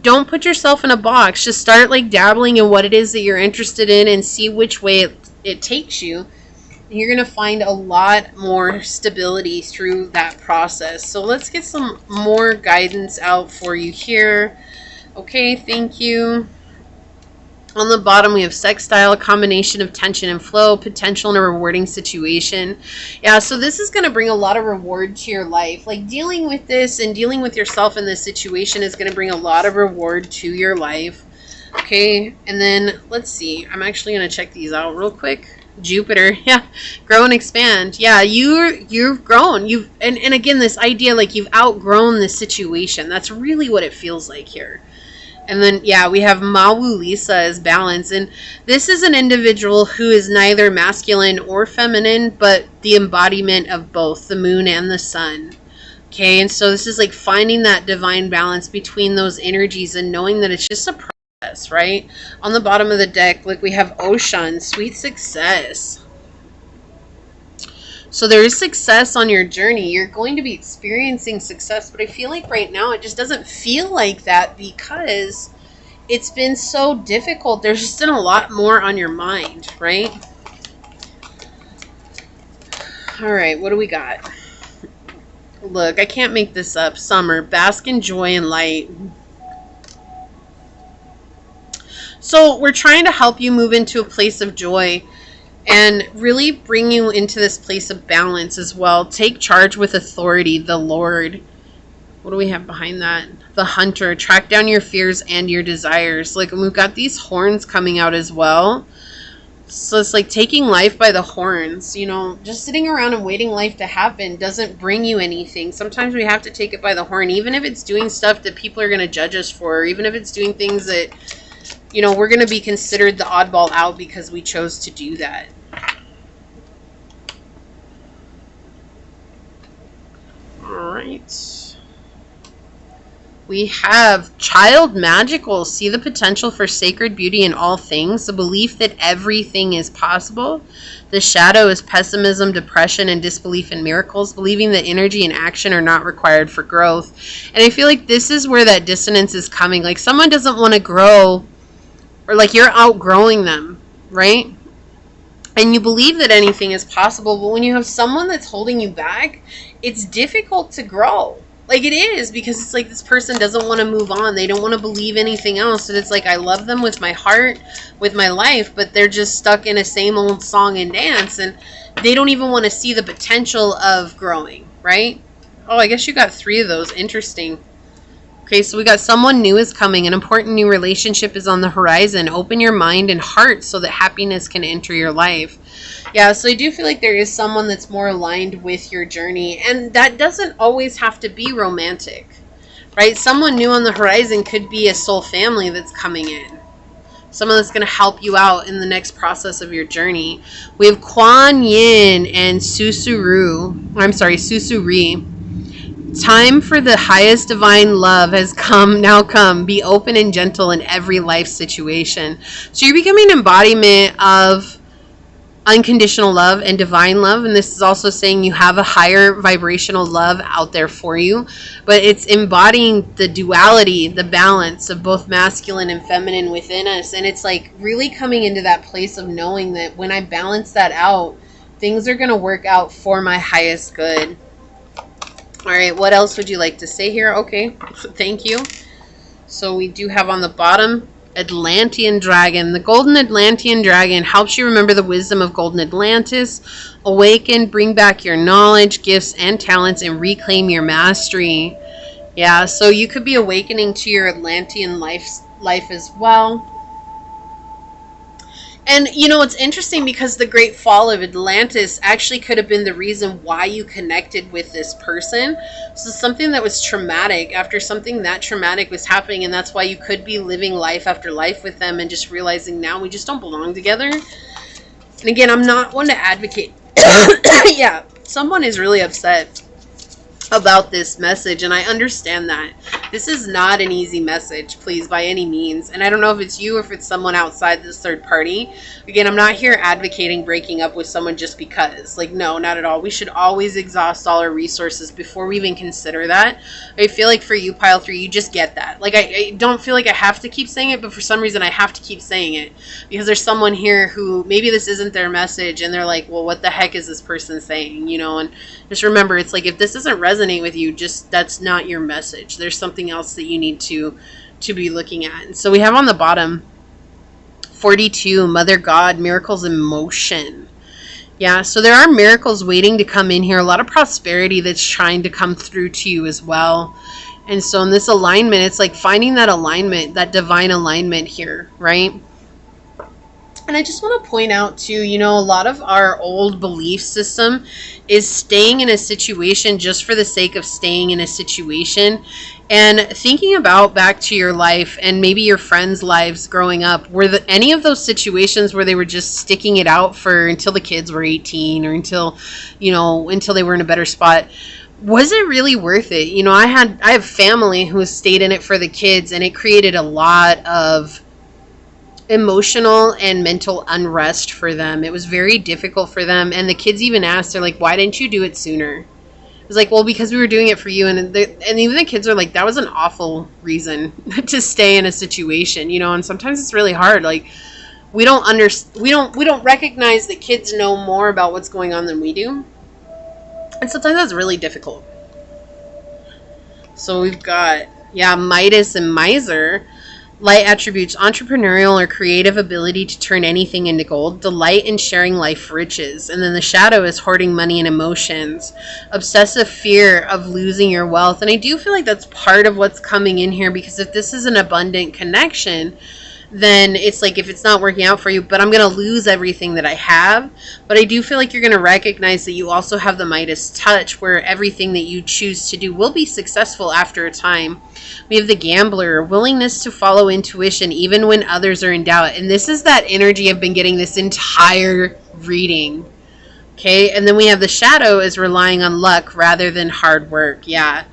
Don't put yourself in a box. Just start like dabbling in what it is that you're interested in and see which way it takes you. You're going to find a lot more stability through that process. So let's get some more guidance out for you here. Okay, thank you. On the bottom, we have sextile, a combination of tension and flow, potential in a rewarding situation. Yeah, so this is going to bring a lot of reward to your life. Like, dealing with this and dealing with yourself in this situation is going to bring a lot of reward to your life. Okay, and then let's see. I'm actually going to check these out real quick. Jupiter, yeah, grow and expand. Yeah, you've grown. And again, this idea like you've outgrown the situation. That's really what it feels like here. And then, yeah, we have Mawu Lisa as balance. And this is an individual who is neither masculine or feminine, but the embodiment of both the moon and the sun. Okay, and so this is like finding that divine balance between those energies and knowing that it's just a process. Right on the bottom of the deck, like we have Ocean, sweet success. So there is success on your journey. You're going to be experiencing success, but I feel like right now it just doesn't feel like that because it's been so difficult. There's just been a lot more on your mind, right? All right, what do we got? Look, I can't make this up. Summer, bask in joy and light. So we're trying to help you move into a place of joy and really bring you into this place of balance as well. Take charge with authority, the Lord. What do we have behind that? The Hunter. Track down your fears and your desires. Like, we've got these horns coming out as well. So it's like taking life by the horns. You know, just sitting around and waiting life to happen doesn't bring you anything. Sometimes we have to take it by the horn, even if it's doing stuff that people are going to judge us for, or even if it's doing things that, you know, we're going to be considered the oddball out because we chose to do that. All right. We have Child Magical. See the potential for sacred beauty in all things. The belief that everything is possible. The Shadow is pessimism, depression, and disbelief in miracles. Believing that energy and action are not required for growth. And I feel like this is where that dissonance is coming. Like, someone doesn't want to grow, or like you're outgrowing them, right? And you believe that anything is possible, but when you have someone that's holding you back, it's difficult to grow. Like, it is, because it's like this person doesn't want to move on. They don't want to believe anything else. And it's like, I love them with my heart, with my life, but they're just stuck in a same old song and dance, and they don't even want to see the potential of growing, right? Oh, I guess you got 3 of those. Interesting. Okay, so we got someone new is coming. An important new relationship is on the horizon. Open your mind and heart so that happiness can enter your life. Yeah, so I do feel like there is someone that's more aligned with your journey, and that doesn't always have to be romantic, right? Someone new on the horizon could be a soul family that's coming in. Someone that's going to help you out in the next process of your journey. We have Kuan Yin and Susuri. Time for the highest divine love has come. Be open and gentle in every life situation. So you're becoming an embodiment of unconditional love and divine love, and this is also saying you have a higher vibrational love out there for you, but it's embodying the duality, the balance of both masculine and feminine within us. And it's like really coming into that place of knowing that when I balance that out, things are going to work out for my highest good. All right, what else would you like to say here? Okay, thank you. So we do have on the bottom Atlantean Dragon. The Golden Atlantean Dragon helps you remember the wisdom of Golden Atlantis, awaken, bring back your knowledge, gifts, and talents, and reclaim your mastery. Yeah, so you could be awakening to your Atlantean life as well. And, you know, it's interesting because the great fall of Atlantis actually could have been the reason why you connected with this person. So something that was traumatic, after something that traumatic was happening, and that's why you could be living life after life with them and just realizing now we just don't belong together. And again, I'm not one to advocate. Yeah, someone is really upset about this message, and I understand that. This is not an easy message, please, by any means. And I don't know if it's you or if it's someone outside this third party. Again, I'm not here advocating breaking up with someone just because. Like, no, not at all. We should always exhaust all our resources before we even consider that. I feel like for you, Pile 3, you just get that. Like, I don't feel like I have to keep saying it, but for some reason I have to keep saying it. Because there's someone here who, maybe this isn't their message, and they're like, well, what the heck is this person saying? You know, and just remember, it's like, if this doesn't resonate with you, just, that's not your message. There's something else that you need to be looking at. And so we have on the bottom 42, Mother God, miracles in motion. Yeah, so there are miracles waiting to come in here. A lot of prosperity that's trying to come through to you as well. And so in this alignment, it's like finding that alignment, that divine alignment here, right? And I just want to point out too, you know, a lot of our old belief system is staying in a situation just for the sake of staying in a situation. And thinking about back to your life and maybe your friends' lives growing up, were any of those situations where they were just sticking it out for until the kids were 18 or until, you know, until they were in a better spot? Was it really worth it? You know, I have family who stayed in it for the kids, and it created a lot of emotional and mental unrest for them. It was very difficult for them. And the kids even asked, they're like, why didn't you do it sooner? It was like, well, because we were doing it for you. And even the kids are like, that was an awful reason to stay in a situation, you know. And sometimes it's really hard. Like, we don't recognize that kids know more about what's going on than we do. And sometimes that's really difficult. So we've got, yeah, Midas and Miser. Light attributes: entrepreneurial or creative ability to turn anything into gold, delight in sharing life riches. And then the shadow is hoarding money and emotions, obsessive fear of losing your wealth. And I do feel like that's part of what's coming in here, because if this is an abundant connection, then it's like, if it's not working out for you, but I'm going to lose everything that I have. But I do feel like you're going to recognize that you also have the Midas touch, where everything that you choose to do will be successful after a time. We have the Gambler, willingness to follow intuition even when others are in doubt. And this is that energy I've been getting this entire reading. Okay, and then we have the Shadow is relying on luck rather than hard work. Yeah.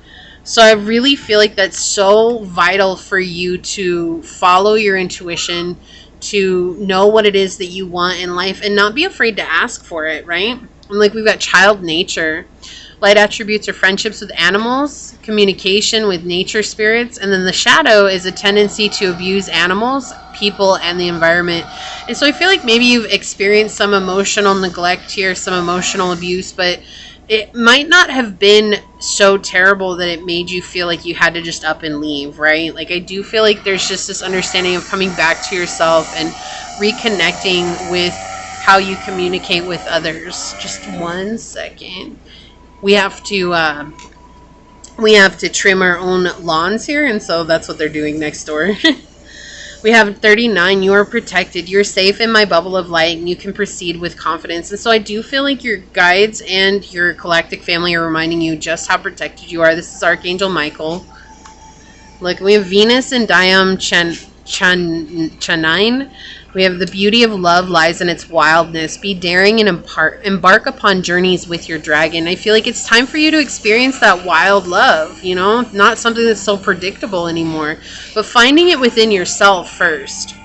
So I really feel like that's so vital for you to follow your intuition, to know what it is that you want in life, and not be afraid to ask for it, right? And like, we've got child nature. Light attributes are friendships with animals, communication with nature spirits, and then the shadow is a tendency to abuse animals, people, and the environment. And so I feel like maybe you've experienced some emotional neglect here, some emotional abuse, but it might not have been so terrible that it made you feel like you had to just up and leave, right? Like, I do feel like there's just this understanding of coming back to yourself and reconnecting with how you communicate with others. Just 1 second. We have to trim our own lawns here, and so that's what they're doing next door. We have 39. You are protected. You're safe in my bubble of light, and you can proceed with confidence. And so I do feel like your guides and your galactic family are reminding you just how protected you are. This is Archangel Michael. Look, we have Venus and Diam Chanine. We have the beauty of love lies in its wildness. Be daring and embark upon journeys with your dragon. I feel like it's time for you to experience that wild love, you know, not something that's so predictable anymore, but finding it within yourself first.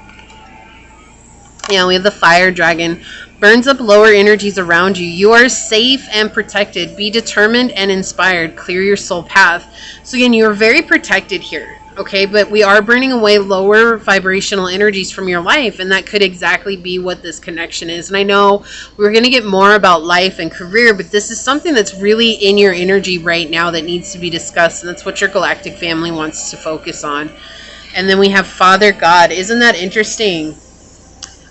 Yeah, we have the fire dragon. Burns up lower energies around you. You are safe and protected. Be determined and inspired. Clear your soul path. So again, you are very protected here. Okay, but we are burning away lower vibrational energies from your life, and that could exactly be what this connection is. And I know we're going to get more about life and career, but this is something that's really in your energy right now that needs to be discussed, and that's what your galactic family wants to focus on. And then we have Father God. Isn't that interesting?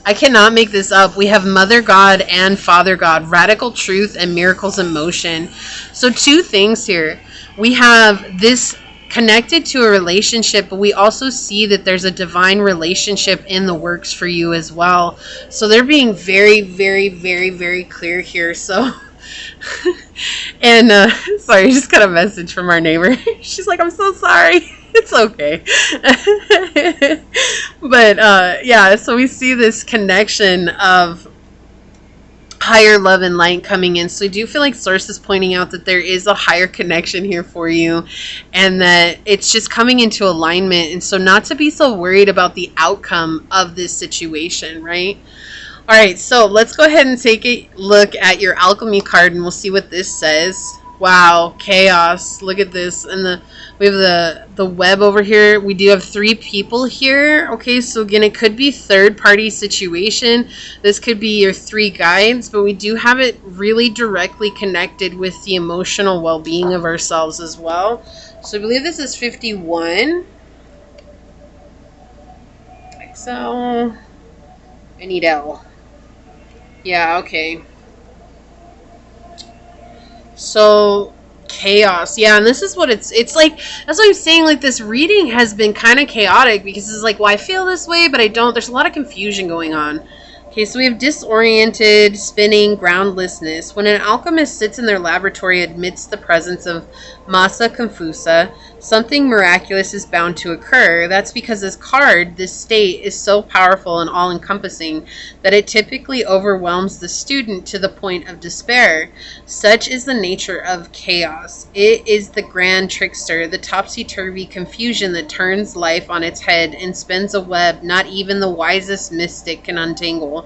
I cannot make this up. We have Mother God and Father God, radical truth and miracles in motion. So two things here. We have this connected to a relationship, but we also see that there's a divine relationship in the works for you as well. So they're being very, very, very, very clear here. So, and sorry, I just got a message from our neighbor. She's like, I'm so sorry. It's okay. But yeah, so we see this connection of higher love and light coming in. So I do feel like Source is pointing out that there is a higher connection here for you, and that it's just coming into alignment. And so not to be so worried about the outcome of this situation, right? All right, so let's go ahead and take a look at your alchemy card, and we'll see what this says. Wow, chaos. Look at this. And we have the web over here. We do have 3 people here. Okay, so again, it could be third-party situation. This could be your 3 guides, but we do have it really directly connected with the emotional well-being of ourselves as well. So I believe this is 51. So I need L. Yeah, okay. So chaos. Yeah, and this is what it's like. That's what I'm saying. Like, this reading has been kind of chaotic because it's like, well, I feel this way, but I don't. There's a lot of confusion going on. Okay, so we have disoriented, spinning, groundlessness. When an alchemist sits in their laboratory amidst the presence of massa confusa, something miraculous is bound to occur. That's because this card, this state, is so powerful and all-encompassing that it typically overwhelms the student to the point of despair. Such is the nature of chaos. It is the grand trickster, the topsy-turvy confusion that turns life on its head and spins a web not even the wisest mystic can untangle.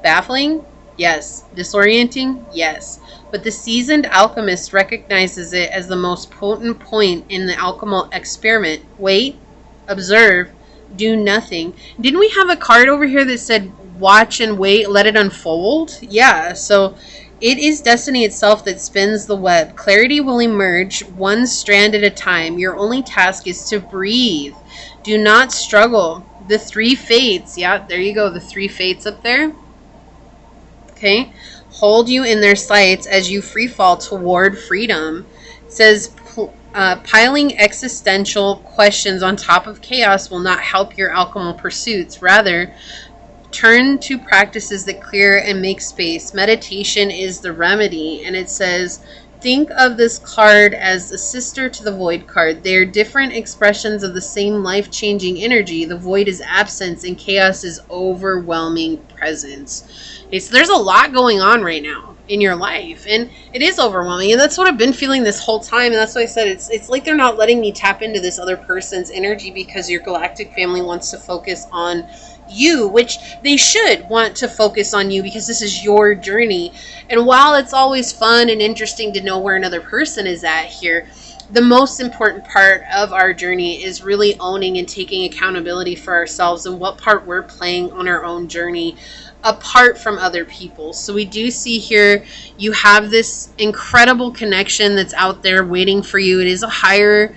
Baffling? Yes. Disorienting? Yes. But the seasoned alchemist recognizes it as the most potent point in the alchemical experiment. Wait, observe, do nothing. Didn't we have a card over here that said, watch and wait, let it unfold? Yeah, so it is destiny itself that spins the web. Clarity will emerge one strand at a time. Your only task is to breathe. Do not struggle. The 3 fates. Yeah, there you go. The 3 fates up there. Okay. Hold you in their sights as you free fall toward freedom. It says piling existential questions on top of chaos will not help your alchemical pursuits. Rather, turn to practices that clear and make space. Meditation is the remedy. And it says, think of this card as a sister to the void card. They are different expressions of the same life-changing energy. The void is absence and chaos is overwhelming presence. Okay, so there's a lot going on right now in your life, and it is overwhelming, and that's what I've been feeling this whole time. And that's why I said it's like they're not letting me tap into this other person's energy, because your galactic family wants to focus on you, which they should want to focus on you, because this is your journey. And while it's always fun and interesting to know where another person is at here, the most important part of our journey is really owning and taking accountability for ourselves and what part we're playing on our own journey apart from other people. So we do see here you have this incredible connection that's out there waiting for you. It is a higher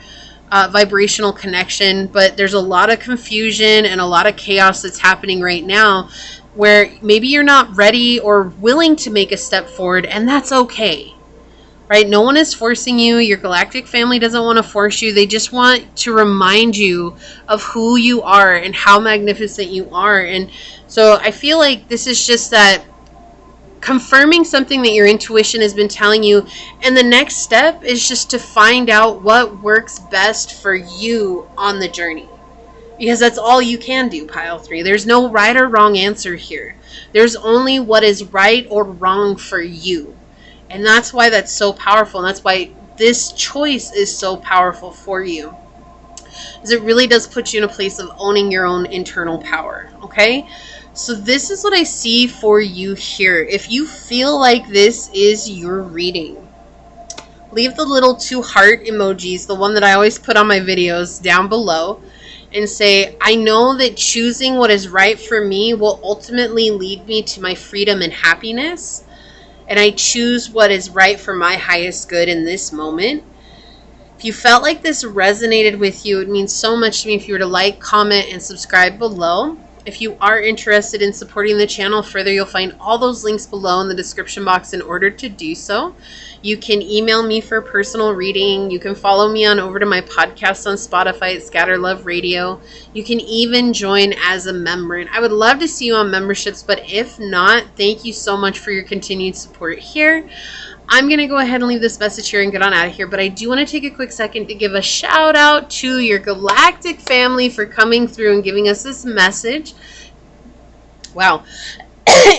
vibrational connection, but there's a lot of confusion and a lot of chaos that's happening right now where maybe you're not ready or willing to make a step forward, and that's okay. right? No one is forcing you. Your galactic family doesn't want to force you. They just want to remind you of who you are and how magnificent you are. And so I feel like this is just that confirming something that your intuition has been telling you. And the next step is just to find out what works best for you on the journey. Because that's all you can do, pile 3. There's no right or wrong answer here. There's only what is right or wrong for you. And that's why that's so powerful. And that's why this choice is so powerful for you. Because it really does put you in a place of owning your own internal power. Okay? So this is what I see for you here. If you feel like this is your reading, leave the little 2 heart emojis, the one that I always put on my videos, down below. And say, I know that choosing what is right for me will ultimately lead me to my freedom and happiness. And I choose what is right for my highest good in this moment. If you felt like this resonated with you, it means so much to me if you were to like, comment, and subscribe below. If you are interested in supporting the channel further, you'll find all those links below in the description box in order to do so. You can email me for a personal reading. You can follow me on over to my podcast on Spotify at Scatter Love Radio. You can even join as a member. And I would love to see you on memberships, but if not, thank you so much for your continued support here. I'm going to go ahead and leave this message here and get on out of here, but I do want to take a quick second to give a shout out to your galactic family for coming through and giving us this message. Wow.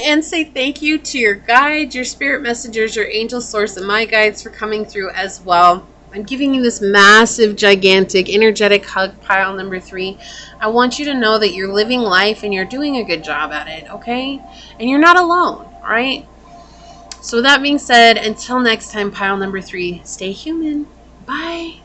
And say thank you to your guides, your spirit messengers, your angel source, and my guides for coming through as well. I'm giving you this massive, gigantic, energetic hug, pile number 3. I want you to know that you're living life and you're doing a good job at it, okay? And you're not alone, all right? So with that being said, until next time, pile number 3, stay human. Bye.